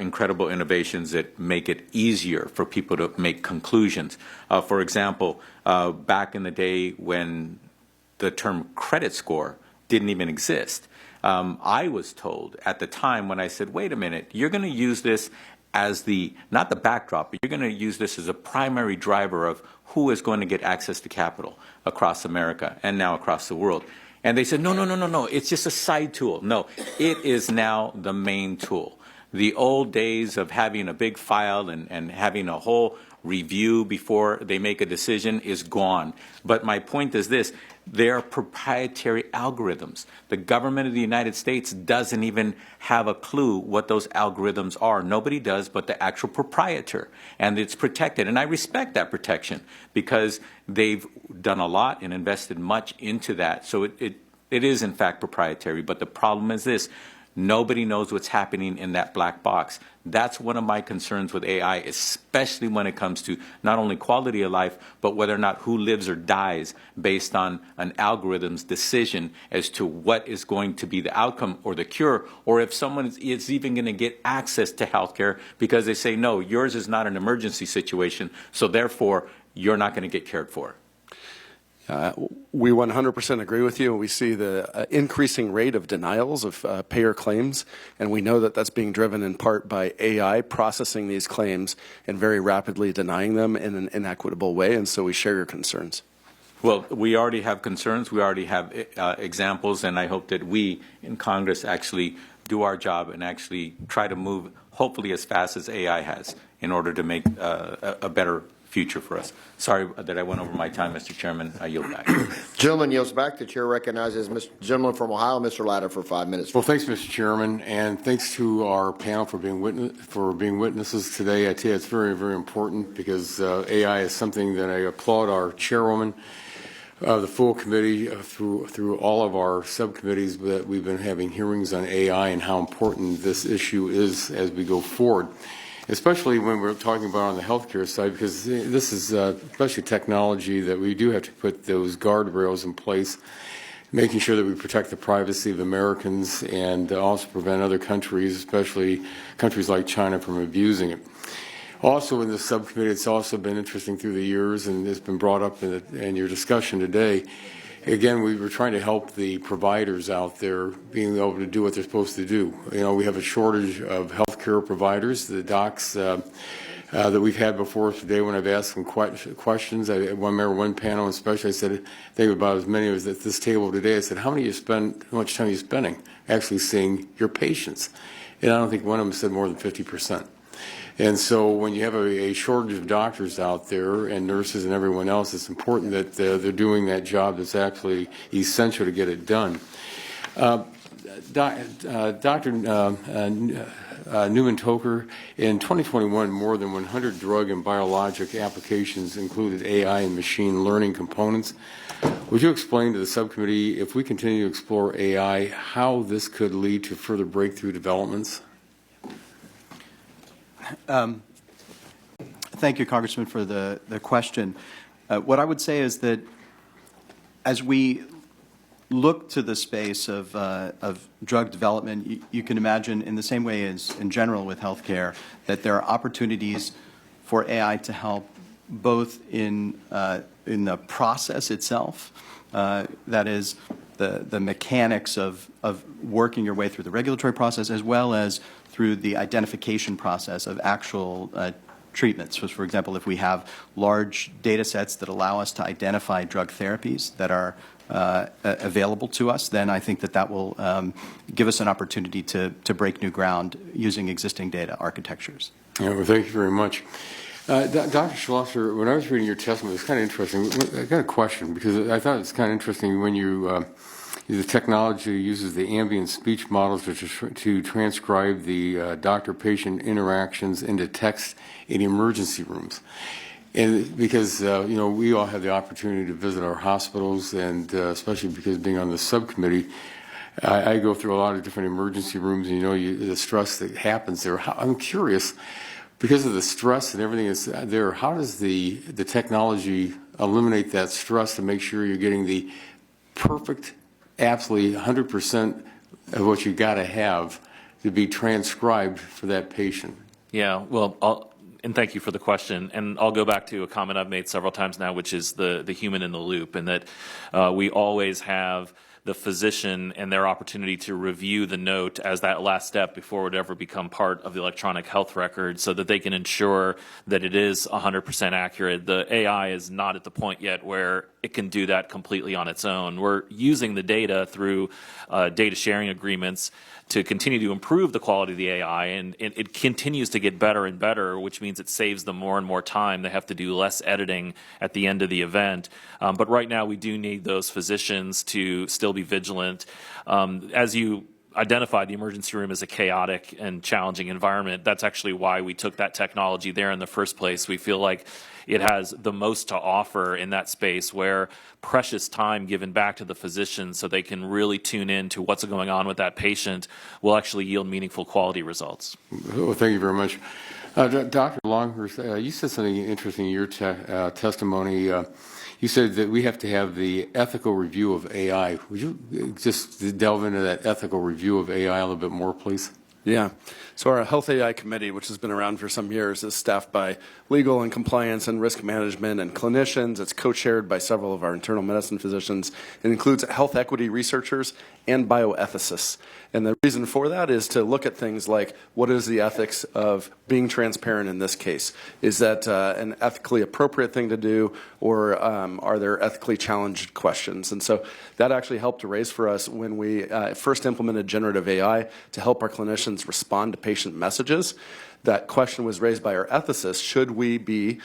incredible innovations that make it easier for people to make conclusions. For example, back in the day when the term credit score didn't even exist, I was told at the time when I said, wait a minute, you're going to use this as not the backdrop, but you're going to use this as a primary driver of who is going to get access to capital across America and now across the world. And they said, no, it's just a side tool. No, it is now the main tool. The old days of having a big file and having a whole review before they make a decision is gone. But my point is this: they are proprietary algorithms. The government of the United States doesn't even have a clue what those algorithms are. Nobody does but the actual proprietor. And it's protected. And I respect that protection because they've done a lot and invested much into that. So it is, in fact, proprietary. But the problem is this: nobody knows what's happening in that black box. That's one of my concerns with AI, especially when it comes to not only quality of life, but whether or not who lives or dies based on an algorithm's decision as to what is going to be the outcome or the cure, or if someone is even going to get access to health care because they say, no, yours is not an emergency situation, so therefore you're not going to get cared for. We 100% agree with you. We see the increasing rate of denials of payer claims, and we know that that's being driven in part by AI processing these claims and very rapidly denying them in an inequitable way, and so we share your concerns. Well, we already have concerns. We already have examples, and I hope that we in Congress actually do our job and actually try to move, hopefully as fast as AI has, in order to make a better future for us. Sorry that I went over my time, Mr. Chairman. I yield back. Gentleman yields back. The chair recognizes Mr. Gentleman from Ohio, Mr. Latta, for 5 minutes. Well, thanks, Mr. Chairman, and thanks to our panel for being witnesses today. I tell you, it's very, very important because AI is something that I applaud our chairwoman of the full committee through all of our subcommittees that we've been having hearings on AI and how important this issue is as we go forward, especially when we're talking about on the healthcare side, because this is especially technology that we do have to put those guardrails in place, making sure that we protect the privacy of Americans and also prevent other countries, especially countries like China, from abusing it. Also in the subcommittee, it's also been interesting through the years, and it's been brought up in your discussion today. Again, we were trying to help the providers out there being able to do what they're supposed to do. You know, we have a shortage of healthcare providers. The docs that we've had before today, when I've asked them questions, I remember one panel especially, I said, I think about as many as at this table today, I said, how much time are you spending actually seeing your patients? And I don't think one of them said more than 50%. And so when you have a shortage of doctors out there and nurses and everyone else, it's important that they're doing that job that's actually essential to get it done. Dr. Newman-Toker, in 2021, more than 100 drug and biologic applications included AI and machine learning components. Would you explain to the subcommittee, if we continue to explore AI, how this could lead to further breakthrough developments? Thank you, Congressman, for the question. What I would say is that as we look to the space of drug development, you can imagine, in the same way as in general with healthcare, that there are opportunities for AI to help both in the process itself, that is, the mechanics of working your way through the regulatory process, as well as through the identification process of actual treatments. So, for example, if we have large data sets that allow us to identify drug therapies that are available to us, then I think that will give us an opportunity to break new ground using existing data architectures. Yeah, well, thank you very much. Dr. Schlosser, when I was reading your testimony, it was kind of interesting. I got a question, because I thought it was kind of interesting when you the technology uses the ambient speech models to transcribe the doctor-patient interactions into text in emergency rooms. And because, you know, we all have the opportunity to visit our hospitals, and especially because being on the subcommittee, I go through a lot of different emergency rooms, and, you know, the stress that happens there. I'm curious, because of the stress and everything that's there, how does the technology eliminate that stress to make sure you're getting the perfect, absolutely 100% of what you got to have to be transcribed for that patient? Yeah, well, and thank you for the question. And I'll go back to a comment I've made several times now, which is the human in the loop, and that we always have the physician and their opportunity to review the note as that last step before it would ever become part of the electronic health record, so that they can ensure that it is 100% accurate. The AI is not at the point yet where it can do that completely on its own. We're using the data through data sharing agreements to continue to improve the quality of the AI, and it continues to get better and better, which means it saves them more and more time. They have to do less editing at the end of the event. But right now, we do need those physicians to still be vigilant. As you identified, the emergency room is a chaotic and challenging environment. That's actually why we took that technology there in the first place. We feel like it has the most to offer in that space, where precious time given back to the physician so they can really tune in to what's going on with that patient will actually yield meaningful quality results. Well, thank you very much. Dr. Longhurst, you said something interesting in your testimony. You said that we have to have the ethical review of AI. Would you just delve into that ethical review of AI a little bit more, please? Yeah. So our Health AI Committee, which has been around for some years, is staffed by legal and compliance and risk management and clinicians. It's co-chaired by several of our internal medicine physicians. It includes health equity researchers and bioethicists. And the reason for that is to look at things like, what is the ethics of being transparent in this case? Is that an ethically appropriate thing to do, or are there ethically challenged questions? And so that actually helped to raise for us when we first implemented generative AI to help our clinicians respond to patient messages. That question was raised by our ethicists: should we be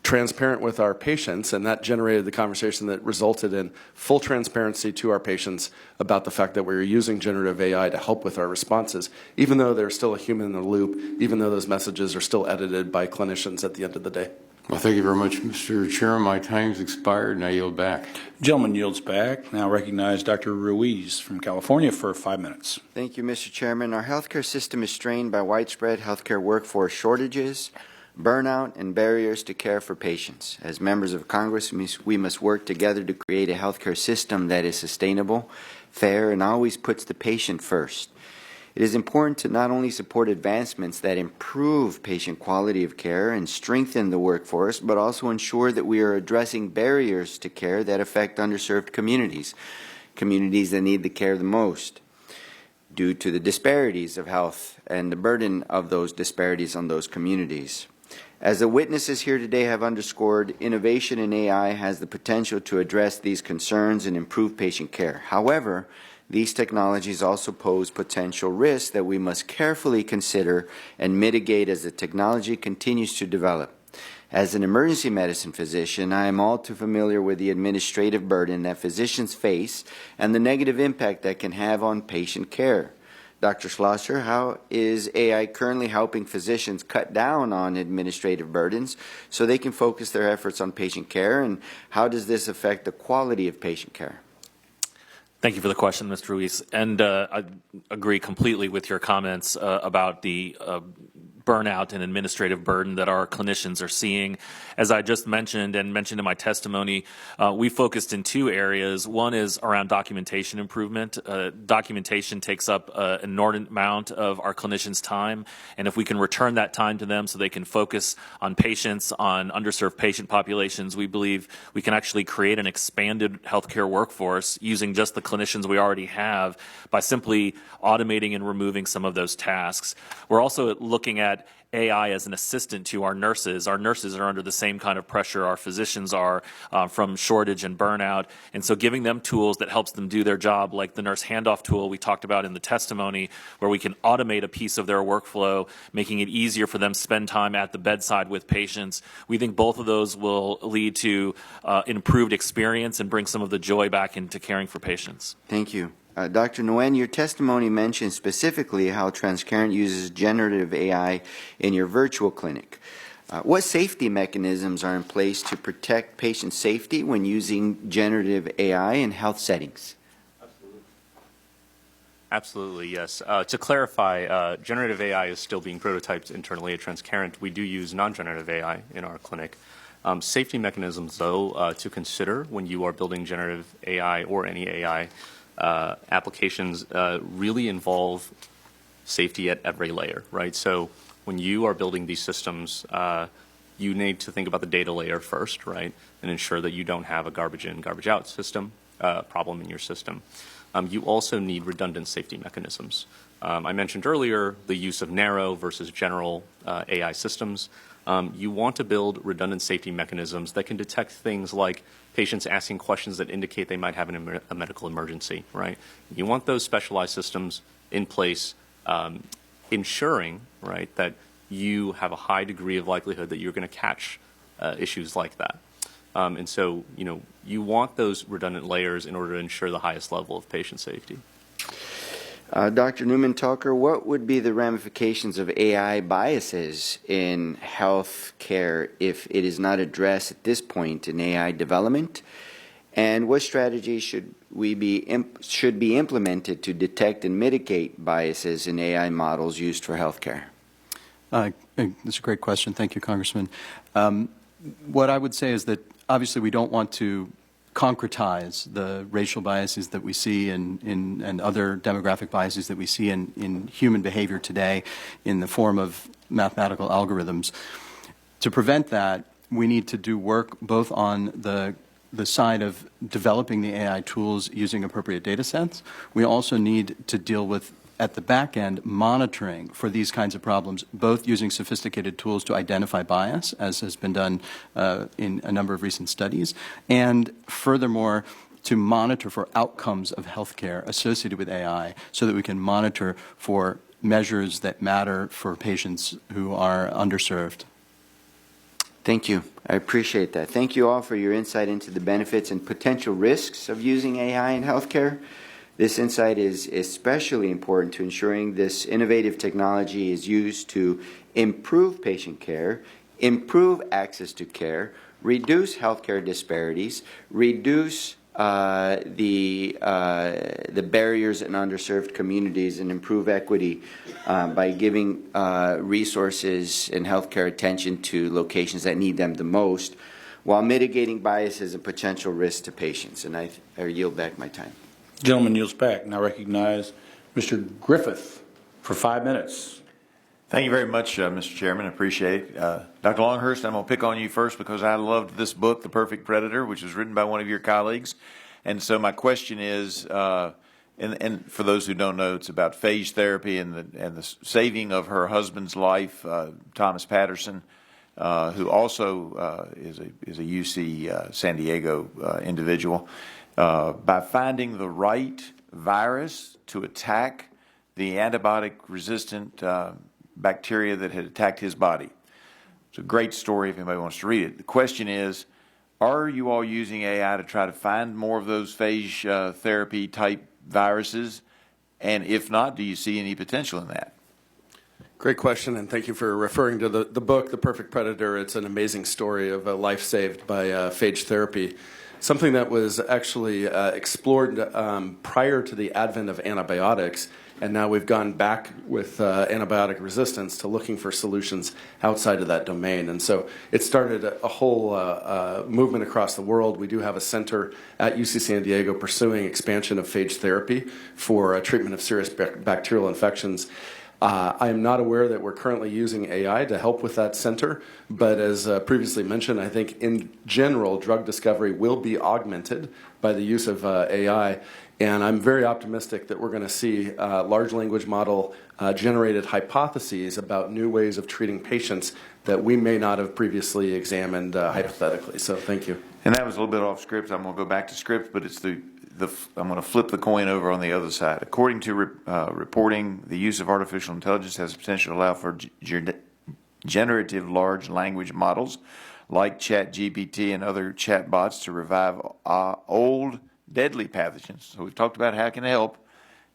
transparent with our patients, and that generated the conversation that resulted in full transparency to our patients about the fact that we were using generative AI to help with our responses, even though there's still a human in the loop, even though those messages are still edited by clinicians at the end of the day. Well, thank you very much, Mr. Chairman. My time's expired, and I yield back. Gentleman yields back. Now recognize Dr. Ruiz from California for 5 minutes. Thank you, Mr. Chairman. Our healthcare system is strained by widespread healthcare workforce shortages, burnout, and barriers to care for patients. As members of Congress, we must work together to create a healthcare system that is sustainable, fair, and always puts the patient first. It is important to not only support advancements that improve patient quality of care and strengthen the workforce, but also ensure that we are addressing barriers to care that affect underserved communities, communities that need the care the most, due to the disparities of health and the burden of those disparities on those communities. As the witnesses here today have underscored, innovation in AI has the potential to address these concerns and improve patient care. However, these technologies also pose potential risks that we must carefully consider and mitigate as the technology continues to develop. As an emergency medicine physician, I am all too familiar with the administrative burden that physicians face and the negative impact that can have on patient care. Dr. Schlosser, how is AI currently helping physicians cut down on administrative burdens so they can focus their efforts on patient care, and how does this affect the quality of patient care? Thank you for the question, Mr. Ruiz. And I agree completely with your comments about the burnout and administrative burden that our clinicians are seeing. As I just mentioned and mentioned in my testimony, we focused in 2 areas. One is around documentation improvement. Documentation takes up an inordinate amount of our clinicians' time, and if we can return that time to them so they can focus on patients, on underserved patient populations, we believe we can actually create an expanded healthcare workforce using just the clinicians we already have by simply automating and removing some of those tasks. We're also looking at AI as an assistant to our nurses. Our nurses are under the same kind of pressure our physicians are from shortage and burnout. And so giving them tools that helps them do their job, like the nurse handoff tool we talked about in the testimony, where we can automate a piece of their workflow, making it easier for them to spend time at the bedside with patients. We think both of those will lead to improved experience and bring some of the joy back into caring for patients. Thank you. Dr. Nguyen, your testimony mentioned specifically how Transcarent uses generative AI in your virtual clinic. What safety mechanisms are in place to protect patient safety when using generative AI in health settings? Absolutely, yes. To clarify, generative AI is still being prototyped internally at Transcarent. We do use non-generative AI in our clinic. Safety mechanisms, though, to consider when you are building generative AI or any AI applications really involve safety at every layer, right? So when you are building these systems, you need to think about the data layer first, right? And ensure that you don't have a garbage in, garbage out system problem in your system. You also need redundant safety mechanisms. I mentioned earlier the use of narrow versus general AI systems. You want to build redundant safety mechanisms that can detect things like patients asking questions that indicate they might have a medical emergency, right? You want those specialized systems in place, ensuring, right, that you have a high degree of likelihood that you're going to catch issues like that. And so, you want those redundant layers in order to ensure the highest level of patient safety. Dr. Newman-Tucker, what would be the ramifications of AI biases in health care if it is not addressed at this point in AI development? And what strategies should be implemented to detect and mitigate biases in AI models used for healthcare? That's a great question. Thank you, Congressman. What I would say is that obviously we don't want to concretize the racial biases that we see and other demographic biases that we see in human behavior today in the form of mathematical algorithms. To prevent that, we need to do work both on the side of developing the AI tools using appropriate data sets. We also need to deal with, at the back end, monitoring for these kinds of problems, both using sophisticated tools to identify bias, as has been done in a number of recent studies, and furthermore, to monitor for outcomes of healthcare associated with AI so that we can monitor for measures that matter for patients who are underserved. Thank you. I appreciate that. Thank you all for your insight into the benefits and potential risks of using AI in healthcare. This insight is especially important to ensuring this innovative technology is used to improve patient care, improve access to care, reduce healthcare disparities, reduce the barriers in underserved communities, and improve equity by giving resources and healthcare attention to locations that need them the most, while mitigating biases and potential risks to patients. And I yield back my time. Gentleman yields back. Now recognize Mr. Griffith for 5 minutes. Thank you very much, Mr. Chairman. I appreciate it. Dr. Longhurst, I'm going to pick on you first because I loved this book, The Perfect Predator, which was written by one of your colleagues. And so my question is, and for those who don't know, it's about phage therapy and the saving of her husband's life, Thomas Patterson, who also is a UC San Diego individual. By finding the right virus to attack the antibiotic-resistant bacteria that had attacked his body. It's a great story if anybody wants to read it. The question is, are you all using AI to try to find more of those phage therapy type viruses? And if not, do you see any potential in that? Great question, and thank you for referring to the book, The Perfect Predator. It's an amazing story of a life saved by phage therapy. Something that was actually explored prior to the advent of antibiotics, and now we've gone back with antibiotic resistance to looking for solutions outside of that domain. And so it started a whole movement across the world. We do have a center at UC San Diego pursuing expansion of phage therapy for treatment of serious bacterial infections. I am not aware that we're currently using AI to help with that center, but as previously mentioned, I think in general, drug discovery will be augmented by the use of AI, and I'm very optimistic that we're going to see large language model generated hypotheses about new ways of treating patients that we may not have previously examined hypothetically. So thank you. And that was a little bit off script. I'm going to go back to script, but it's I'm going to flip the coin over on the other side. According to reporting, the use of artificial intelligence has the potential to allow for generative large language models like ChatGPT and other chatbots to revive old deadly pathogens. So we've talked about how it can help.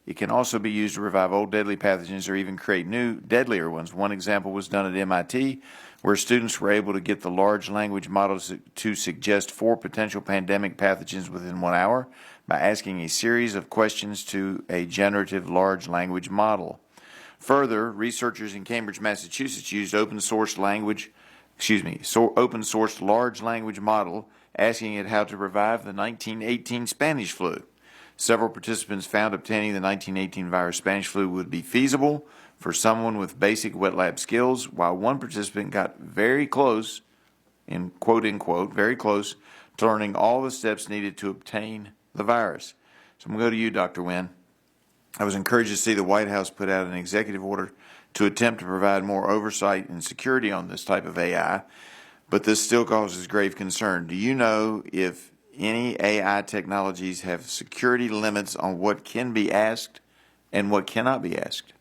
It can also be used to revive old deadly pathogens or even create new deadlier ones. One example was done at MIT, where students were able to get the large language models to suggest 4 potential pandemic pathogens within 1 hour by asking a series of questions to a generative large language model. Further, researchers in Cambridge, Massachusetts used open source large language model, asking it how to revive the 1918 Spanish flu. Several participants found obtaining the 1918 virus Spanish flu would be feasible for someone with basic wet lab skills, while one participant got very close, in quote unquote, very close to learning all the steps needed to obtain the virus. So I'm going to go to you, Dr. Nguyen. I was encouraged to see the White House put out an executive order to attempt to provide more oversight and security on this type of AI, but this still causes grave concern. Do you know if any AI technologies have security limits on what can be asked and what cannot be asked?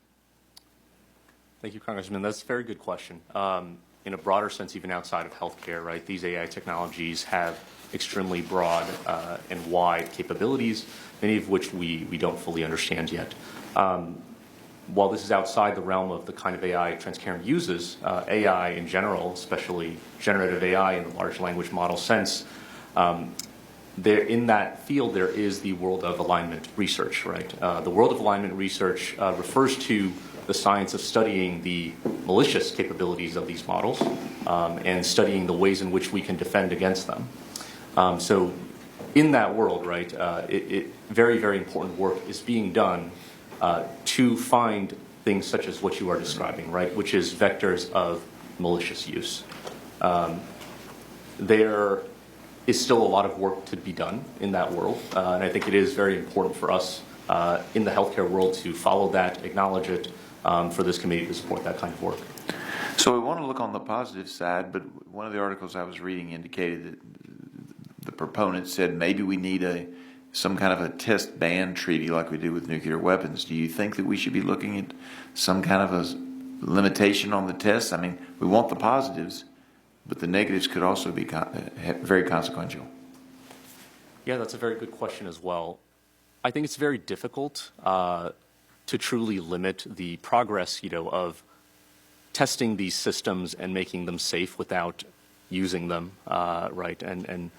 Thank you, Congressman. That's a very good question. In a broader sense, even outside of healthcare, right, these AI technologies have extremely broad and wide capabilities, many of which we don't fully understand yet. While this is outside the realm of the kind of AI Transcarent uses, AI in general, especially generative AI in the large language model sense, in that field there is the world of alignment research, right? The world of alignment research refers to the science of studying the malicious capabilities of these models and studying the ways in which we can defend against them. So in that world, right, very, very important work is being done to find things such as what you are describing, right, which is vectors of malicious use. There is still a lot of work to be done in that world, and I think it is very important for us in the healthcare world to follow that, acknowledge it, for this committee to support that kind of work. So we want to look on the positive side, but one of the articles I was reading indicated that the proponents said maybe we need some kind of a test ban treaty like we do with nuclear weapons. Do you think that we should be looking at some kind of a limitation on the tests? I mean, we want the positives, but the negatives could also be very consequential. Yeah, that's a very good question as well. I think it's very difficult to truly limit the progress, of testing these systems and making them safe without using them, right, and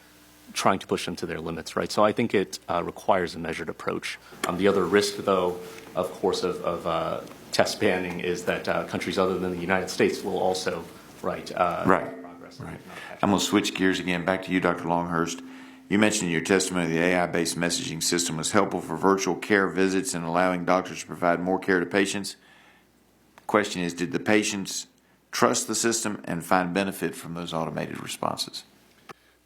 trying to push them to their limits, right? So I think it requires a measured approach. The other risk, though, of course, of test banning is that countries other than the United States will also, right. Right. I'm going to switch gears again back to you, Dr. Longhurst. You mentioned in your testimony the AI-based messaging system was helpful for virtual care visits and allowing doctors to provide more care to patients. The question is, did the patients trust the system and find benefit from those automated responses?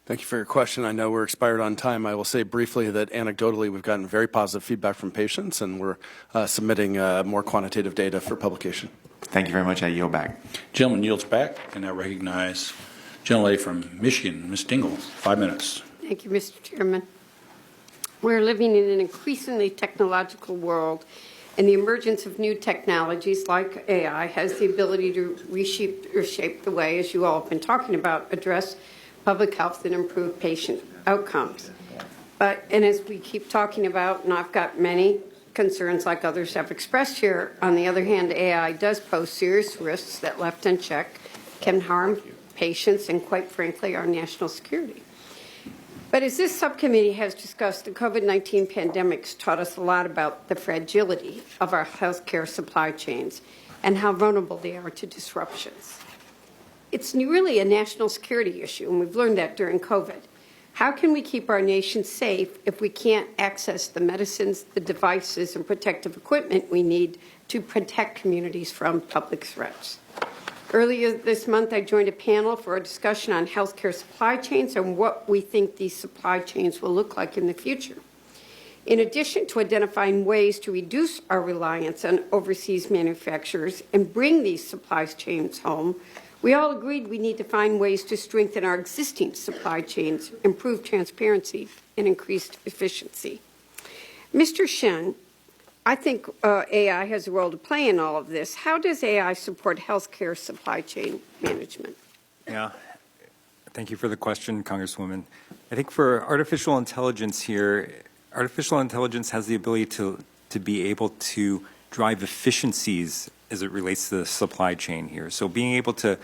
Thank you for your question. I know we're expired on time. I will say briefly that anecdotally we've gotten very positive feedback from patients, and we're submitting more quantitative data for publication. Thank you very much. I yield back. Gentleman yields back, and I recognize gentlelady from Michigan, Ms. Dingle, 5 minutes. Thank you, Mr. Chairman. We're living in an increasingly technological world, and the emergence of new technologies like AI has the ability to reshape the way, as you all have been talking about, address public health and improve patient outcomes. And as we keep talking about, and I've got many concerns like others have expressed here, on the other hand, AI does pose serious risks that left unchecked can harm patients and, quite frankly, our national security. But as this subcommittee has discussed, the COVID-19 pandemic has taught us a lot about the fragility of our healthcare supply chains and how vulnerable they are to disruptions. It's really a national security issue, and we've learned that during COVID. How can we keep our nation safe if we can't access the medicines, the devices, and protective equipment we need to protect communities from public threats? Earlier this month, I joined a panel for a discussion on healthcare supply chains and what we think these supply chains will look like in the future. In addition to identifying ways to reduce our reliance on overseas manufacturers and bring these supply chains home, we all agreed we need to find ways to strengthen our existing supply chains, improve transparency, and increase efficiency. Mr. Shen, I think AI has a role to play in all of this. How does AI support healthcare supply chain management? Yeah, thank you for the question, Congresswoman. I think for artificial intelligence here, artificial intelligence has the ability to be able to drive efficiencies as it relates to the supply chain here. So being able to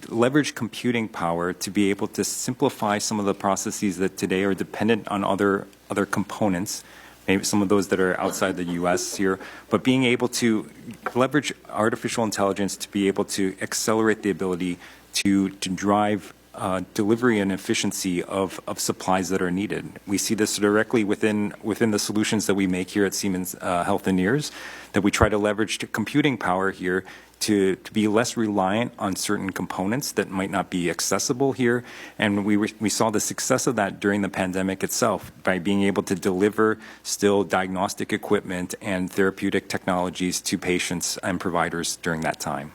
leverage computing power to be able to simplify some of the processes that today are dependent on other components, maybe some of those that are outside the U.S. here, but being able to leverage artificial intelligence to be able to accelerate the ability to drive delivery and efficiency of supplies that are needed. We see this directly within the solutions that we make here at Siemens Healthineers, that we try to leverage computing power here to be less reliant on certain components that might not be accessible here. And we saw the success of that during the pandemic itself by being able to deliver still diagnostic equipment and therapeutic technologies to patients and providers during that time.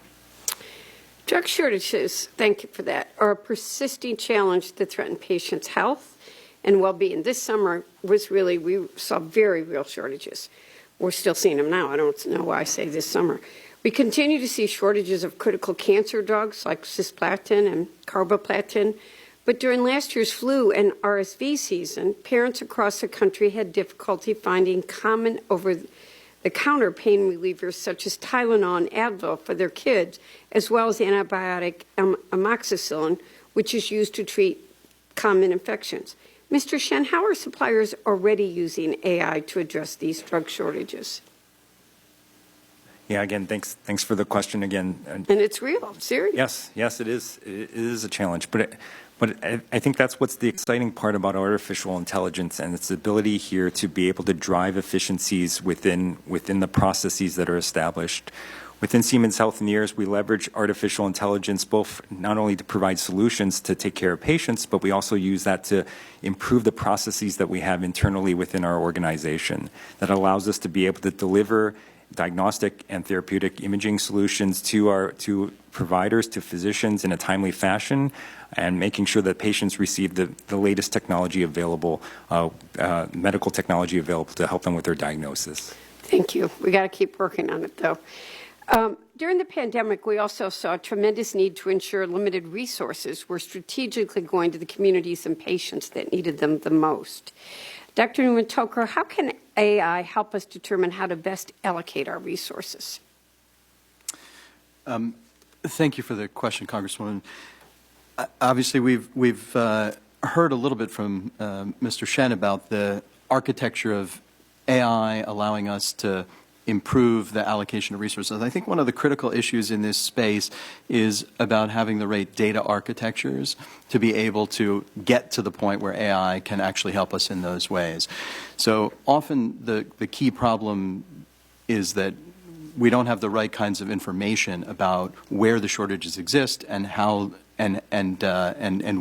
Drug shortages, thank you for that, are a persisting challenge that threaten patients' health and well-being. This summer we saw very real shortages. We're still seeing them now. I don't know why I say this summer. We continue to see shortages of critical cancer drugs like cisplatin and carboplatin. But during last year's flu and RSV season, parents across the country had difficulty finding common over-the-counter pain relievers such as Tylenol and Advil for their kids, as well as antibiotic amoxicillin, which is used to treat common infections. Mr. Shen, how are suppliers already using AI to address these drug shortages? Yeah, again, thanks for the question again. And it's real, serious. Yes, it is. It is a challenge, but I think that's what's the exciting part about artificial intelligence and its ability here to be able to drive efficiencies within the processes that are established. Within Siemens Healthineers, we leverage artificial intelligence both not only to provide solutions to take care of patients, but we also use that to improve the processes that we have internally within our organization. That allows us to be able to deliver diagnostic and therapeutic imaging solutions to providers, to physicians in a timely fashion, and making sure that patients receive the latest technology available, medical technology available to help them with their diagnosis. Thank you. We got to keep working on it, though. During the pandemic, we also saw a tremendous need to ensure limited resources were strategically going to the communities and patients that needed them the most. Dr. Newman-Toker, how can AI help us determine how to best allocate our resources? Thank you for the question, Congresswoman. Obviously, we've heard a little bit from Mr. Shen about the architecture of AI allowing us to improve the allocation of resources. I think one of the critical issues in this space is about having the right data architectures to be able to get to the point where AI can actually help us in those ways. So often the key problem is that we don't have the right kinds of information about where the shortages exist and how and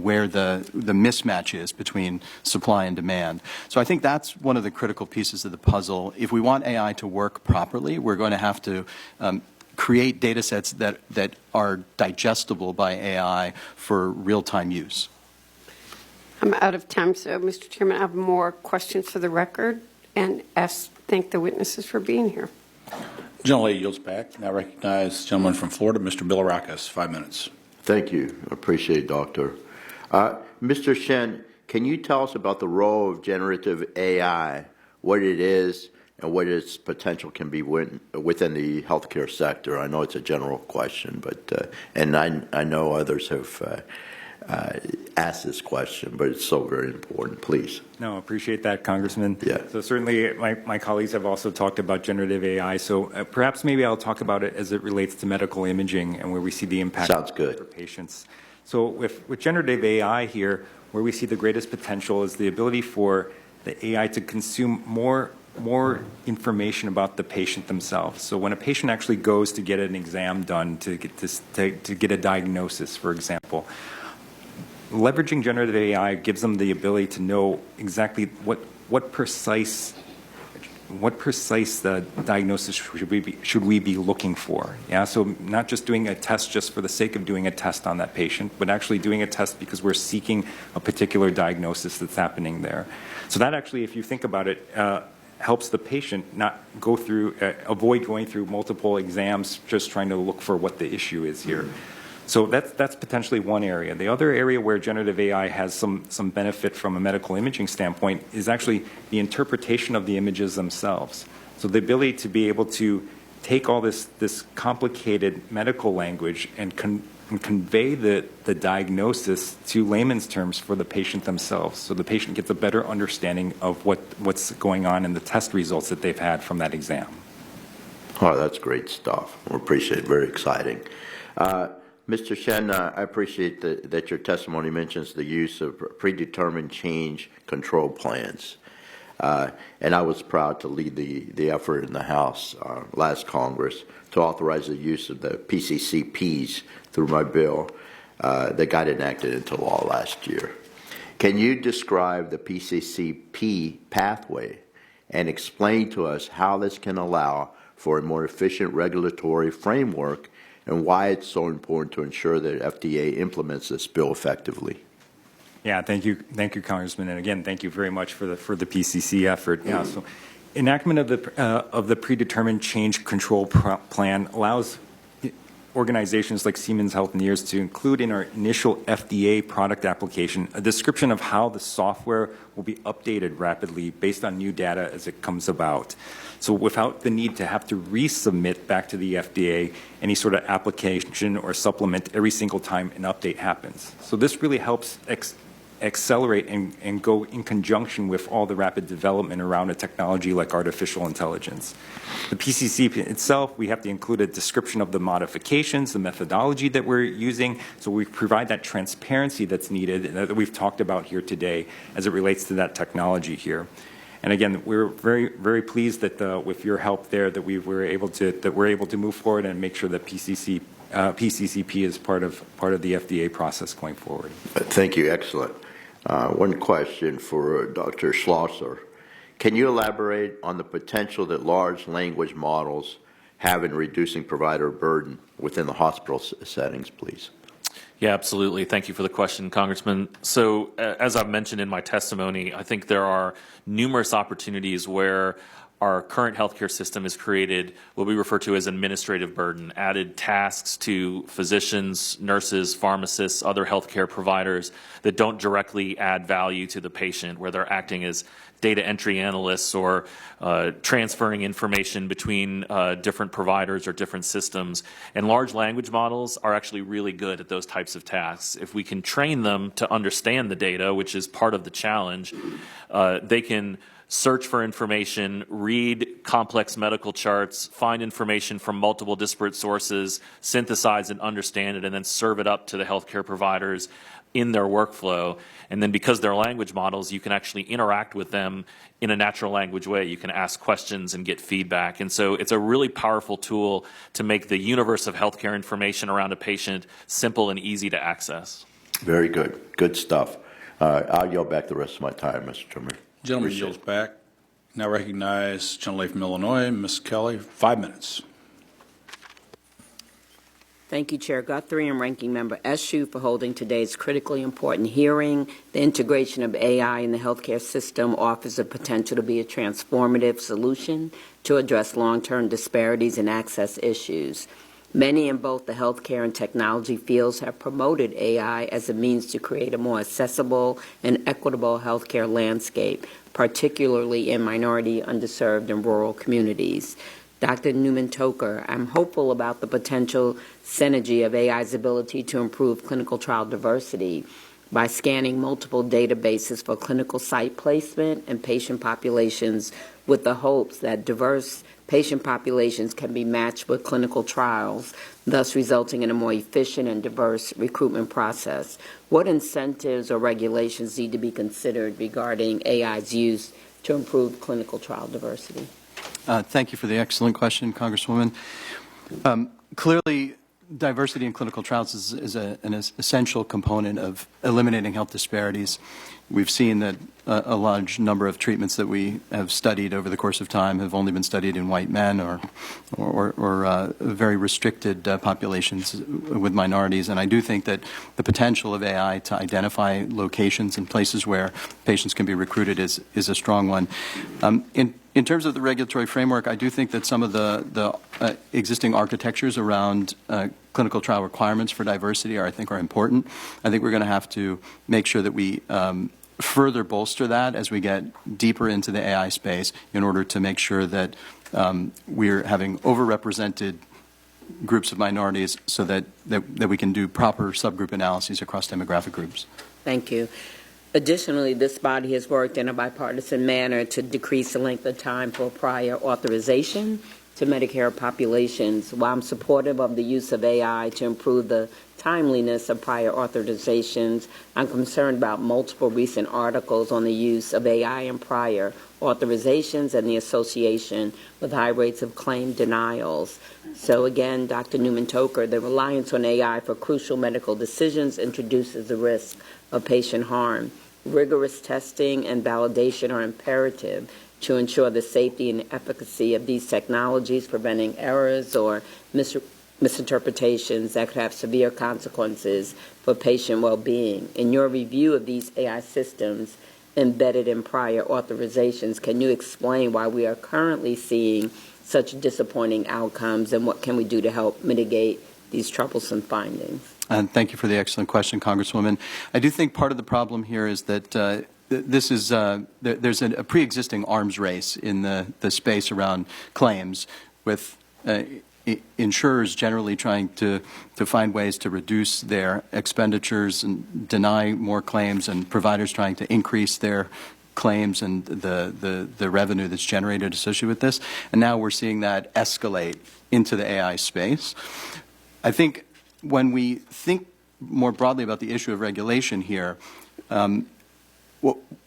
where the mismatch is between supply and demand. So I think that's one of the critical pieces of the puzzle. If we want AI to work properly, we're going to have to create data sets that are digestible by AI for real-time use. I'm out of time, so Mr. Chairman, I have more questions for the record and thank the witnesses for being here. Gentlelady yields back. Now recognize the gentleman from Florida, Mr. Bilirakis, 5 minutes. Thank you. Appreciate it, Doctor. Mr. Shen, can you tell us about the role of generative AI, what it is, and what its potential can be within the healthcare sector? I know it's a general question, but and I know others have asked this question, but it's so very important. Please. No, appreciate that, Congressman. Yeah. So certainly my colleagues have also talked about generative AI. So perhaps maybe I'll talk about it as it relates to medical imaging and where we see the impact Sounds good. for patients. So with generative AI here, where we see the greatest potential is the ability for the AI to consume more information about the patient themselves. So when a patient actually goes to get an exam done, to get a diagnosis, for example, leveraging generative AI gives them the ability to know exactly what precise diagnosis should we be looking for. Yeah, so not just doing a test just for the sake of doing a test on that patient, but actually doing a test because we're seeking a particular diagnosis that's happening there. So that actually, if you think about it, helps the patient not go through, avoid going through multiple exams just trying to look for what the issue is here. So that's potentially one area. The other area where generative AI has some benefit from a medical imaging standpoint is actually the interpretation of the images themselves. So the ability to be able to take all this complicated medical language and convey the diagnosis to layman's terms for the patient themselves. So the patient gets a better understanding of what's going on in the test results that they've had from that exam. Oh, that's great stuff. We appreciate it. Very exciting. Mr. Shen, I appreciate that your testimony mentions the use of predetermined change control plans. And I was proud to lead the effort in the House last Congress to authorize the use of the PCCPs through my bill that got enacted into law last year. Can you describe the PCCP pathway and explain to us how this can allow for a more efficient regulatory framework and why it's so important to ensure that FDA implements this bill effectively? Yeah, thank you, Congressman, and again, thank you very much for the PCC effort. Yeah, so enactment of the predetermined change control plan allows organizations like Siemens Healthineers to include in our initial FDA product application a description of how the software will be updated rapidly based on new data as it comes about. So without the need to have to resubmit back to the FDA any sort of application or supplement every single time an update happens. So this really helps accelerate and go in conjunction with all the rapid development around a technology like artificial intelligence. The PCC itself, we have to include a description of the modifications, the methodology that we're using, so we provide that transparency that's needed and that we've talked about here today as it relates to that technology here. And again, we're very, very pleased that with your help there that we're able to move forward and make sure that PCCP is part of the FDA process going forward. Thank you. Excellent. One question for Dr. Schlosser. Can you elaborate on the potential that large language models have in reducing provider burden within the hospital settings, please? Yeah, absolutely. Thank you for the question, Congressman. So as I've mentioned in my testimony, I think there are numerous opportunities where our current healthcare system has created what we refer to as administrative burden, added tasks to physicians, nurses, pharmacists, other healthcare providers that don't directly add value to the patient, where they're acting as data entry analysts or transferring information between different providers or different systems. And large language models are actually really good at those types of tasks. If we can train them to understand the data, which is part of the challenge, they can search for information, read complex medical charts, find information from multiple disparate sources, synthesize and understand it, and then serve it up to the healthcare providers in their workflow. And then because they're language models, you can actually interact with them in a natural language way. You can ask questions and get feedback. And so it's a really powerful tool to make the universe of healthcare information around a patient simple and easy to access. Very good. Good stuff. I'll yield back the rest of my time, Mr. Chairman. Gentleman yields back. Now recognize Gentlelady from Illinois, Ms. Kelly, 5 minutes. Thank you, Chair Guthrie and Ranking Member Eshoo, for holding today's critically important hearing. The integration of AI in the healthcare system offers the potential to be a transformative solution to address long-term disparities and access issues. Many in both the healthcare and technology fields have promoted AI as a means to create a more accessible and equitable healthcare landscape, particularly in minority, underserved, and rural communities. Dr. Newman-Toker, I'm hopeful about the potential synergy of AI's ability to improve clinical trial diversity by scanning multiple databases for clinical site placement and patient populations, with the hopes that diverse patient populations can be matched with clinical trials, thus resulting in a more efficient and diverse recruitment process. What incentives or regulations need to be considered regarding AI's use to improve clinical trial diversity? Thank you for the excellent question, Congresswoman. Clearly, diversity in clinical trials is an essential component of eliminating health disparities. We've seen that a large number of treatments that we have studied over the course of time have only been studied in white men or very restricted populations with minorities. And I do think that the potential of AI to identify locations and places where patients can be recruited is a strong one. In terms of the regulatory framework, I do think that some of the existing architectures around clinical trial requirements for diversity are important. I think we're going to have to make sure that we further bolster that as we get deeper into the AI space in order to make sure that we're having overrepresented groups of minorities so that we can do proper subgroup analyses across demographic groups. Thank you. Additionally, this body has worked in a bipartisan manner to decrease the length of time for prior authorization to Medicare populations. While I'm supportive of the use of AI to improve the timeliness of prior authorizations, I'm concerned about multiple recent articles on the use of AI in prior authorizations and the association with high rates of claim denials. So again, Dr. Newman-Toker, the reliance on AI for crucial medical decisions introduces the risk of patient harm. Rigorous testing and validation are imperative to ensure the safety and efficacy of these technologies, preventing errors or misinterpretations that could have severe consequences for patient well-being. In your review of these AI systems embedded in prior authorizations, can you explain why we are currently seeing such disappointing outcomes, and what can we do to help mitigate these troublesome findings? And thank you for the excellent question, Congresswoman. I do think part of the problem here is that this is there's a pre-existing arms race in the space around claims, with insurers generally trying to find ways to reduce their expenditures and deny more claims, and providers trying to increase their claims and the revenue that's generated associated with this. And now we're seeing that escalate into the AI space. I think when we think more broadly about the issue of regulation here,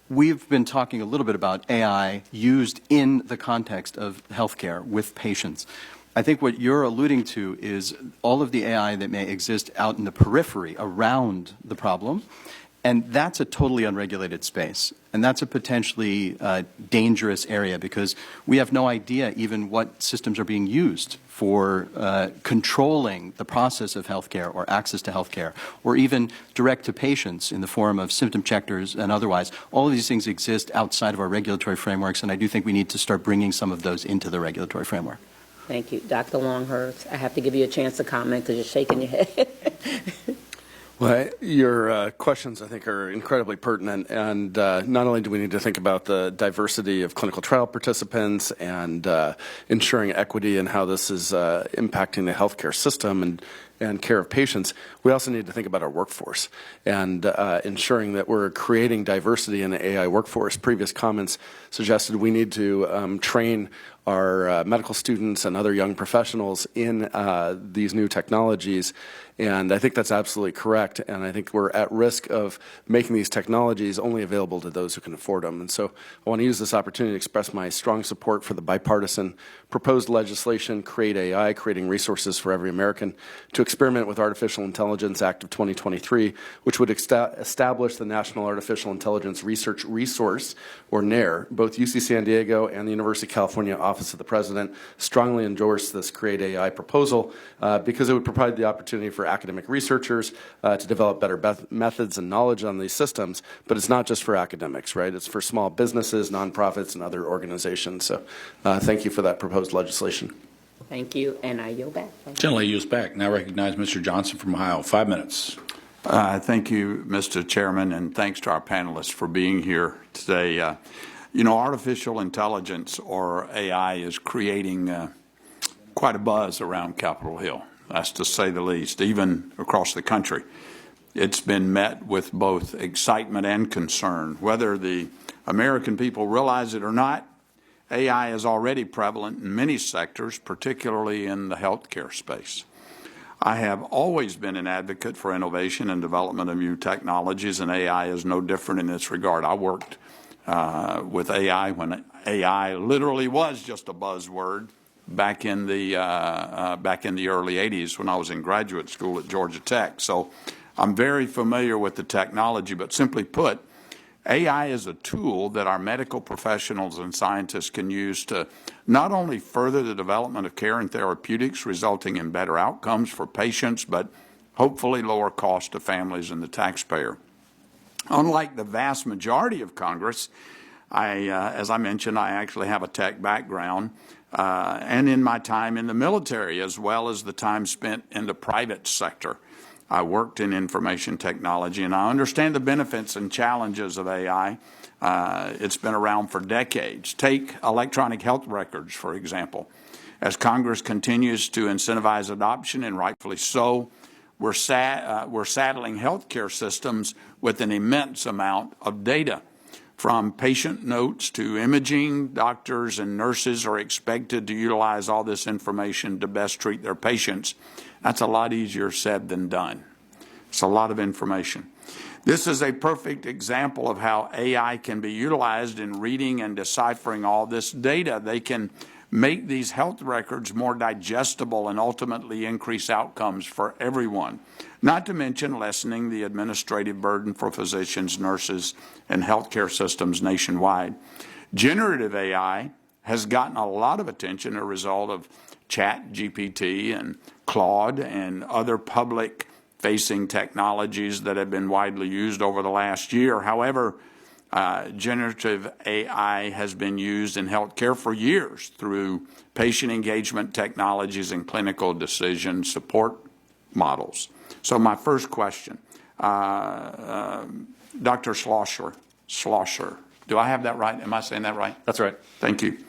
we've been talking a little bit about AI used in the context of healthcare with patients. I think what you're alluding to is all of the AI that may exist out in the periphery around the problem, and that's a totally unregulated space. And that's a potentially dangerous area because we have no idea even what systems are being used for controlling the process of healthcare or access to healthcare, or even direct to patients in the form of symptom checkers and otherwise. All of these things exist outside of our regulatory frameworks, and I do think we need to start bringing some of those into the regulatory framework. Thank you. Dr. Longhurst, I have to give you a chance to comment because you're shaking your head. Well, your questions, I think, are incredibly pertinent. And not only do we need to think about the diversity of clinical trial participants and ensuring equity and how this is impacting the healthcare system and care of patients, we also need to think about our workforce and ensuring that we're creating diversity in the AI workforce. Previous comments suggested we need to train our medical students and other young professionals in these new technologies. And I think that's absolutely correct. And I think we're at risk of making these technologies only available to those who can afford them. And so I want to use this opportunity to express my strong support for the bipartisan proposed legislation, Create AI, Creating Resources for Every American, to experiment with Artificial Intelligence Act of 2023, which would establish the National Artificial Intelligence Research Resource, or NARE. Both UC San Diego and the University of California Office of the President strongly endorse this Create AI proposal because it would provide the opportunity for academic researchers to develop better methods and knowledge on these systems. But it's not just for academics, right? It's for small businesses, nonprofits, and other organizations. So thank you for that proposed legislation. Thank you, and I yield back. Generally used back. Now recognize Mr. Johnson from Ohio. 5 minutes. Thank you, Mr. Chairman, and thanks to our panelists for being here today. You know, artificial intelligence, or AI, is creating quite a buzz around Capitol Hill. That's to say the least, even across the country. It's been met with both excitement and concern. Whether the American people realize it or not, AI is already prevalent in many sectors, particularly in the healthcare space. I have always been an advocate for innovation and development of new technologies, and AI is no different in this regard. I worked with AI when AI literally was just a buzzword back in the early 80s when I was in graduate school at Georgia Tech. So I'm very familiar with the technology, but simply put, AI is a tool that our medical professionals and scientists can use to not only further the development of care and therapeutics, resulting in better outcomes for patients, but hopefully lower costs to families and the taxpayer. Unlike the vast majority of Congress, as I mentioned, I actually have a tech background, and in my time in the military, as well as the time spent in the private sector. I worked in information technology, and I understand the benefits and challenges of AI. It's been around for decades. Take electronic health records, for example. As Congress continues to incentivize adoption, and rightfully so, we're saddling healthcare systems with an immense amount of data. From patient notes to imaging, doctors and nurses are expected to utilize all this information to best treat their patients. That's a lot easier said than done. It's a lot of information. This is a perfect example of how AI can be utilized in reading and deciphering all this data. They can make these health records more digestible and ultimately increase outcomes for everyone, not to mention lessening the administrative burden for physicians, nurses, and healthcare systems nationwide. Generative AI has gotten a lot of attention as a result of ChatGPT and Claude and other public-facing technologies that have been widely used over the last year. However, generative AI has been used in healthcare for years through patient engagement technologies and clinical decision support models. So my first question, Dr. Schlosser, do I have that right? Am I saying that right? That's right. Thank you.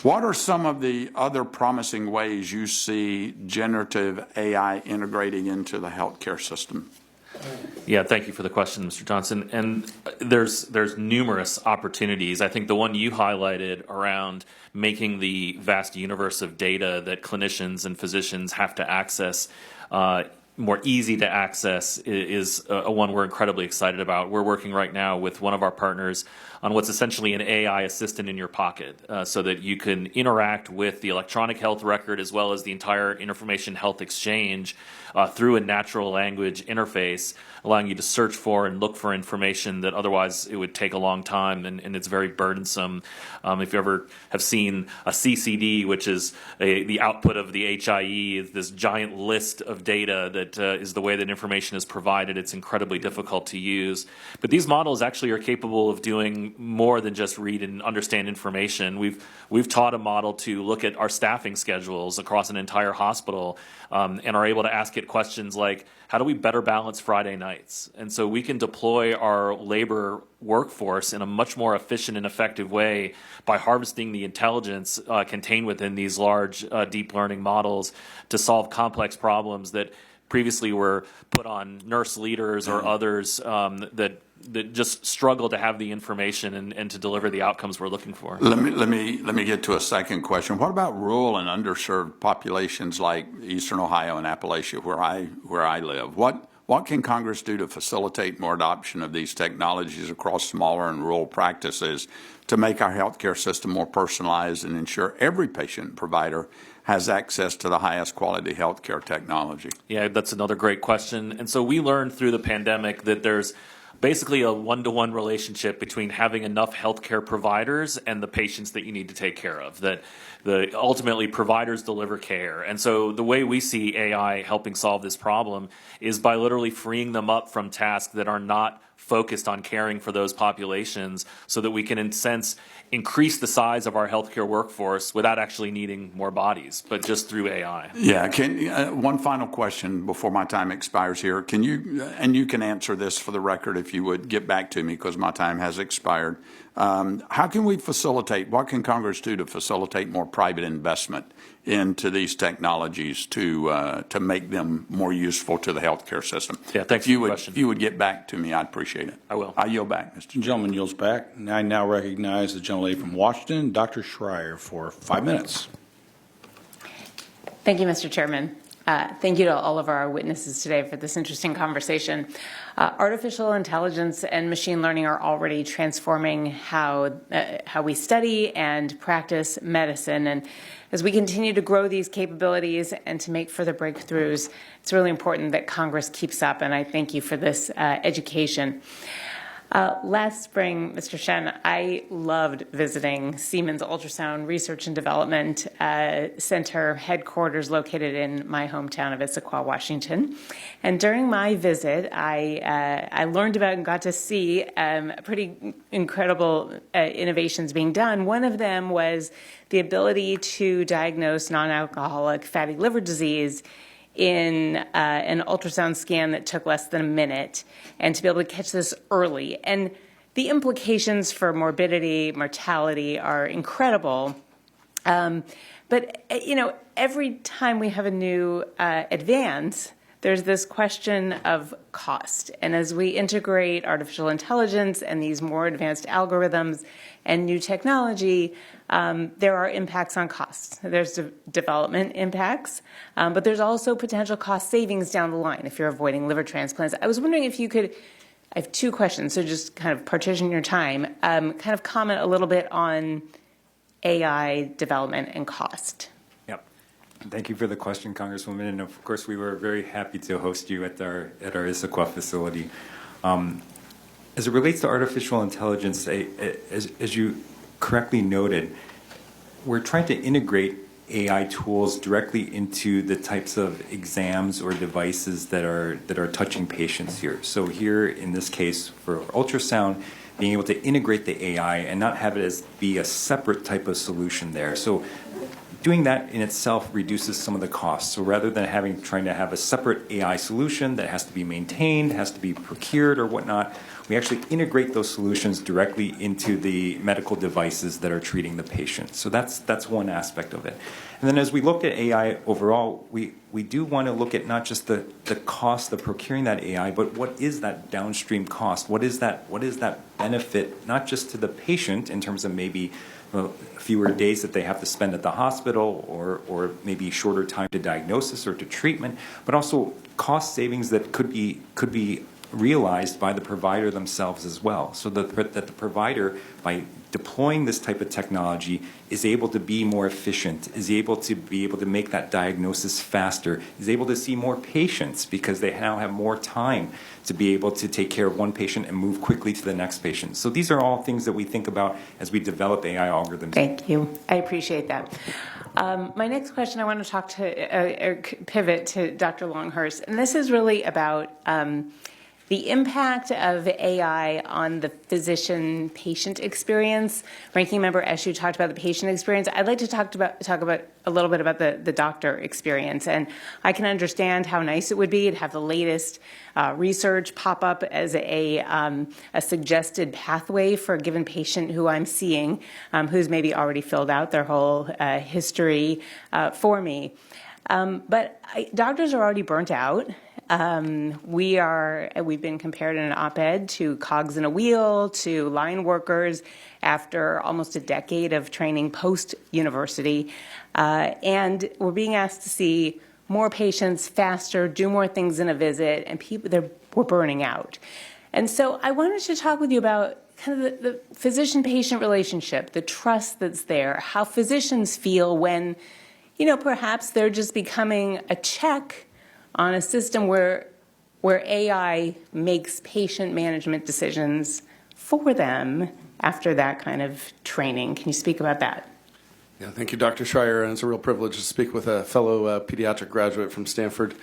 What are some of the other promising ways you see generative AI integrating into the healthcare system? Yeah, thank you for the question, Mr. Johnson. And there's numerous opportunities. I think the one you highlighted around making the vast universe of data that clinicians and physicians have to access more easy to access is one we're incredibly excited about. We're working right now with one of our partners on what's essentially an AI assistant in your pocket, so that you can interact with the electronic health record as well as the entire information health exchange through a natural language interface, allowing you to search for and look for information that otherwise it would take a long time, and it's very burdensome. If you ever have seen a CCD, which is the output of the HIE, this giant list of data that is the way that information is provided, it's incredibly difficult to use. But these models actually are capable of doing more than just read and understand information. We've taught a model to look at our staffing schedules across an entire hospital, and are able to ask it questions like, how do we better balance Friday nights? And so we can deploy our labor workforce in a much more efficient and effective way by harvesting the intelligence contained within these large deep learning models to solve complex problems that previously were put on nurse leaders or others that just struggle to have the information and to deliver the outcomes we're looking for. Let me get to a second question. What about rural and underserved populations like Eastern Ohio and Appalachia, where I live? What can Congress do to facilitate more adoption of these technologies across smaller and rural practices to make our healthcare system more personalized and ensure every patient and provider has access to the highest quality healthcare technology? Yeah, that's another great question. And so we learned through the pandemic that there's basically a one-to-one relationship between having enough healthcare providers and the patients that you need to take care of, that ultimately providers deliver care. And so the way we see AI helping solve this problem is by literally freeing them up from tasks that are not focused on caring for those populations, so that we can, in a sense, increase the size of our healthcare workforce without actually needing more bodies, but just through AI. Yeah. One final question before my time expires here. Can you, and you can answer this for the record if you would get back to me because my time has expired. How can we facilitate, what can Congress do to facilitate more private investment into these technologies to make them more useful to the healthcare system? Yeah, thanks for the question. If you would get back to me, I'd appreciate it. I will. I yield back, Mr. The gentleman yields back. And I now recognize the gentlelady from Washington, Dr. Schreier, for 5 minutes. Thank you, Mr. Chairman. Thank you to all of our witnesses today for this interesting conversation. Artificial intelligence and machine learning are already transforming how we study and practice medicine. And as we continue to grow these capabilities and to make further breakthroughs, it's really important that Congress keeps up, and I thank you for this education. Last spring, Mr. Shen, I loved visiting Siemens Ultrasound Research and Development Center headquarters located in my hometown of Issaquah, Washington. And during my visit, I learned about and got to see pretty incredible innovations being done. One of them was the ability to diagnose non-alcoholic fatty liver disease in an ultrasound scan that took less than a minute, and to be able to catch this early. And the implications for morbidity, mortality are incredible. But, every time we have a new advance, there's this question of cost. And as we integrate artificial intelligence and these more advanced algorithms and new technology, there are impacts on costs. There's development impacts, but there's also potential cost savings down the line if you're avoiding liver transplants. I was wondering if you could, I have two questions, so just kind of partition your time, kind of comment a little bit on AI development and cost. Yep. Thank you for the question, Congresswoman. And of course, we were very happy to host you at our Issaquah facility. As it relates to artificial intelligence, as you correctly noted, we're trying to integrate AI tools directly into the types of exams or devices that are touching patients here. So here, in this case, for ultrasound, being able to integrate the AI and not have it as be a separate type of solution there. So doing that in itself reduces some of the costs. So rather than trying to have a separate AI solution that has to be maintained, has to be procured or whatnot, we actually integrate those solutions directly into the medical devices that are treating the patient. So that's one aspect of it. And then as we look at AI overall, we do want to look at not just the cost of procuring that AI, but what is that downstream cost? What is that benefit, not just to the patient in terms of maybe fewer days that they have to spend at the hospital or maybe shorter time to diagnosis or to treatment, but also cost savings that could be realized by the provider themselves as well, so that the provider, by deploying this type of technology, is able to be more efficient, is able to make that diagnosis faster, is able to see more patients because they now have more time to be able to take care of one patient and move quickly to the next patient. So these are all things that we think about as we develop AI algorithms. Thank you. I appreciate that. My next question, I want to talk to pivot to Dr. Longhurst, and this is really about the impact of AI on the physician-patient experience. Ranking Member Eshu talked about the patient experience. I'd like to talk about a little bit about the doctor experience. And I can understand how nice it would be to have the latest research pop up as a suggested pathway for a given patient who I'm seeing, who's maybe already filled out their whole history for me. But doctors are already burnt out. We've been compared in an op-ed to cogs in a wheel, to line workers after almost a decade of training post-university. And we're being asked to see more patients faster, do more things in a visit, and we're burning out. And so I wanted to talk with you about kind of the physician-patient relationship, the trust that's there, how physicians feel when, perhaps they're just becoming a check on a system where AI makes patient management decisions for them after that kind of training. Can you speak about that? Yeah, thank you, Dr. Schreier, and it's a real privilege to speak with a fellow pediatric graduate from Stanford.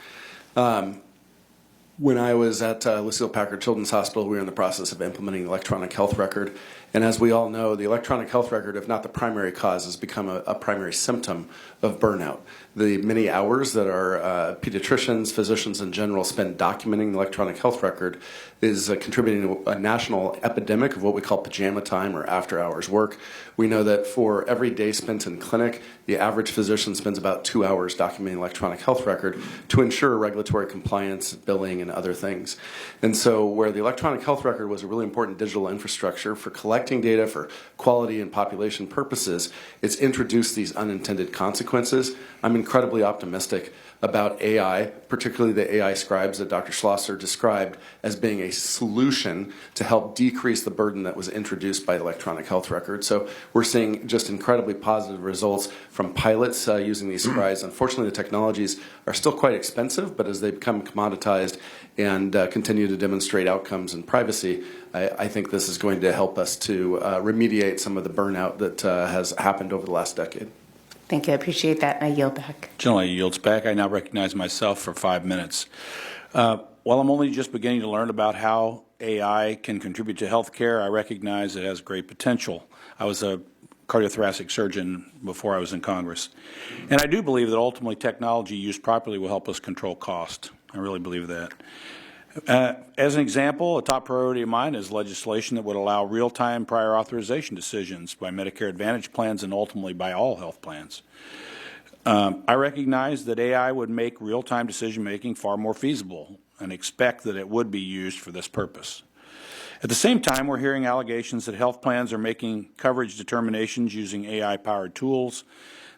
When I was at Lucille Packard Children's Hospital, we were in the process of implementing the electronic health record. And as we all know, the electronic health record, if not the primary cause, has become a primary symptom of burnout. The many hours that our pediatricians, physicians in general spend documenting the electronic health record is contributing to a national epidemic of what we call pajama time or after hours work. We know that for every day spent in clinic, the average physician spends about 2 hours documenting electronic health record to ensure regulatory compliance, billing, and other things. And so where the electronic health record was a really important digital infrastructure for collecting data for quality and population purposes, it's introduced these unintended consequences. I'm incredibly optimistic about AI, particularly the AI scribes that Dr. Schlosser described as being a solution to help decrease the burden that was introduced by the electronic health record. So we're seeing just incredibly positive results from pilots using these scribes. Unfortunately, the technologies are still quite expensive, but as they become commoditized and continue to demonstrate outcomes and privacy, I think this is going to help us to remediate some of the burnout that has happened over the last decade. Thank you. I appreciate that. I yield back. Generally yields back. I now recognize myself for 5 minutes. While I'm only just beginning to learn about how AI can contribute to healthcare, I recognize it has great potential. I was a cardiothoracic surgeon before I was in Congress. And I do believe that ultimately technology used properly will help us control cost. I really believe that. As an example, a top priority of mine is legislation that would allow real-time prior authorization decisions by Medicare Advantage plans and ultimately by all health plans. I recognize that AI would make real-time decision-making far more feasible and expect that it would be used for this purpose. At the same time, we're hearing allegations that health plans are making coverage determinations using AI-powered tools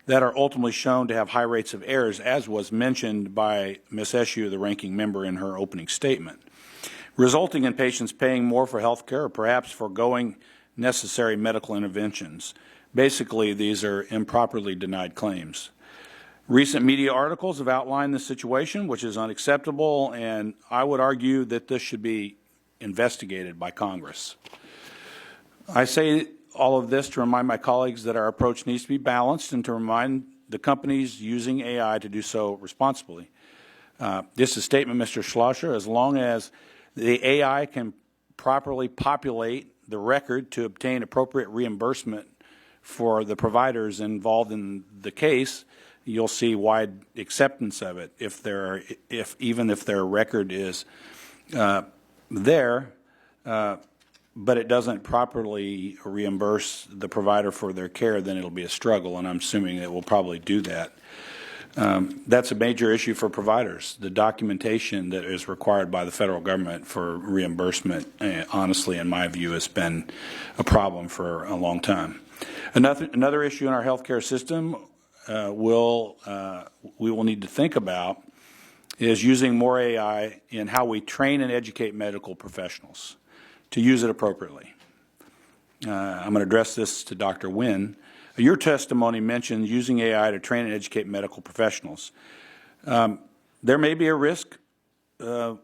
that are ultimately shown to have high rates of errors, as was mentioned by Ms. Eshu, the ranking member, in her opening statement, resulting in patients paying more for health care or perhaps foregoing necessary medical interventions. Basically, these are improperly denied claims. Recent media articles have outlined this situation, which is unacceptable, and I would argue that this should be investigated by Congress. I say all of this to remind my colleagues that our approach needs to be balanced and to remind the companies using AI to do so responsibly. This is a statement, Mr. Schlosser, as long as the AI can properly populate the record to obtain appropriate reimbursement for the providers involved in the case, you'll see wide acceptance of it. Even if their record is there, but it doesn't properly reimburse the provider for their care, then it'll be a struggle, and I'm assuming it will probably do that. That's a major issue for providers. The documentation that is required by the federal government for reimbursement, honestly, in my view, has been a problem for a long time. Another issue in our healthcare system we will need to think about is using more AI in how we train and educate medical professionals to use it appropriately. I'm going to address this to Dr. Nguyen. Your testimony mentioned using AI to train and educate medical professionals. There may be a risk that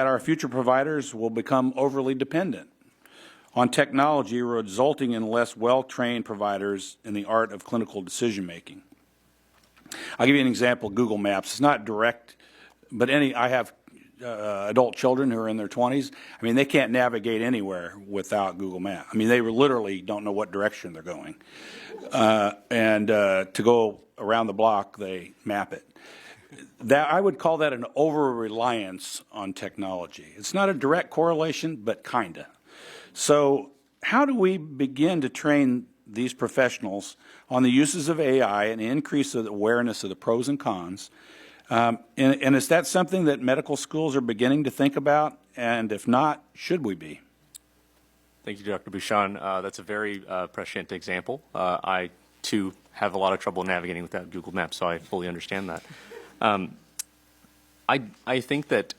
our future providers will become overly dependent on technology, resulting in less well-trained providers in the art of clinical decision-making. I'll give you an example, Google Maps. It's not direct, but I have adult children who are in their 20s. I mean, they can't navigate anywhere without Google Maps. I mean, they literally don't know what direction they're going. To go around the block, they map it. I would call that an over-reliance on technology. It's not a direct correlation, but kinda. So how do we begin to train these professionals on the uses of AI and increase the awareness of the pros and cons? And is that something that medical schools are beginning to think about? And if not, should we be? Thank you, Dr. Bouchon. That's a very prescient example. I, too, have a lot of trouble navigating without Google Maps, so I fully understand that. I think that,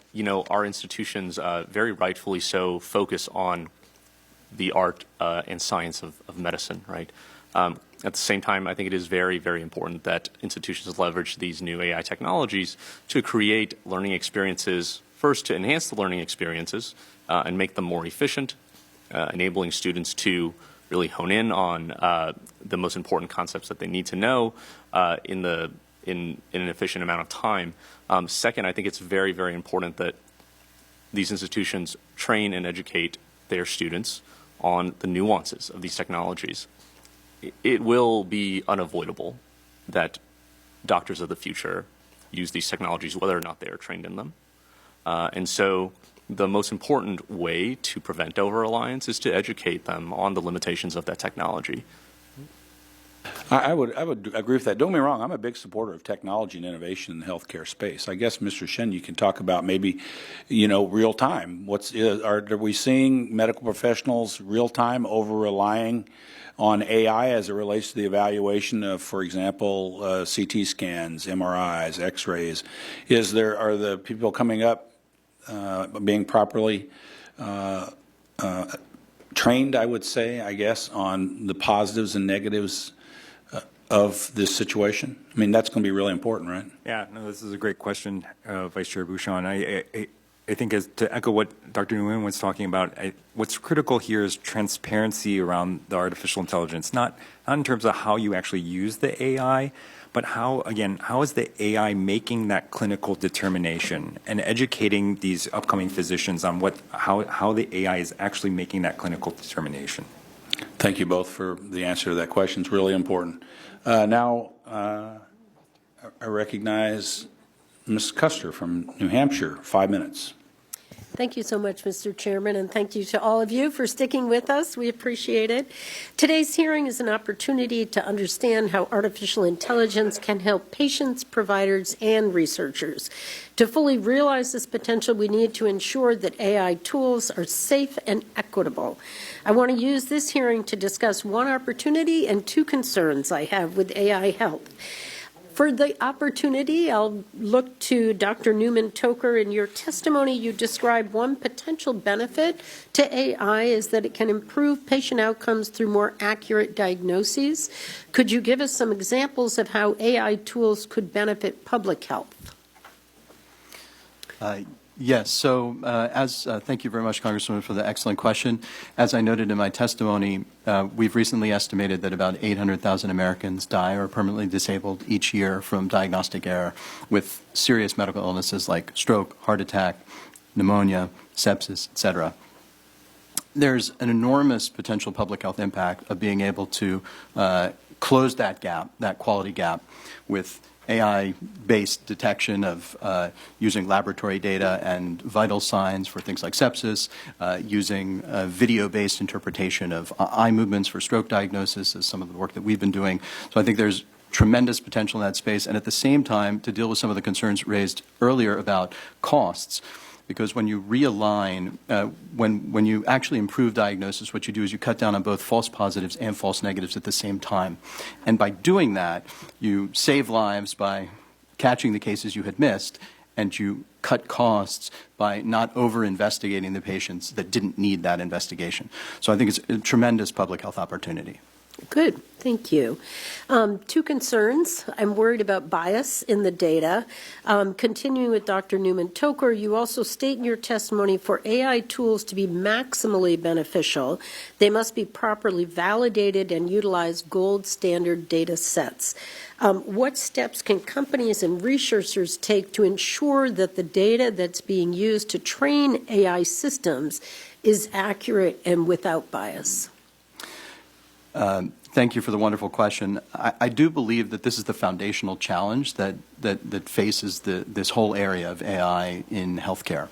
our institutions, very rightfully so, focus on the art and science of medicine, right? At the same time, I think it is very, very important that institutions leverage these new AI technologies to create learning experiences, first to enhance the learning experiences and make them more efficient, enabling students to really hone in on the most important concepts that they need to know in an efficient amount of time. Second, I think it's very, very important that these institutions train and educate their students on the nuances of these technologies. It will be unavoidable that doctors of the future use these technologies whether or not they are trained in them. And so the most important way to prevent over-reliance is to educate them on the limitations of that technology. I would agree with that. Don't get me wrong, I'm a big supporter of technology and innovation in the healthcare space. I guess, Mr. Shen, you can talk about maybe, real time. Are we seeing medical professionals real time over-relying on AI as it relates to the evaluation of, for example, CT scans, MRIs, X-rays? Are the people coming up being properly trained, I would say, I guess, on the positives and negatives of this situation? I mean, that's going to be really important, right? Yeah, no, this is a great question, Vice Chair Bouchon. I think to echo what Dr. Nguyen was talking about, what's critical here is transparency around the artificial intelligence, not in terms of how you actually use the AI, but how is the AI making that clinical determination and educating these upcoming physicians on how the AI is actually making that clinical determination. Thank you both for the answer to that question. It's really important. Now, I recognize Ms. Custer from New Hampshire, 5 minutes. Thank you so much, Mr. Chairman, and thank you to all of you for sticking with us. We appreciate it. Today's hearing is an opportunity to understand how artificial intelligence can help patients, providers, and researchers. To fully realize this potential, we need to ensure that AI tools are safe and equitable. I want to use this hearing to discuss one opportunity and two concerns I have with AI health. For the opportunity, I'll look to Dr. Newman-Toker. In your testimony, you described one potential benefit to AI is that it can improve patient outcomes through more accurate diagnoses. Could you give us some examples of how AI tools could benefit public health? Yes. So thank you very much, Congresswoman, for the excellent question. As I noted in my testimony, we've recently estimated that about 800,000 Americans die or are permanently disabled each year from diagnostic error with serious medical illnesses like stroke, heart attack, pneumonia, sepsis, etc. There's an enormous potential public health impact of being able to close that gap, that quality gap, with AI-based detection of using laboratory data and vital signs for things like sepsis, using video-based interpretation of eye movements for stroke diagnosis is some of the work that we've been doing. So I think there's tremendous potential in that space, and at the same time to deal with some of the concerns raised earlier about costs. Because when you realign, when you actually improve diagnosis, what you do is you cut down on both false positives and false negatives at the same time. And by doing that, you save lives by catching the cases you had missed, and you cut costs by not over-investigating the patients that didn't need that investigation. So I think it's a tremendous public health opportunity. Good, thank you. Two concerns. I'm worried about bias in the data. Continuing with Dr. Newman-Toker, you also state in your testimony for AI tools to be maximally beneficial, they must be properly validated and utilize gold standard data sets. What steps can companies and researchers take to ensure that the data that's being used to train AI systems is accurate and without bias? Thank you for the wonderful question. I do believe that this is the foundational challenge that faces this whole area of AI in healthcare.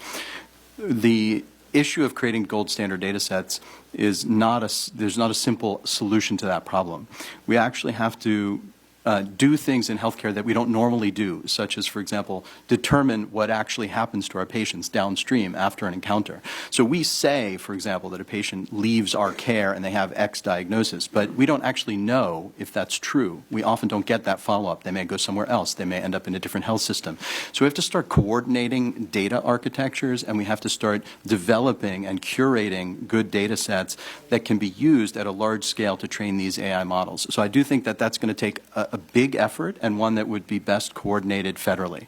The issue of creating gold standard data sets is there's not a simple solution to that problem. We actually have to do things in healthcare that we don't normally do, such as, for example, determine what actually happens to our patients downstream after an encounter. So we say, for example, that a patient leaves our care and they have X diagnosis, but we don't actually know if that's true. We often don't get that follow-up. They may go somewhere else. They may end up in a different health system. So we have to start coordinating data architectures, and we have to start developing and curating good data sets that can be used at a large scale to train these AI models. So I do think that that's going to take a big effort and one that would be best coordinated federally.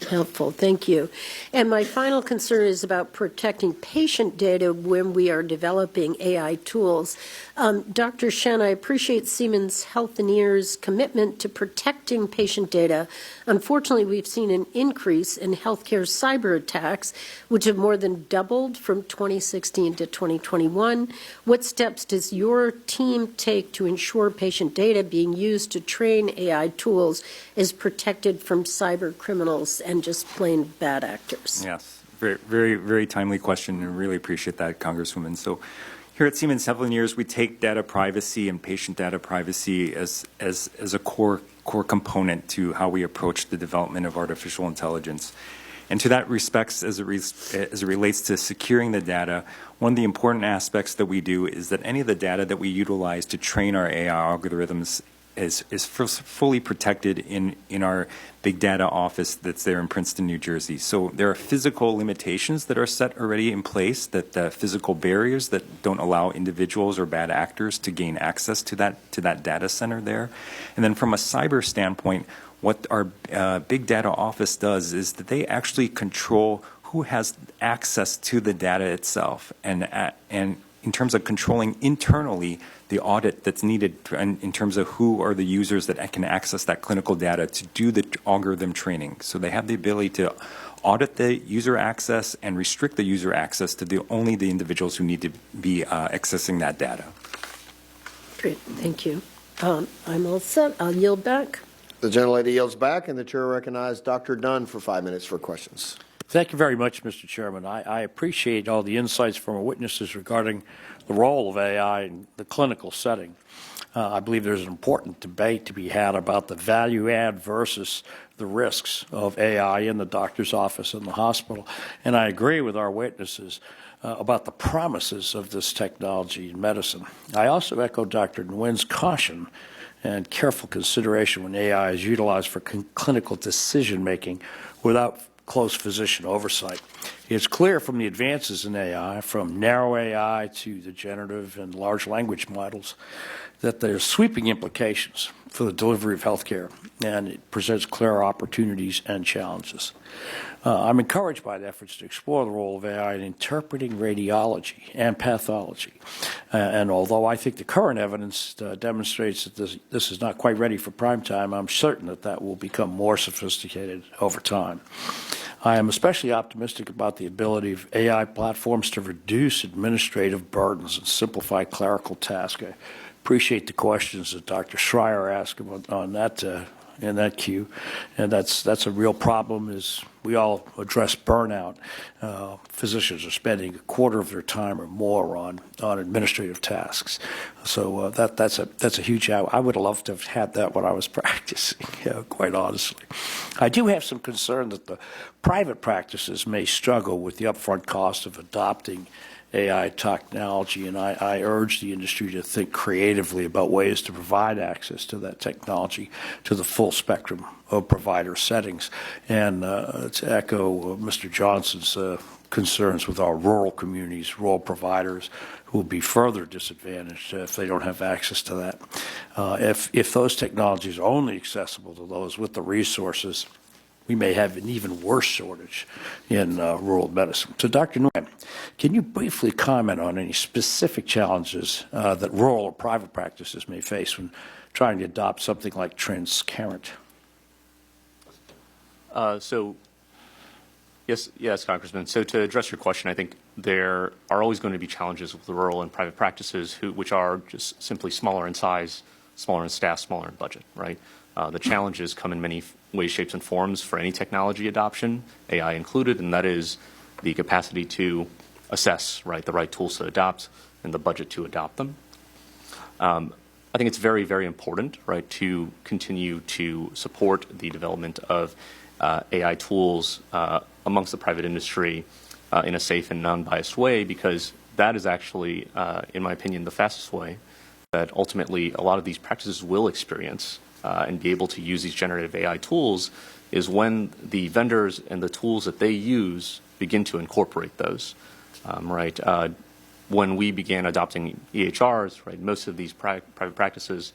Helpful, thank you. And my final concern is about protecting patient data when we are developing AI tools. Dr. Shen, I appreciate Siemens Healthineers' commitment to protecting patient data. Unfortunately, we've seen an increase in healthcare cyber attacks, which have more than doubled from 2016 to 2021. What steps does your team take to ensure patient data being used to train AI tools is protected from cyber criminals and just plain bad actors? Yes, very, very, very timely question, and really appreciate that, Congresswoman. So here at Siemens Healthineers, we take data privacy and patient data privacy as a core component to how we approach the development of artificial intelligence. And to that respects, as it relates to securing the data, one of the important aspects that we do is that any of the data that we utilize to train our AI algorithms is fully protected in our big data office that's there in Princeton, New Jersey. So there are physical limitations that are set already in place, that physical barriers that don't allow individuals or bad actors to gain access to that data center there. And then from a cyber standpoint, what our big data office does is that they actually control who has access to the data itself, and in terms of controlling internally the audit that's needed in terms of who are the users that can access that clinical data to do the algorithm training. So they have the ability to audit the user access and restrict the user access to only the individuals who need to be accessing that data. Great, thank you. I'm all set. I'll yield back. The gentlelady yields back, and the chair recognizes Dr. Dunn for 5 minutes for questions. Thank you very much, Mr. Chairman. I appreciate all the insights from our witnesses regarding the role of AI in the clinical setting. I believe there's an important debate to be had about the value add versus the risks of AI in the doctor's office and the hospital. And I agree with our witnesses about the promises of this technology in medicine. I also echo Dr. Nguyen's caution and careful consideration when AI is utilized for clinical decision-making without close physician oversight. It's clear from the advances in AI, from narrow AI to the generative and large language models, that there's sweeping implications for the delivery of healthcare, and it presents clear opportunities and challenges. I'm encouraged by the efforts to explore the role of AI in interpreting radiology and pathology. And although I think the current evidence demonstrates that this is not quite ready for prime time, I'm certain that that will become more sophisticated over time. I am especially optimistic about the ability of AI platforms to reduce administrative burdens and simplify clerical tasks. I appreciate the questions that Dr. Schreier asked on that in that queue, and that's a real problem. As we all address burnout, physicians are spending a quarter of their time or more on administrative tasks. So that's a huge. I would have loved to have had that when I was practicing, quite honestly. I do have some concern that the private practices may struggle with the upfront cost of adopting AI technology, and I urge the industry to think creatively about ways to provide access to that technology to the full spectrum of provider settings. And to echo Mr. Johnson's concerns with our rural communities, rural providers who will be further disadvantaged if they don't have access to that. If those technologies are only accessible to those with the resources, we may have an even worse shortage in rural medicine. So, Dr. Nguyen, can you briefly comment on any specific challenges that rural or private practices may face when trying to adopt something like Transcarent? Yes, Congressman. So to address your question, I think there are always going to be challenges with the rural and private practices which are just simply smaller in size, smaller in staff, smaller in budget, right? The challenges come in many ways, shapes, and forms for any technology adoption, AI included, and that is the capacity to assess, right, the right tools to adopt and the budget to adopt them. I think it's very, very important, right, to continue to support the development of AI tools amongst the private industry in a safe and non-biased way, because that is actually, in my opinion, the fastest way that ultimately a lot of these practices will experience and be able to use these generative AI tools is when the vendors and the tools that they use begin to incorporate those, right? When we began adopting EHRs, right, most of these private practices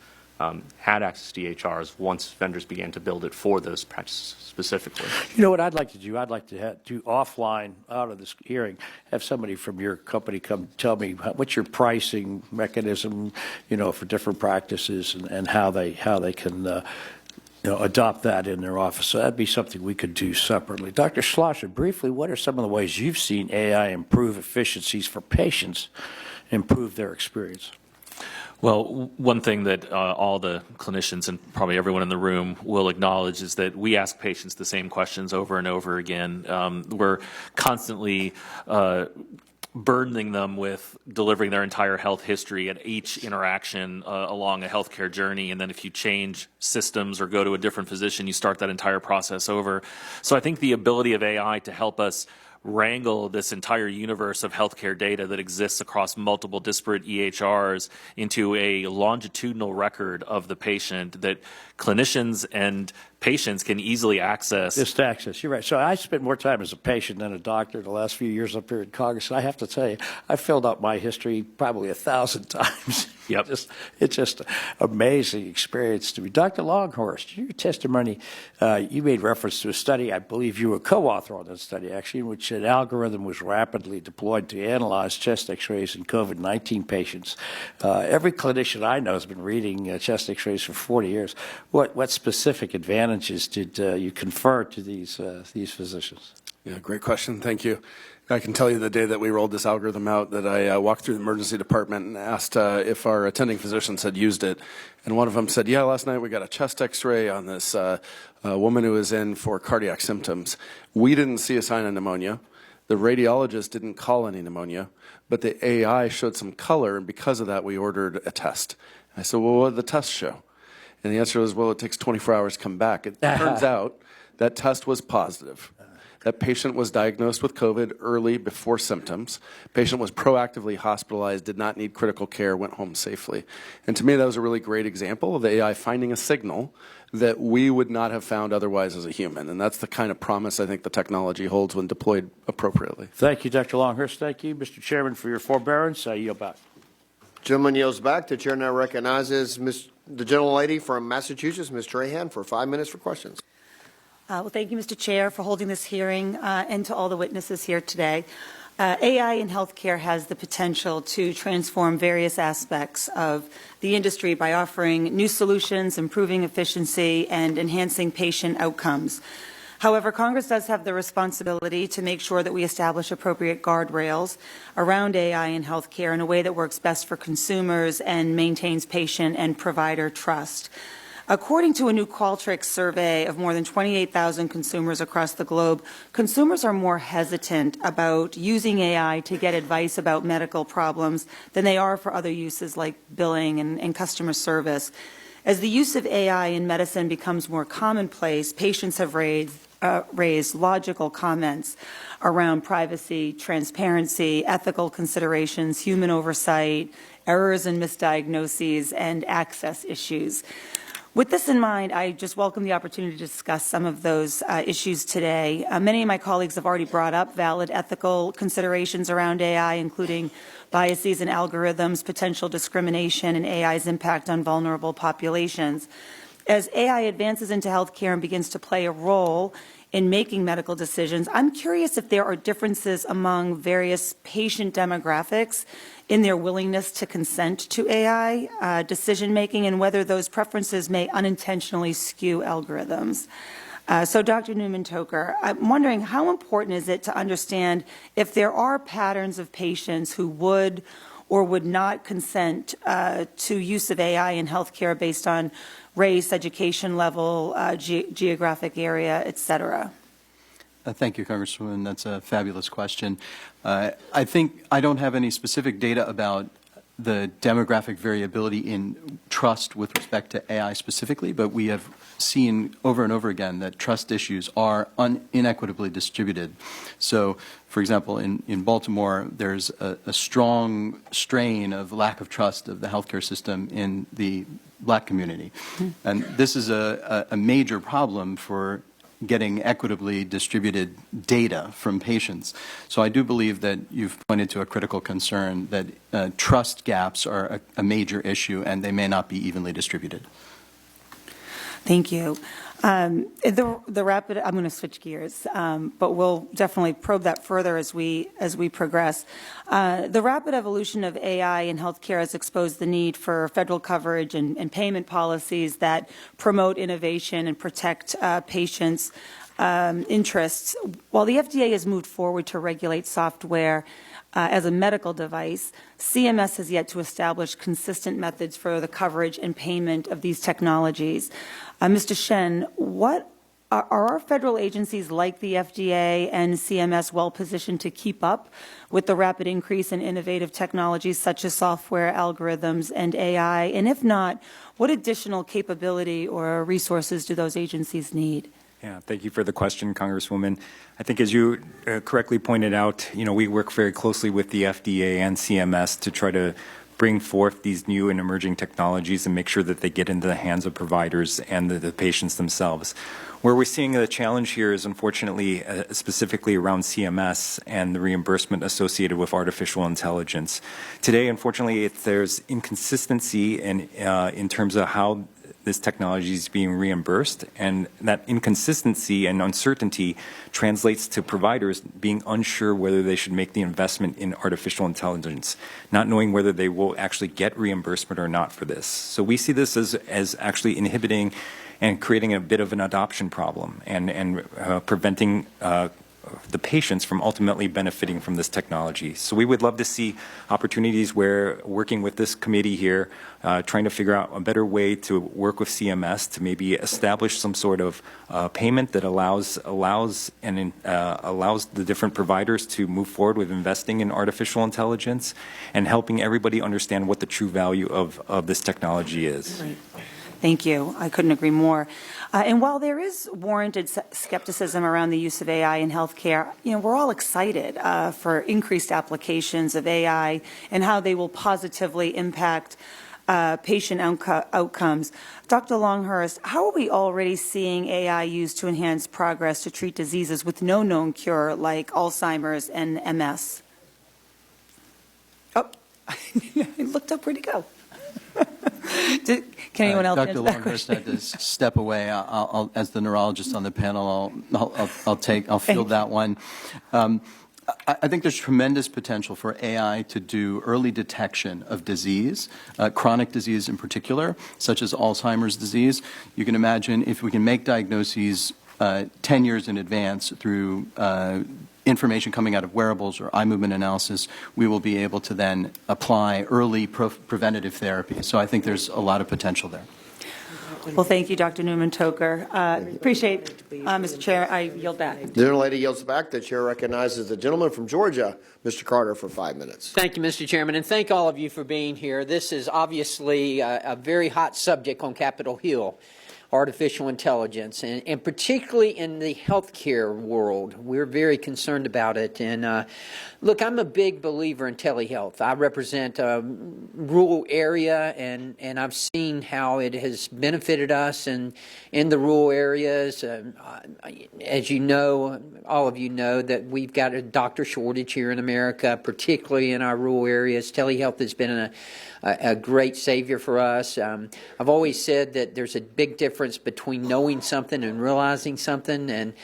had access to EHRs once vendors began to build it for those practices specifically. You know what I'd like to do? I'd like to do offline out of this hearing, have somebody from your company come tell me what's your pricing mechanism, for different practices and how they can adopt that in their office. So that'd be something we could do separately. Dr. Schlosser, briefly, what are some of the ways you've seen AI improve efficiencies for patients, improve their experience? Well, one thing that all the clinicians and probably everyone in the room will acknowledge is that we ask patients the same questions over and over again. We're constantly burdening them with delivering their entire health history at each interaction along a healthcare journey. And then if you change systems or go to a different physician, you start that entire process over. So I think the ability of AI to help us wrangle this entire universe of healthcare data that exists across multiple disparate EHRs into a longitudinal record of the patient that clinicians and patients can easily access. Just access, you're right. So I spent more time as a patient than a doctor the last few years up here in Congress. And I have to tell you, I filled out my history probably 1,000 times. Yep. It's just an amazing experience to me. Dr. Longhorst, your testimony, you made reference to a study, I believe you were co-author on that study actually, in which an algorithm was rapidly deployed to analyze chest x-rays in COVID-19 patients. Every clinician I know has been reading chest x-rays for 40 years. What specific advantages did you confer to these physicians? Yeah, great question. Thank you. I can tell you the day that we rolled this algorithm out that I walked through the emergency department and asked if our attending physicians had used it. And one of them said, yeah, last night we got a chest x-ray on this woman who was in for cardiac symptoms. We didn't see a sign of pneumonia. The radiologist didn't call any pneumonia, but the AI showed some color, and because of that, we ordered a test. I said, well, what did the test show? And the answer was, well, it takes 24 hours to come back. It turns out that test was positive. That patient was diagnosed with COVID early, before symptoms. Patient was proactively hospitalized, did not need critical care, went home safely. And to me, that was a really great example of the AI finding a signal that we would not have found otherwise as a human. And that's the kind of promise I think the technology holds when deployed appropriately. Thank you, Dr. Longhurst. Thank you, Mr. Chairman, for your forbearance. I yield back. Gentleman yields back. The chair now recognizes the gentlelady from Massachusetts, Ms. Trahan, for 5 minutes for questions. Well, thank you, Mr. Chair, for holding this hearing and to all the witnesses here today. AI in healthcare has the potential to transform various aspects of the industry by offering new solutions, improving efficiency, and enhancing patient outcomes. However, Congress does have the responsibility to make sure that we establish appropriate guardrails around AI in healthcare in a way that works best for consumers and maintains patient and provider trust. According to a new Qualtrics survey of more than 28,000 consumers across the globe, consumers are more hesitant about using AI to get advice about medical problems than they are for other uses like billing and customer service. As the use of AI in medicine becomes more commonplace, patients have raised raised logical comments around privacy, transparency, ethical considerations, human oversight, errors and misdiagnoses, and access issues. With this in mind, I just welcome the opportunity to discuss some of those issues today. Many of my colleagues have already brought up valid ethical considerations around AI, including biases in algorithms, potential discrimination, and AI's impact on vulnerable populations. As AI advances into healthcare and begins to play a role in making medical decisions, I'm curious if there are differences among various patient demographics in their willingness to consent to AI decision-making and whether those preferences may unintentionally skew algorithms. So Dr. Newman-Toker, I'm wondering how important is it to understand if there are patterns of patients who would or would not consent to use of AI in healthcare based on race, education level, geographic area, et cetera? Thank you, Congresswoman. That's a fabulous question. I think I don't have any specific data about the demographic variability in trust with respect to AI specifically, but we have seen over and over again that trust issues are inequitably distributed. So, for example, in Baltimore, there's a strong strain of lack of trust of the healthcare system in the Black community. And this is a major problem for getting equitably distributed data from patients. So I do believe that you've pointed to a critical concern that trust gaps are a major issue and they may not be evenly distributed. Thank you. The rapid, I'm going to switch gears, but we'll definitely probe that further as we progress. The rapid evolution of AI in healthcare has exposed the need for federal coverage and payment policies that promote innovation and protect patients' interests. While the FDA has moved forward to regulate software as a medical device, CMS has yet to establish consistent methods for the coverage and payment of these technologies. Mr. Shen, what are our federal agencies like the FDA and CMS well positioned to keep up with the rapid increase in innovative technologies such as software, algorithms, and AI? And if not, what additional capability or resources do those agencies need? Yeah, thank you for the question, Congresswoman. I think as you correctly pointed out, we work very closely with the FDA and CMS to try to bring forth these new and emerging technologies and make sure that they get into the hands of providers and the patients themselves. Where we're seeing the challenge here is unfortunately specifically around CMS and the reimbursement associated with artificial intelligence. Today, unfortunately, there's inconsistency in terms of how this technology is being reimbursed, and that inconsistency and uncertainty translates to providers being unsure whether they should make the investment in artificial intelligence, not knowing whether they will actually get reimbursement or not for this. So we see this as actually inhibiting and creating a bit of an adoption problem and preventing the patients from ultimately benefiting from this technology. So we would love to see opportunities where working with this committee here, trying to figure out a better way to work with CMS to maybe establish some sort of payment that allows the different providers to move forward with investing in artificial intelligence and helping everybody understand what the true value of this technology is. Right. Thank you. I couldn't agree more. And while there is warranted skepticism around the use of AI in healthcare, we're all excited for increased applications of AI and how they will positively impact patient outcomes. Dr. Longhurst, how are we already seeing AI used to enhance progress to treat diseases with no known cure like Alzheimer's and MS? Oh, I looked up. Where'd he go? Can anyone else Dr. answer that Longhurst question? had to step away. I'll, as the neurologist on the panel, I'll field that one. I think there's tremendous potential for AI to do early detection of disease, chronic disease in particular, such as Alzheimer's disease. You can imagine if we can make diagnoses 10 years in advance through information coming out of wearables or eye movement analysis, we will be able to then apply early preventative therapy. So I think there's a lot of potential there. Well, thank you, Dr. Newman-Toker. Appreciate, Mr. Chair, I yield back. The gentlelady yields back. The chair recognizes the gentleman from Georgia, Mr. Carter, for 5 minutes. Thank you, Mr. Chairman, and thank all of you for being here. This is obviously a very hot subject on Capitol Hill. artificial intelligence, and particularly in the healthcare world. We're very concerned about it. And look, I'm a big believer in telehealth. I represent a rural area, and I've seen how it has benefited us in the rural areas. As you know, all of you know that we've got a doctor shortage here in America, particularly in our rural areas. Telehealth has been a great savior for us. I've always said that there's a big difference between knowing something and realizing something, and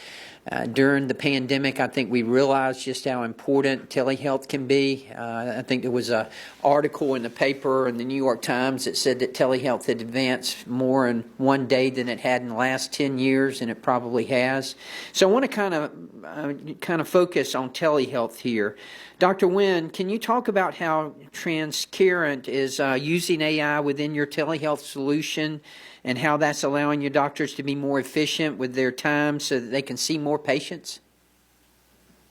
during the pandemic, I think we realized just how important telehealth can be. I think there was an article in the paper in the New York Times that said that telehealth had advanced more in one day than it had in the last 10 years, and it probably has. So I want to kind of focus on telehealth here. Dr. Nguyen, can you talk about how Transcarent is using AI within your telehealth solution, and how that's allowing your doctors to be more efficient with their time so that they can see more patients?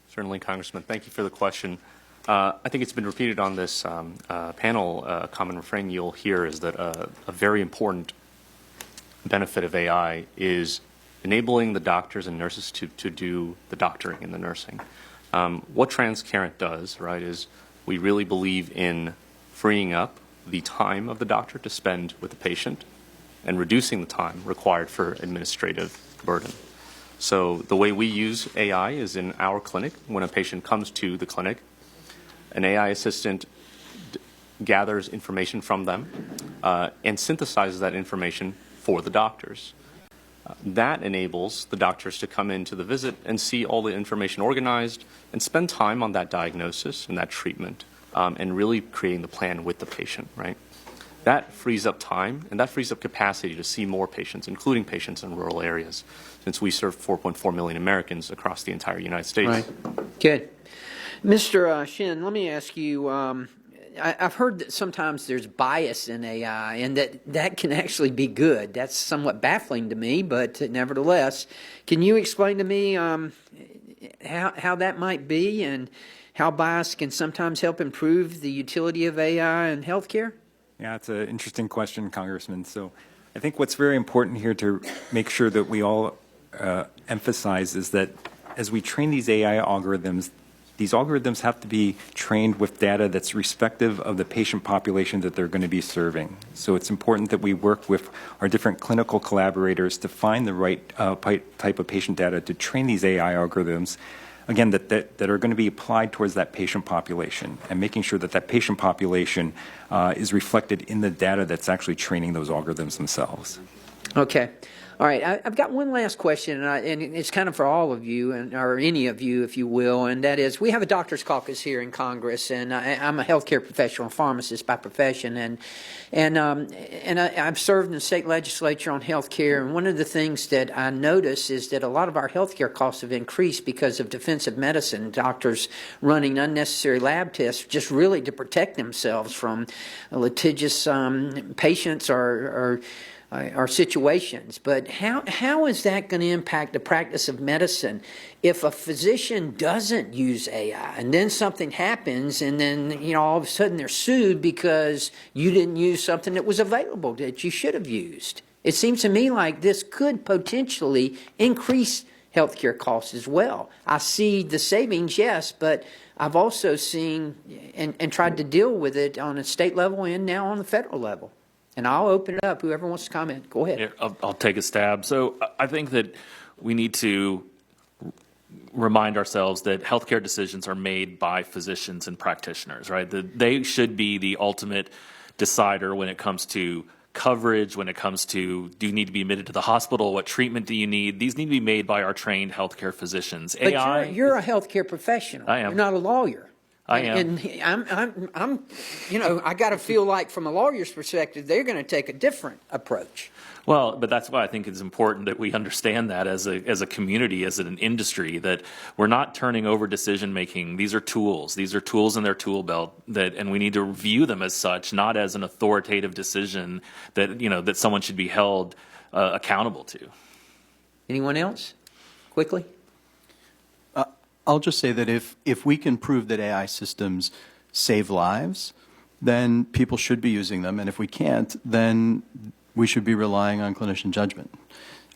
Certainly, Congressman. Thank you for the question. I think it's been repeated on this panel. A common refrain you'll hear is that a very important benefit of AI is enabling the doctors and nurses to do the doctoring and the nursing. What Transcarent does, right, is we really believe in freeing up the time of the doctor to spend with the patient and reducing the time required for administrative burden. So the way we use AI is in our clinic. When a patient comes to the clinic, an AI assistant gathers information from them and synthesizes that information for the doctors. That enables the doctors to come into the visit and see all the information organized and spend time on that diagnosis and that treatment and really creating the plan with the patient, right? That frees up time and that frees up capacity to see more patients, including patients in rural areas, since we serve 4.4 million Americans across the entire United States. Right. Good. Mr. Shin, let me ask you, I've heard that sometimes there's bias in AI and that can actually be good. That's somewhat baffling to me, but nevertheless, can you explain to me how that might be and how bias can sometimes help improve the utility of AI in healthcare? Yeah, it's an interesting question, Congressman. So I think what's very important here to make sure that we all emphasize is that as we train these AI algorithms, these algorithms have to be trained with data that's respective of the patient population that they're going to be serving. So it's important that we work with our different clinical collaborators to find the right type of patient data to train these AI algorithms, again, that are going to be applied towards that patient population, and making sure that that patient population is reflected in the data that's actually training those algorithms themselves. Okay. All right. I've got one last question, and it's kind of for all of you, or any of you, if you will, and that is, we have a doctor's caucus here in Congress, and I'm a healthcare professional, pharmacist by profession, and I've served in the state legislature on healthcare, and one of the things that I notice is that a lot of our healthcare costs have increased because of defensive medicine, doctors running unnecessary lab tests just really to protect themselves from litigious patients or situations. But how is that going to impact the practice of medicine if a physician doesn't use AI and then something happens and then all of a sudden they're sued because you didn't use something that was available that you should have used? It seems to me like this could potentially increase healthcare costs as well. I see the savings, yes, but I've also seen and tried to deal with it on a state level and now on the federal level. And I'll open it up. Whoever wants to comment, go ahead. Yeah, I'll take a stab. So I think that we need to remind ourselves that healthcare decisions are made by physicians and practitioners, right? They should be the ultimate decider when it comes to coverage, when it comes to, do you need to be admitted to the hospital? What treatment do you need? These need to be made by our trained healthcare physicians. But you're a healthcare professional. I am. You're not a lawyer. I am. And I'm I got to feel like from a lawyer's perspective, they're going to take a different approach. Well, but that's why I think it's important that we understand that as a community, as an industry, that we're not turning over decision making. These are tools. These are tools in their tool belt and we need to view them as such, not as an authoritative decision that that someone should be held accountable to. Anyone else? Quickly. I'll just say that if we can prove that AI systems save lives, then people should be using them. And if we can't, then we should be relying on clinician judgment.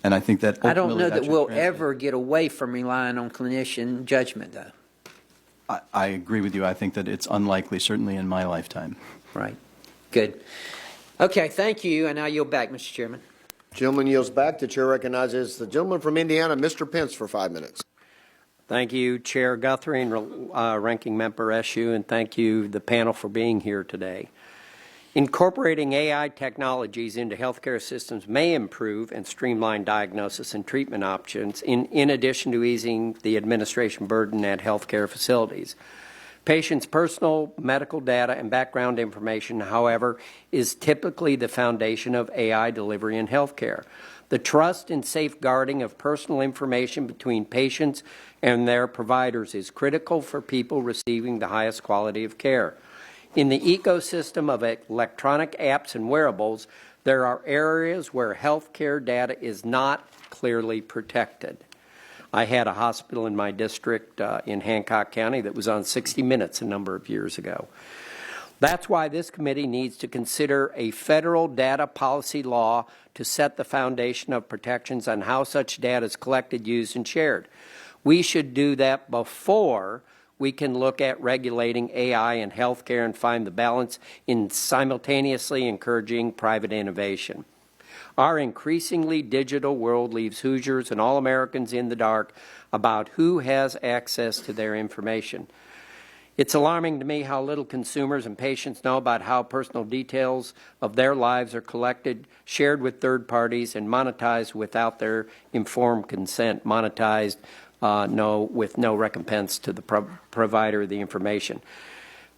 And I think that I don't know that should we'll translate. ever get away from relying on clinician judgment, though. I agree with you. I think that it's unlikely, certainly in my lifetime. Right. Good. Okay, thank you, and I yield back, Mr. Chairman. Gentleman yields back. The chair recognizes the gentleman from Indiana, Mr. Pence, for 5 minutes. Thank you, Chair Guthrie and Ranking Member Eshoo, and thank you, the panel, for being here today. Incorporating AI technologies into healthcare systems may improve and streamline diagnosis and treatment options in addition to easing the administration burden at healthcare facilities. Patients' personal medical data and background information, however, is typically the foundation of AI delivery in healthcare. The trust and safeguarding of personal information between patients and their providers is critical for people receiving the highest quality of care. In the ecosystem of electronic apps and wearables, there are areas where healthcare data is not clearly protected. I had a hospital in my district in Hancock County that was on 60 Minutes a number of years ago. That's why this committee needs to consider a federal data policy law to set the foundation of protections on how such data is collected, used, and shared. We should do that before we can look at regulating AI in healthcare and find the balance in simultaneously encouraging private innovation. Our increasingly digital world leaves Hoosiers and all Americans in the dark about who has access to their information. It's alarming to me how little consumers and patients know about how personal details of their lives are collected, shared with third parties, and monetized without their informed consent, with no recompense to the provider of the information.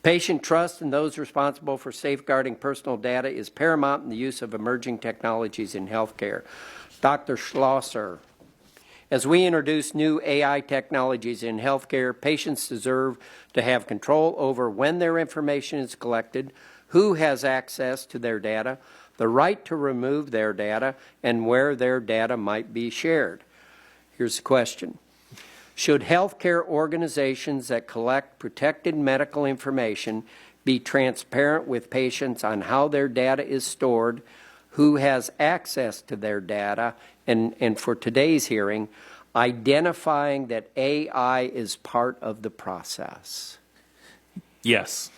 Patient trust in those responsible for safeguarding personal data is paramount in the use of emerging technologies in healthcare. Dr. Schlosser, as we introduce new AI technologies in healthcare, patients deserve to have control over when their information is collected, who has access to their data, the right to remove their data, and where their data might be shared. Here's the question. Should healthcare organizations that collect protected medical information be transparent with patients on how their data is stored, who has access to their data, and for today's hearing, identifying that AI is part of the process? Yes.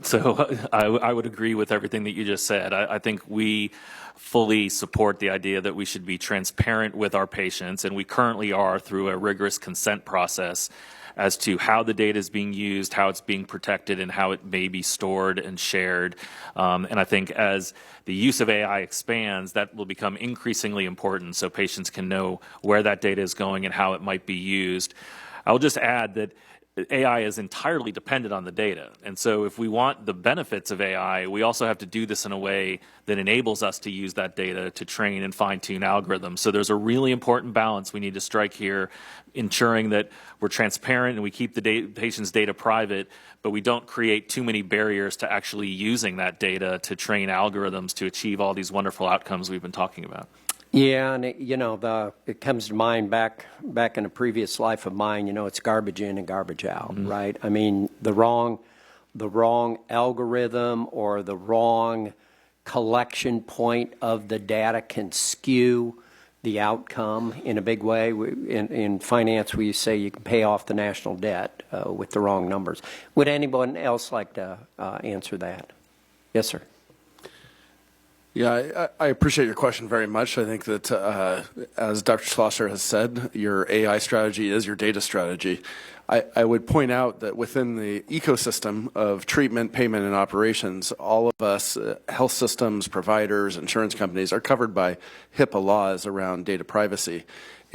So I would agree with everything that you just said. I think we fully support the idea that we should be transparent with our patients, and we currently are through a rigorous consent process as to how the data is being used, how it's being protected, and how it may be stored and shared. And I think as the use of AI expands, that will become increasingly important so patients can know where that data is going and how it might be used. I'll just add that AI is entirely dependent on the data. And so if we want the benefits of AI, we also have to do this in a way that enables us to use that data to train and fine-tune algorithms. So there's a really important balance we need to strike here, ensuring that we're transparent and we keep the patient's data private, but we don't create too many barriers to actually using that data to train algorithms to achieve all these wonderful outcomes we've been talking about. Yeah, and it comes to mind back in a previous life of mine. It's garbage in and garbage out, right? I mean, the wrong algorithm or the wrong collection point of the data can skew the outcome in a big way. In finance, we say you can pay off the national debt with the wrong numbers. Would anyone else like to answer that? Yes, sir. Yeah, I appreciate your question very much. I think that, as Dr. Schlosser has said, your AI strategy is your data strategy. I would point out that within the ecosystem of treatment, payment, and operations, all of us, health systems, providers, insurance companies, are covered by HIPAA laws around data privacy.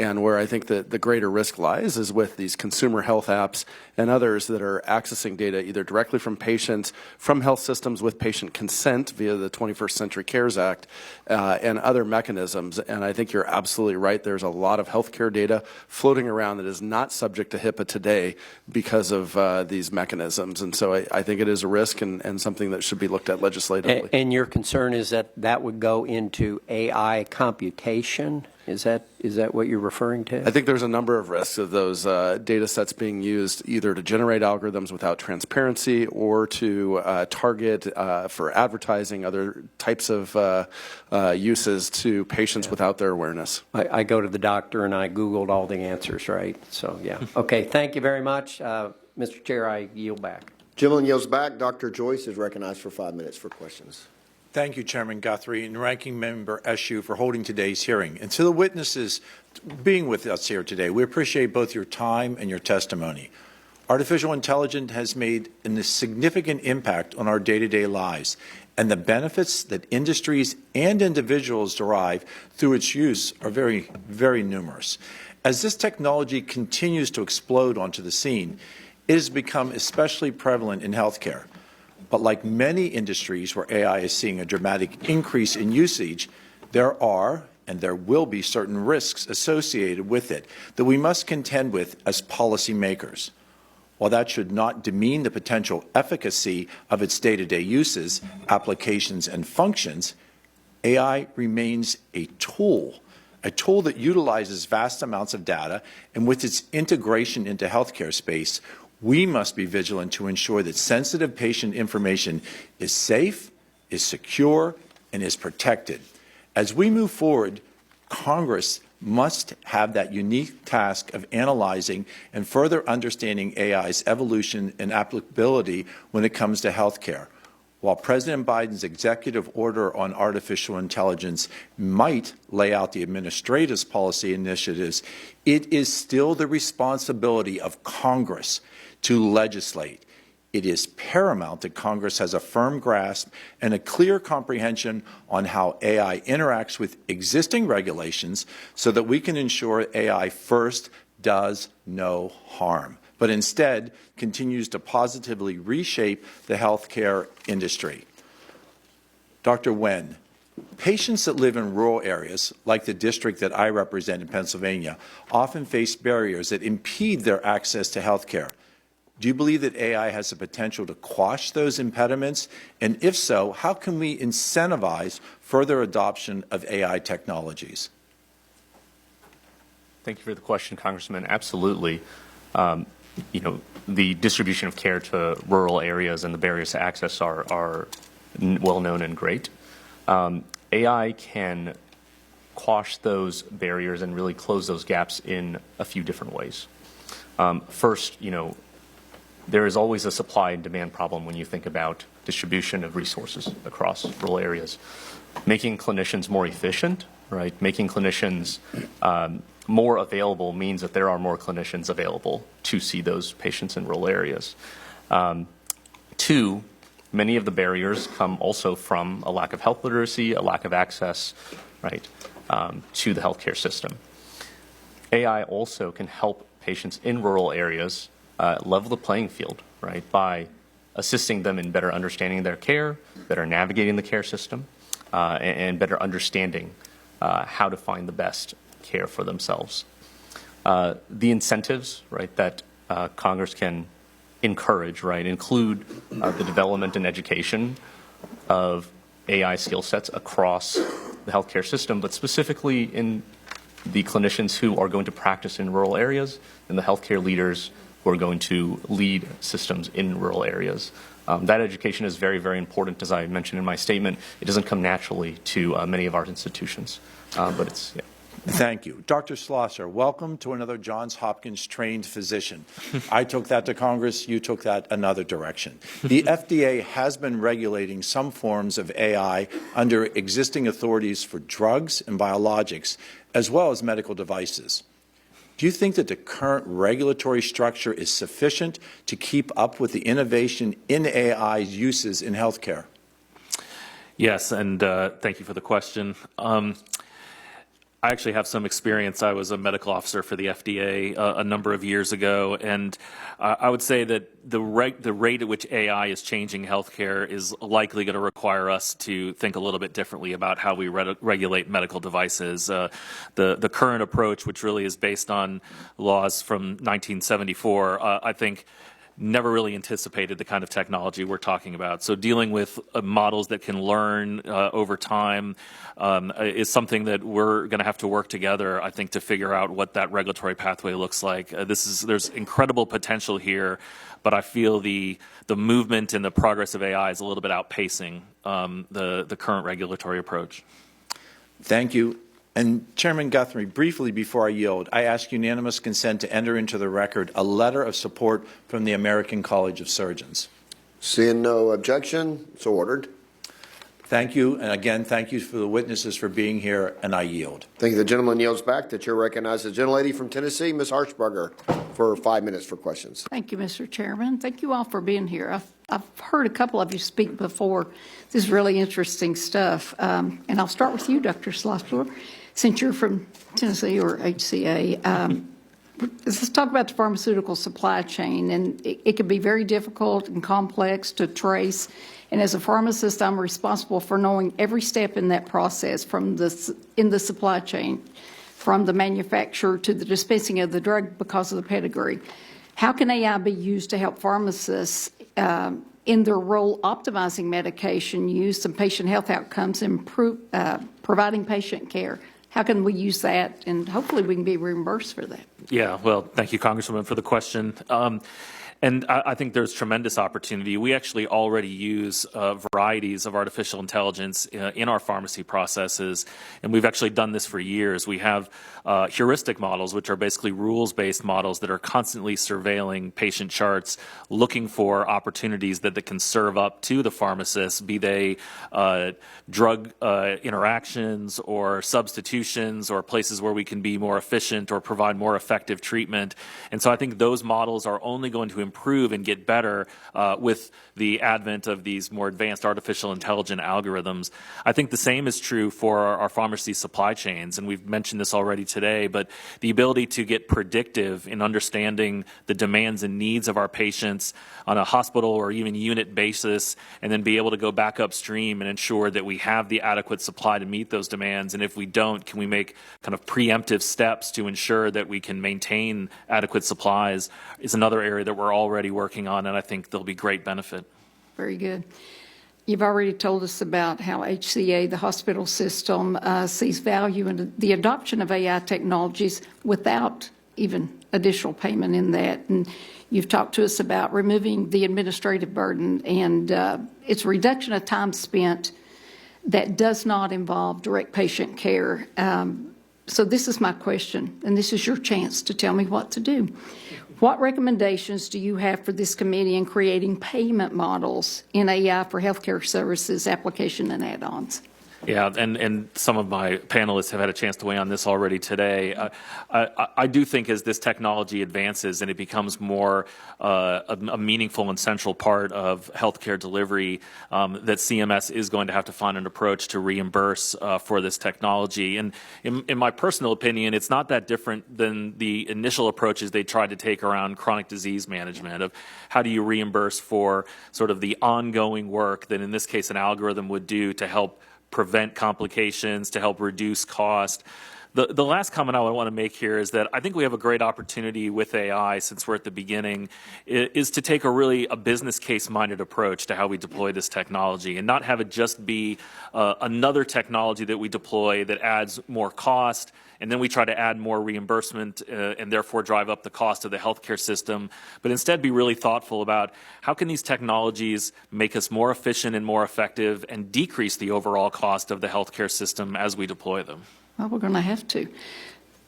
And where I think that the greater risk lies is with these consumer health apps and others that are accessing data either directly from patients, from health systems with patient consent via the 21st Century Cares Act, and other mechanisms. And I think you're absolutely right. There's a lot of healthcare data floating around that is not subject to HIPAA today today because of these mechanisms. And so I think it is a risk and something that should be looked at legislatively. And your concern is that that would go into AI computation? Is that what you're referring to? I think there's a number of risks of those data sets being used either to generate algorithms without transparency or to target for advertising, other types of uses to patients without their awareness. I go to the doctor and I Googled all the answers, right? So, yeah. Okay, thank you very much. Mr. Chair, I yield back. Gentleman yields back. Dr. Joyce is recognized for 5 minutes for questions. Thank you, Chairman Guthrie and Ranking Member Eshoo, for holding today's hearing. And to the witnesses being with us here today, we appreciate both your time and your testimony. Artificial intelligence has made a significant impact on our day-to-day lives, and the benefits that industries and individuals derive through its use are very, very numerous. As this technology continues to explode onto the scene, it has become especially prevalent in healthcare. But like many industries where AI is seeing a dramatic increase in usage, there are and there will be certain risks associated with it that we must contend with as policymakers. While that should not demean the potential efficacy of its day-to-day uses, applications, and functions, AI remains a tool that utilizes vast amounts of data, and with its integration into healthcare space, we must be vigilant to ensure that sensitive patient information is safe, is secure, and is protected. As we move forward, Congress must have that unique task of analyzing and further understanding AI's evolution and applicability when it comes to healthcare. While President Biden's executive order on artificial intelligence might lay out the administrator's policy initiatives, it is still the responsibility of Congress to legislate. It is paramount that Congress has a firm grasp and a clear comprehension on how AI interacts with existing regulations so that we can ensure AI first does no harm, but instead continues to positively reshape the healthcare industry. Dr. Wen, patients that live in rural areas, like the district that I represent in Pennsylvania, often face barriers that impede their access to healthcare. Do you believe that AI has the potential to quash those impediments? And if so, how can we incentivize further adoption of AI technologies? Thank you for the question, Congressman. Absolutely. The distribution of care to rural areas and the barriers to access are well known and great. AI can quash those barriers and really close those gaps in a few different ways. First, there is always a supply and demand problem when you think about distribution of resources across rural areas. Making clinicians more efficient, right? Making clinicians more available means that there are more clinicians available to see those patients in rural areas. Two, many of the barriers come also from a lack of health literacy, a lack of access, right, to the healthcare system. AI also can help patients in rural areas level the playing field, right, by assisting them in better understanding their care, better navigating the care system, and better understanding how to find the best care for themselves. The incentives, right, that Congress can encourage, right, include the development and education of AI skill sets across the healthcare system, but specifically in the clinicians who are going to practice in rural areas and the healthcare leaders who are going to lead systems in rural areas. That education is very, very important, as I mentioned in my statement. It doesn't come naturally to many of our institutions, but it's, yeah. Thank you. Dr. Schlosser, welcome to another Johns Hopkins trained physician. I took that to Congress, you took that another direction. The FDA has been regulating some forms of AI under existing authorities for drugs and biologics, as well as medical devices. Do you think that the current regulatory structure is sufficient to keep up with the innovation in AI's uses in healthcare? Yes, and thank you for the question. I actually have some experience. I was a medical officer for the FDA a number of years ago, and I would say that the rate at which AI is changing healthcare is likely going to require us to think a little bit differently about how we regulate medical devices. The current approach, which really is based on laws from 1974, I think never really anticipated the kind of technology we're talking about. So dealing with models that can learn over time is something that we're going to have to work together, I think, to figure out what that regulatory pathway looks like. There's incredible potential here, but I feel the movement and the progress of AI is a little bit outpacing the current regulatory approach. Thank you. And Chairman Guthrie, briefly before I yield, I ask unanimous consent to enter into the record a letter of support from the American College of Surgeons. Seeing no objection, so ordered. Thank you. And again, thank you for the witnesses for being here, and I yield. Thank you. The gentleman yields back. The chair recognizes the gentlelady from Tennessee, Ms. Harshberger, for 5 minutes for questions. Thank you, Mr. Chairman. Thank you all for being here. I've heard a couple of you speak before. This is really interesting stuff. And I'll start with you, Dr. Schlossler. Since you're from Tennessee or HCA, let's talk about the pharmaceutical supply chain. And it can be very difficult and complex to trace. And as a pharmacist, I'm responsible for knowing every step in that process in the supply chain, from the manufacturer to the dispensing of the drug because of the pedigree. How can AI be used to help pharmacists in their role optimizing medication use and patient health outcomes and providing patient care? How can we use that, and hopefully we can be reimbursed for that? Yeah, well, thank you, Congresswoman, for the question. And I think there's tremendous opportunity. We actually already use varieties of artificial intelligence in our pharmacy processes, and we've actually done this for years. We have heuristic models, which are basically rules-based models that are constantly surveilling patient charts, looking for opportunities that can serve up to the pharmacist, be they drug interactions or substitutions or places where we can be more efficient or provide more effective treatment. And so I think those models are only going to improve and get better with the advent of these more advanced artificial intelligent algorithms. I think the same is true for our pharmacy supply chains, and we've mentioned this already today, but the ability to get predictive in understanding the demands and needs of our patients on a hospital or even unit basis, and then be able to go back upstream and ensure that we have the adequate supply to meet those demands. And if we don't, can we make kind of preemptive steps to ensure that we can maintain adequate supplies is another area that we're already working on, and I think there'll be great benefit. Very good. You've already told us about how HCA, the hospital system, sees value in the adoption of AI technologies without even additional payment in that. And you've talked to us about removing the administrative burden and its reduction of time spent that does not involve direct patient care. So this is my question, and this is your chance to tell me what to do. What recommendations do you have for this committee in creating payment models in AI for healthcare services, application, and add-ons? Yeah, and some of my panelists have had a chance to weigh on this already today. I do think as this technology advances and it becomes more a meaningful and central part of healthcare delivery, that CMS is going to have to find an approach to reimburse for this technology. And in my personal opinion, it's not that different than the initial approaches they tried to take around chronic disease management of how do you reimburse for sort of the ongoing work that in this case an algorithm would do to help prevent complications, to help reduce cost. The last comment I want to make here is that I think we have a great opportunity with AI, since we're at the beginning, is to take a business case-minded approach to how we deploy this technology and not have it just be another technology that we deploy that adds more cost, and then we try to add more reimbursement and therefore drive up the cost of the healthcare system, but instead be really thoughtful about how can these technologies make us more efficient and more effective and decrease the overall cost of the healthcare system as we deploy them. Well, we're going to have to.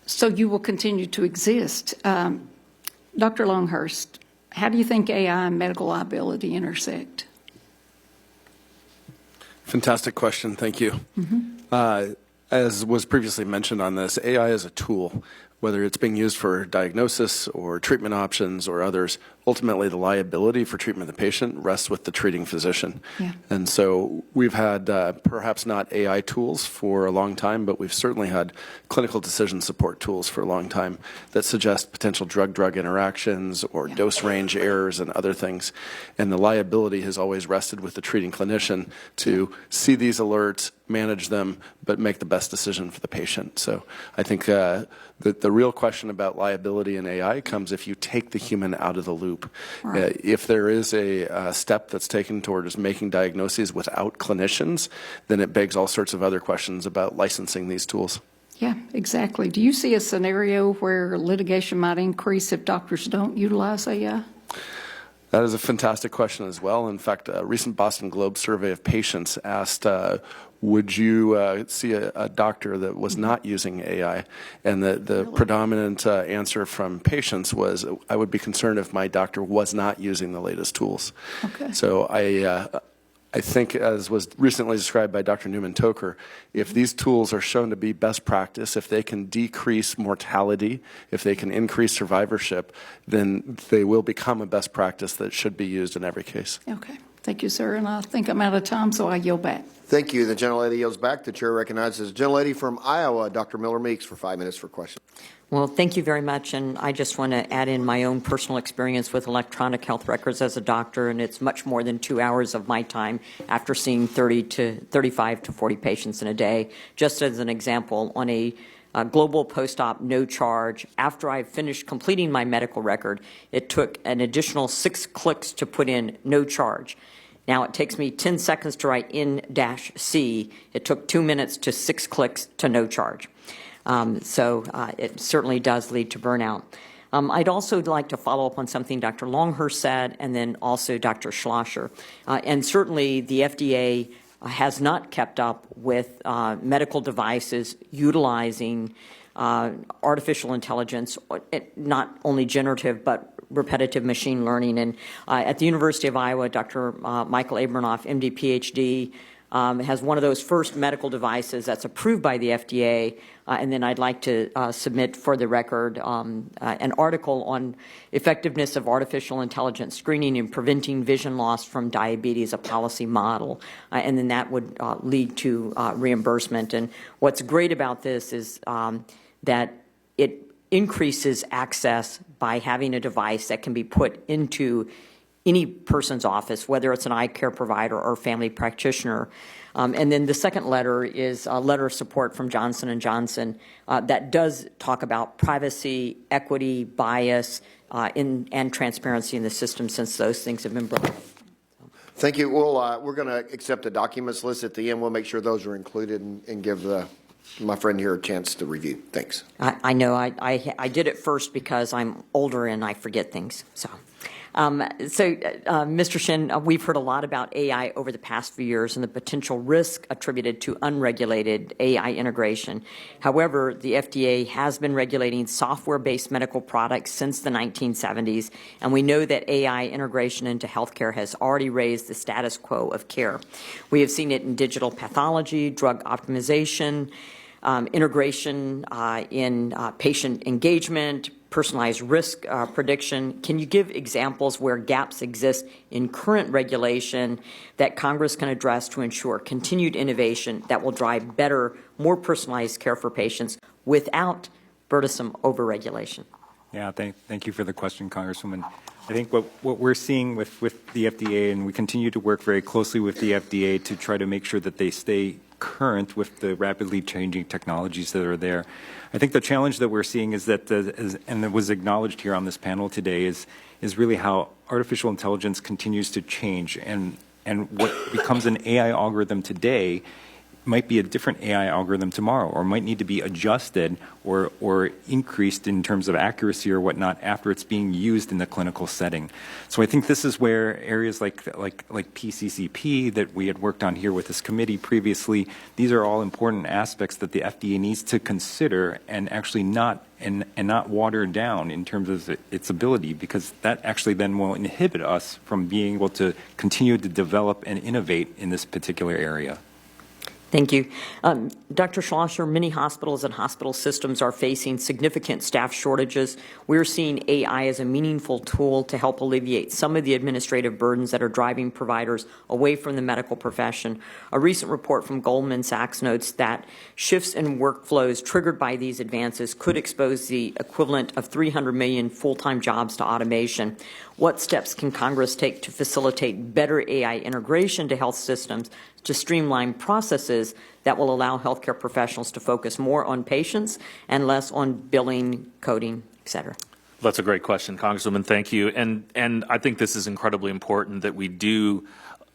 So you will continue to exist. Dr. Longhurst, how do you think AI and medical liability intersect? Fantastic question. Thank you. As was previously mentioned on this, AI is a tool. whether it's being used for diagnosis or treatment options or others, ultimately the liability for treatment of the patient rests with the treating physician. Yeah. And so we've had perhaps not AI tools for a long time, but we've certainly had clinical decision support tools for a long time that suggest potential drug-drug interactions or dose range errors and other things. And the liability has always rested with the treating clinician to see these alerts, manage them, but make the best decision for the patient. So I think the real question about liability in AI comes if you take the human out of the loop. Right. If there is a step that's taken towards making diagnoses without clinicians, then it begs all sorts of other questions about licensing these tools. Yeah, exactly. Do you see a scenario where litigation might increase if doctors don't utilize AI? That is a fantastic question as well. In fact, a recent Boston Globe survey of patients asked, would you see a doctor that was not using AI? And the predominant answer from patients was, I would be concerned if my doctor was not using the latest tools. Okay. So I think, as was recently described by Dr. Newman-Toker, if these tools are shown to be best practice, if they can decrease mortality, if they can increase survivorship, then they will become a best practice that should be used in every case. Okay. Thank you, sir. And I think I'm out of time, so I yield back. Thank you. The gentlelady yields back. The chair recognizes the gentlelady from Iowa, Dr. Miller Meeks, for 5 minutes for questions. Well, thank you very much, and I just want to add in my own personal experience with electronic health records as a doctor, and it's much more than 2 hours of my time after seeing 35 to 40 patients in a day. Just as an example, on a global post-op no charge, after I finished completing my medical record, it took an additional 6 clicks to put in no charge. Now it takes me 10 seconds to write in-C. It took 2 minutes to 6 clicks to no charge. So it certainly does lead to burnout. I'd also like to follow up on something Dr. Longhurst said, and then also Dr. Schlosser. And certainly the FDA has not kept up with medical devices utilizing artificial intelligence, not only generative, but repetitive machine learning. And at the University of Iowa, Dr. Michael Abramoff, MD, PhD, has one of those first medical devices that's approved by the FDA. And then I'd like to submit for the record an article on effectiveness of artificial intelligence screening and preventing vision loss from diabetes, a policy model. And then that would lead to reimbursement. And what's great about this is that it increases access by having a device that can be put into any person's office, whether it's an eye care provider or family practitioner. And then the second letter is a letter of support from Johnson & Johnson that does talk about privacy, equity, bias, and transparency in the system, since those things have been brought up. Thank you. We're going to accept the documents list at the end. We'll make sure those are included and give my friend here a chance to review. Thanks. I know I did it first because I'm older and I forget things. So Mr. Shin, we've heard a lot about AI over the past few years and the potential risk attributed to unregulated AI integration. However, the FDA has been regulating software-based medical products since the 1970s, and we know that AI integration into healthcare has already raised the status quo of care. We have seen it in digital pathology, drug optimization, integration in patient engagement, personalized risk prediction. Can you give examples where gaps exist in current regulation that Congress can address to ensure continued innovation that will drive better, more personalized care for patients without burdensome overregulation? Yeah, thank you for the question, Congresswoman. I think what we're seeing with the FDA, and we continue to work very closely with the FDA to try to make sure that they stay current with the rapidly changing technologies that are there. I think the challenge that we're seeing is that, and it was acknowledged here on this panel today, is really how artificial intelligence continues to change, and what becomes an AI algorithm today might be a different AI algorithm tomorrow, or might need to be adjusted or increased in terms of accuracy or whatnot after it's being used in the clinical setting. So I think this is where areas like PCCP that we had worked on here with this committee previously, these are all important aspects that the FDA needs to consider and actually not water down in terms of its ability, because that actually then will inhibit us from being able to continue to develop and innovate in this particular area. Thank you. Dr. Schlosser, many hospitals and hospital systems are facing significant staff shortages. We're seeing AI as a meaningful tool to help alleviate some of the administrative burdens that are driving providers away from the medical profession. A recent report from Goldman Sachs notes that shifts in workflows triggered by these advances could expose the equivalent of 300 million full-time jobs to automation. What steps can Congress take to facilitate better AI integration to health systems to streamline processes that will allow healthcare professionals to focus more on patients and less on billing, coding, et cetera? That's a great question, Congresswoman. Thank you. And I think this is incredibly important that we do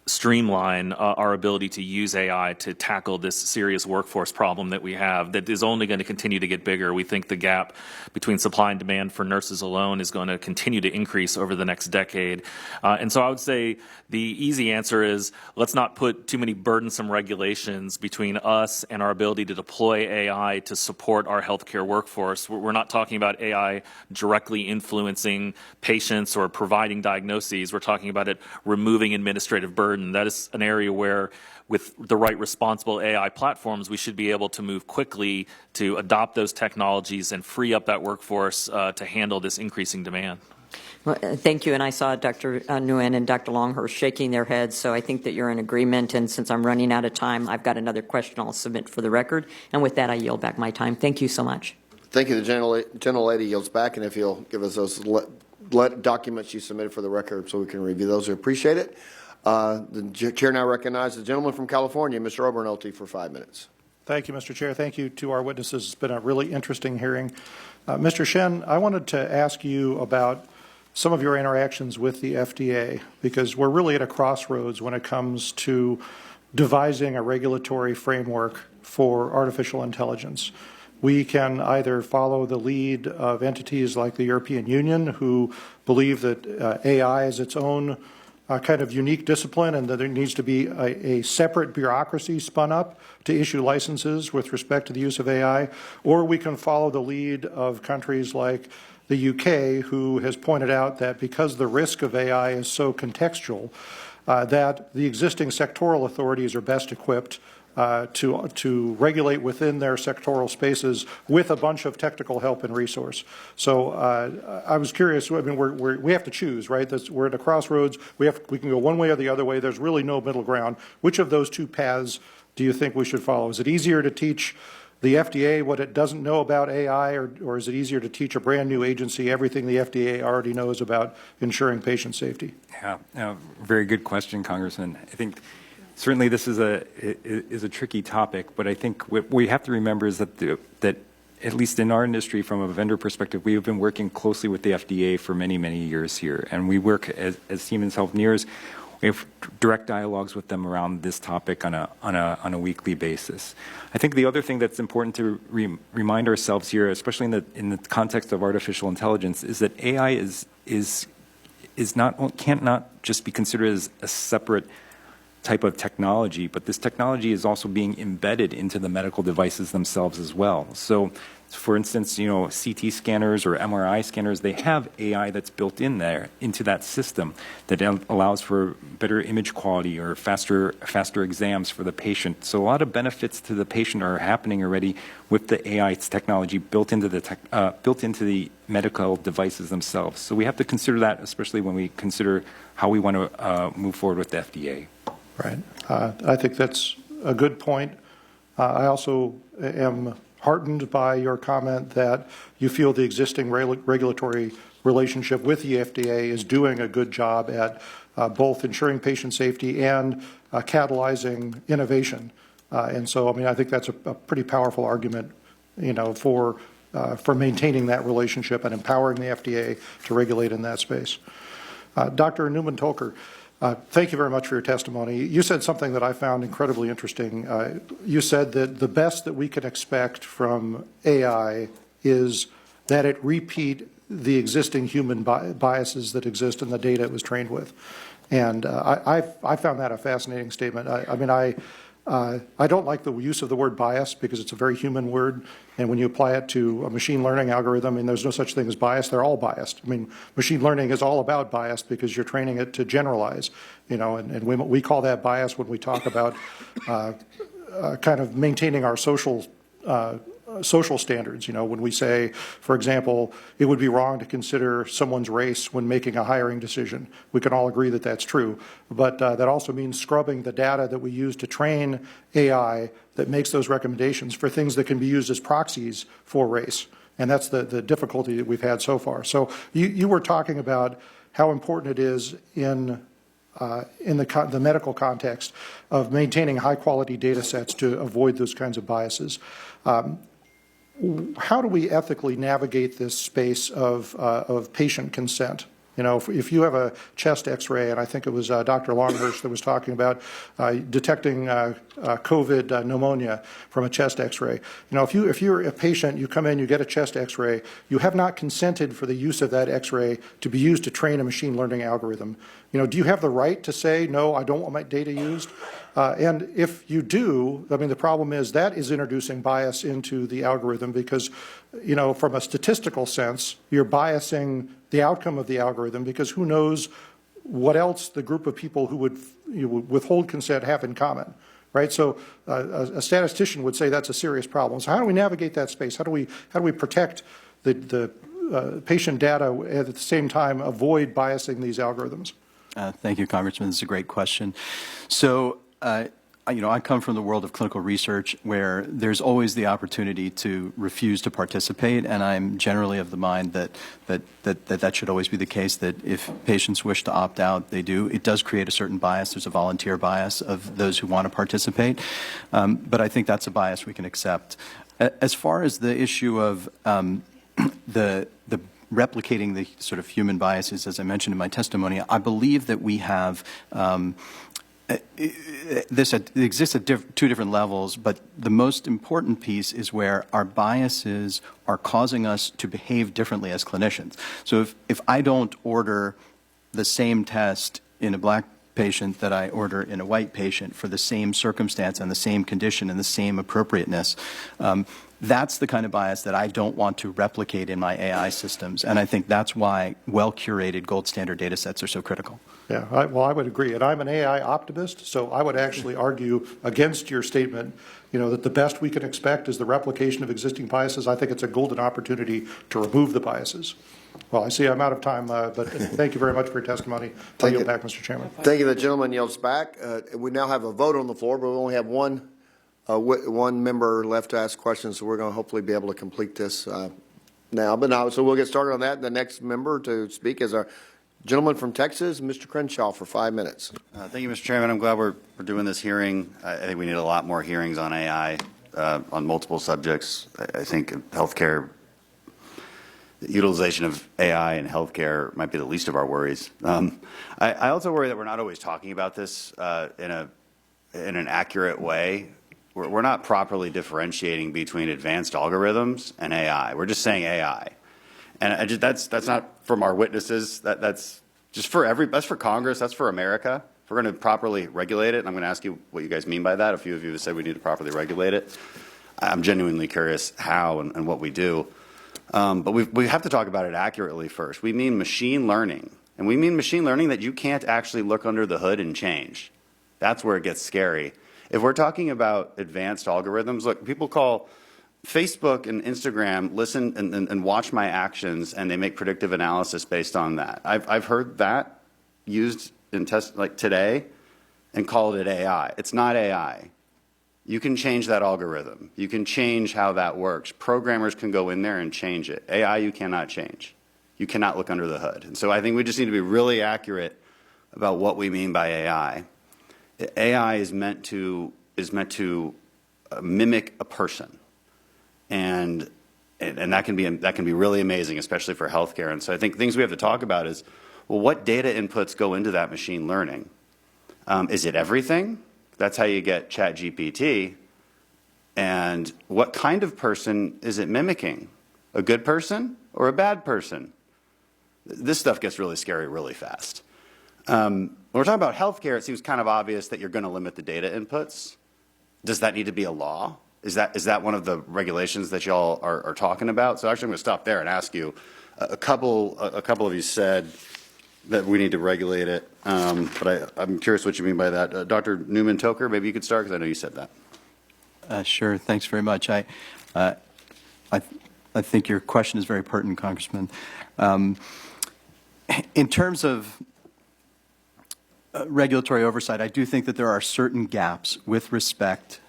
streamline our ability to use AI to tackle this serious workforce problem that we have that is only going to continue to get bigger. We think the gap between supply and demand for nurses alone is going to continue to increase over the next decade. And so I would say the easy answer is let's not put too many burdensome regulations between us and our ability to deploy AI to support our healthcare workforce. We're not talking about AI directly influencing patients or providing diagnoses. We're talking about it removing administrative burden. That is an area where, with the right responsible AI platforms, we should be able to move quickly to adopt those technologies and free up that workforce to handle this increasing demand. Well, thank you. And I saw Dr. Nguyen and Dr. Longhurst shaking their heads, so I think that you're in agreement. And since I'm running out of time, I've got another question I'll submit for the record. And with that, I yield back my time. Thank you so much. Thank you. The gentlelady yields back, and if you'll give us those documents you submitted for the record so we can review those, we appreciate it. The chair now recognizes the gentleman from California, Mr. Obernolte, for 5 minutes. Thank you, Mr. Chair. Thank you to our witnesses. It's been a really interesting hearing. Mr. Shen, I wanted to ask you about some of your interactions with the FDA, because we're really at a crossroads when it comes to devising a regulatory framework for artificial intelligence. We can either follow the lead of entities like the European Union, who believe that AI is its own kind of unique discipline and that there needs to be a separate bureaucracy spun up to issue licenses with respect to the use of AI, or we can follow the lead of countries like the UK, who has pointed out that because the risk of AI is so contextual, that the existing sectoral authorities are best equipped to regulate within their sectoral spaces with a bunch of technical help and resource. So I was curious. I mean, we have to choose, right? We're at a crossroads. We can go one way or the other way. There's really no middle ground. Which of those two paths do you think we should follow? Is it easier to teach the FDA what it doesn't know about AI, or is it easier to teach a brand new agency everything the FDA already knows about ensuring patient safety? Yeah, very good question, Congressman. I think certainly this is a tricky topic, but I think what we have to remember is that at least in our industry, from a vendor perspective, we have been working closely with the FDA for many, many years here, and we work as Siemens Healthineers. We have direct dialogues with them around this topic on a weekly basis. I think the other thing that's important to remind ourselves here, especially in the context of artificial intelligence, is that AI can't not just be considered as a separate type of technology, but this technology is also being embedded into the medical devices themselves as well. So, for instance, CT scanners or MRI scanners, they have AI that's built in there into that system that allows for better image quality or faster exams for the patient. So a lot of benefits to the patient are happening already with the AI technology built into the medical devices themselves. So we have to consider that, especially when we consider how we want to move forward with the FDA. Right. I think that's a good point. I also am heartened by your comment that you feel the existing regulatory relationship with the FDA is doing a good job at both ensuring patient safety and catalyzing innovation. And so, I mean, I think that's a pretty powerful argument, for maintaining that relationship and empowering the FDA to regulate in that space. Dr. Newman-Tolker, thank you very much for your testimony. You said something that I found incredibly interesting. You said that the best that we can expect from AI is that it repeat the existing human biases that exist in the data it was trained with. And I found that a fascinating statement. I don't like the use of the word bias because it's a very human word, and when you apply it to a machine learning algorithm, and there's no such thing as bias, they're all biased. I mean, machine learning is all about bias because you're training it to generalize, and we call that bias when we talk about kind of maintaining our social standards. When we say, for example, it would be wrong to consider someone's race when making a hiring decision. We can all agree that that's true. But that also means scrubbing the data that we use to train AI that makes those recommendations for things that can be used as proxies for race. And that's the difficulty that we've had so far. So you were talking about how important it is in the medical context of maintaining high-quality data sets to avoid those kinds of biases. How do we ethically navigate this space of patient consent? If you have a chest X-ray, and I think it was Dr. Longhurst that was talking about detecting COVID pneumonia from a chest X-ray. If you're a patient, you come in, you get a chest X-ray, you have not consented for the use of that X-ray to be used to train a machine learning algorithm. Do you have the right to say, no, I don't want my data used? And if you do, the problem is that is introducing bias into the algorithm because, from a statistical sense, you're biasing the outcome of the algorithm because who knows what else the group of people who would withhold consent have in common, right? So a statistician would say that's a serious problem. So how do we navigate that space? How do we protect the patient data at the same time avoid biasing these algorithms? Thank you, Congressman. This is a great question. So, I come from the world of clinical research where there's always the opportunity to refuse to participate, and I'm generally of the mind that should always be the case, that if patients wish to opt out, they do. It does create a certain bias. There's a volunteer bias of those who want to participate, but I think that's a bias we can accept. As far as the issue of the replicating the sort of human biases, as I mentioned in my testimony, I believe that we have this exists at two different levels, but the most important piece is where our biases are causing us to behave differently as clinicians. So if I don't order the same test in a black patient that I order in a white patient for the same circumstance and the same condition and the same appropriateness, that's the kind of bias that I don't want to replicate in my AI systems. And I think that's why well-curated gold standard data sets are so critical. Yeah, I would agree. And I'm an AI optimist, so I would actually argue against your statement, that the best we can expect is the replication of existing biases. I think it's a golden opportunity to remove the biases. Well, I see I'm out of time, but thank you very much for your testimony. I'll yield back, Mr. Chairman. Thank you. The gentleman yields back. We now have a vote on the floor, but we only have one member left to ask questions, so we're going to hopefully be able to complete this now. So we'll get started on that. The next member to speak is our gentleman from Texas, Mr. Crenshaw, for 5 minutes. Thank you, Mr. Chairman. I'm glad we're doing this hearing. I think we need a lot more hearings on AI on multiple subjects. I think healthcare, the utilization of AI in healthcare might be the least of our worries. I also worry that we're not always talking about this in an accurate way. We're not properly differentiating between advanced algorithms and AI. We're just saying AI. And that's not from our witnesses. That's just that's for Congress. That's for America. If we're going to properly regulate it, and I'm going to ask you what you guys mean by that. A few of you have said we need to properly regulate it. I'm genuinely curious how and what we do. But we have to talk about it accurately first. We mean machine learning. And we mean machine learning that you can't actually look under the hood and change. That's where it gets scary. If we're talking about advanced algorithms, look, people call Facebook and Instagram listen and watch my actions, and they make predictive analysis based on that. I've heard that used in tests like today and called it AI. It's not AI. You can change that algorithm. You can change how that works. Programmers can go in there and change it. AI you cannot change. You cannot look under the hood. And so I think we just need to be really accurate about what we mean by AI. AI is meant to mimic a person. And that can be really amazing, especially for healthcare. And so I think things we have to talk about is, well, what data inputs go into that machine learning? Is it everything? That's how you get ChatGPT. And what kind of person is it mimicking? A good person or a bad person? This stuff gets really scary really fast. When we're talking about healthcare, it seems kind of obvious that you're going to limit the data inputs. Does that need to be a law? Is that one of the regulations that y'all are talking about? So actually I'm going to stop there and ask you, a couple of you said that we need to regulate it, but I'm curious what you mean by that. Dr. Newman-Toker, maybe you could start because I know you said that. Sure. Thanks very much. I think your question is very pertinent, Congressman. In terms of regulatory oversight, I do think that there are certain gaps with respect,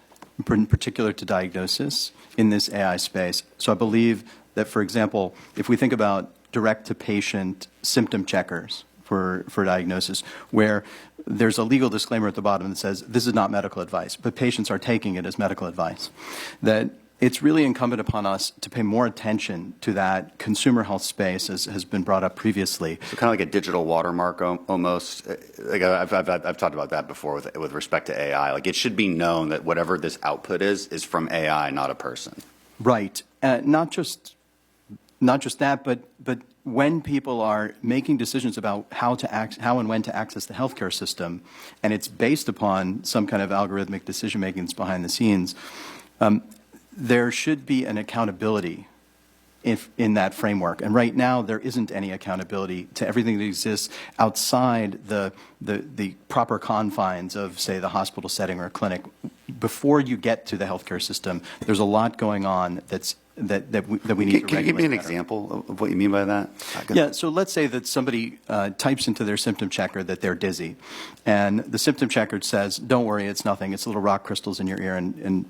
in particular, to diagnosis in this AI space. So I believe that, for example, if we think about direct-to-patient symptom checkers for diagnosis, where there's a legal disclaimer at the bottom that says this is not medical advice, but patients are taking it as medical advice, that it's really incumbent upon us to pay more attention to that consumer health space, as has been brought up previously. So kind of like a digital watermark almost. Like I've talked about that before with respect to AI. Like it should be known that whatever this output is from AI, not a person. Right. Not just that, but when people are making decisions about how and when to access the healthcare system, and it's based upon some kind of algorithmic decision making that's behind the scenes, there should be an accountability in that framework. And right now, there isn't any accountability to everything that exists outside the proper confines of, say, the hospital setting or a clinic. Before you get to the healthcare system, there's a lot going on that we need to regulate. Can you give me an example of what you mean by that? Yeah, so let's say that somebody types into their symptom checker that they're dizzy, and the symptom checker says, don't worry, it's nothing, it's little rock crystals in your ear, and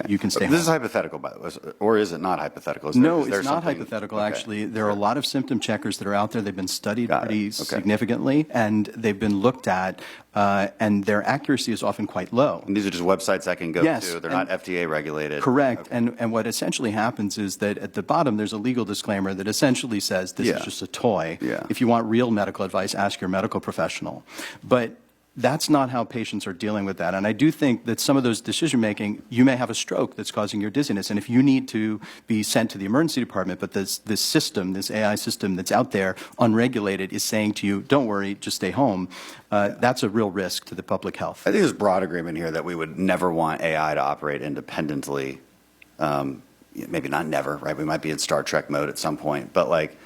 you can stay home. This is hypothetical, by the way, or is it not hypothetical? No, it's not hypothetical, actually. There are a lot of symptom checkers that are out there. They've been studied pretty significantly, and they've been looked at, and their accuracy is often quite low. And these are just websites I can go to. They're not FDA regulated. Correct. And what essentially happens is that at the bottom there's a legal disclaimer that essentially says this is just a toy. If you want real medical advice, ask your medical professional. But that's not how patients are dealing with that. And I do think that some of those decision-making, you may have a stroke that's causing your dizziness. And if you need to be sent to the emergency department, but this system, this AI system that's out there, unregulated, is saying to you, don't worry, just stay home, that's a real risk to the public health. I think there's broad agreement here that we would never want AI to operate independently. Maybe not never, right? We might be in Star Trek mode at some point, but like,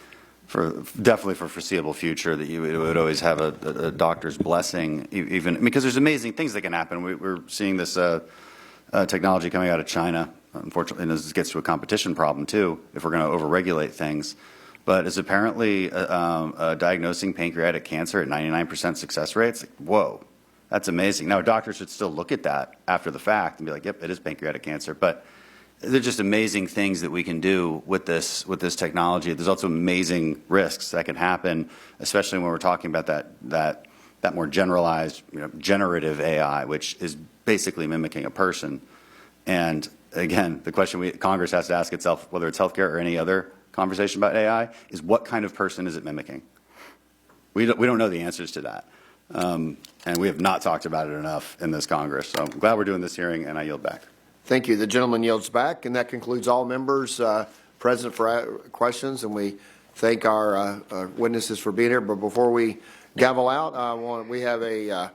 definitely for foreseeable future, that you would always have a doctor's blessing, even because there's amazing things that can happen. We're seeing this technology coming out of China, unfortunately, and this gets to a competition problem too, if we're going to overregulate things. But it's apparently diagnosing pancreatic cancer at 99% success rates. Like, whoa, that's amazing. Now, a doctor should still look at that after the fact and be like, yep, it is pancreatic cancer. But they're just amazing things that we can do with this technology. There's also amazing risks that can happen, especially when we're talking about that more generalized, generative AI, which is basically mimicking a person. And again, the question Congress has to ask itself, whether it's healthcare or any other conversation about AI, is what kind of person is it mimicking? We don't know the answers to that. And we have not talked about it enough in this Congress. So I'm glad we're doing this hearing, and I yield back. Thank you. The gentleman yields back, and that concludes all members present for questions, and we thank our witnesses for being here. But before we gavel out, we have the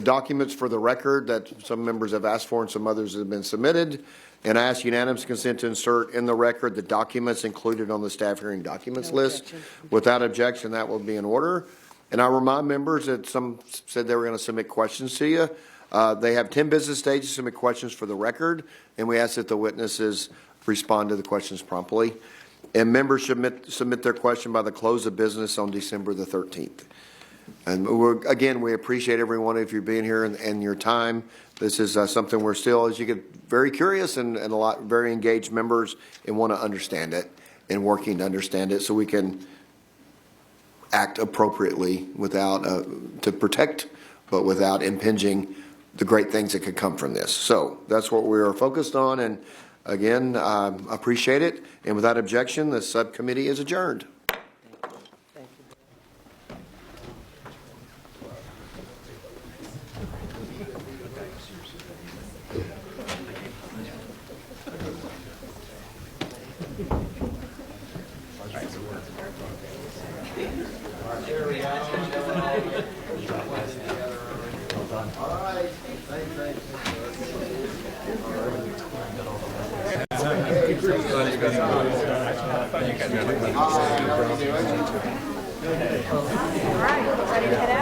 documents for the record that some members have asked for and some others have been submitted. And I ask unanimous consent to insert in the record the documents included on the staff hearing documents list. Without objection, that will be in order. And I remind members that some said they were going to submit questions to you. They have 10 business days to submit questions for the record, and we ask that the witnesses respond to the questions promptly. And members should submit their question by the close of business on December the 13th. And again, we appreciate every one of you being here and your time. This is something we're still, as you get very curious and a lot very engaged members and want to understand it and working to understand it so we can act appropriately without to protect, but without impinging the great things that could come from this. So that's what we are focused on. And again, appreciate it. And without objection, the subcommittee is adjourned.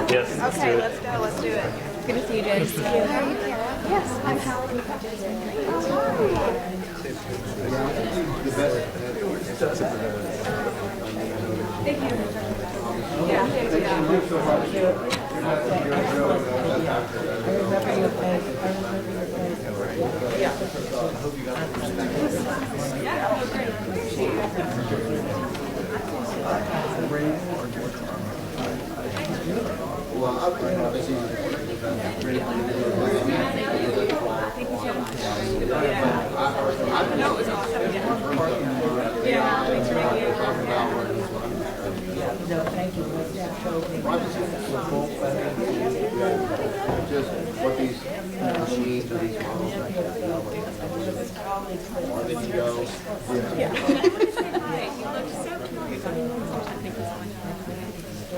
Yes. Okay, let's go. Let's do it. Good to see you, Jay. How are you, Kara? Just what these machines or these models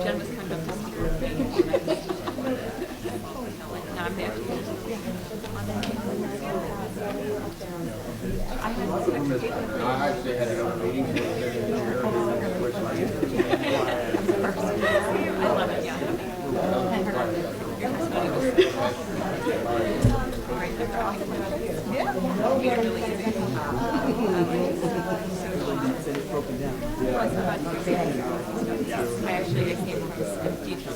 Jen was kind of up to speak with me. No, I'm there. I actually had another meeting. I love it, yeah. I actually came from digital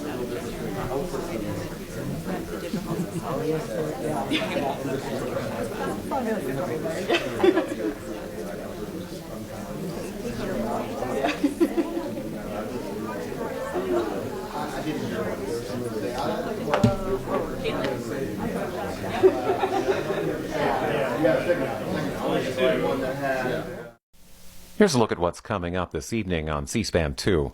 Here's a look at what's coming up this evening on C-SPAN 2.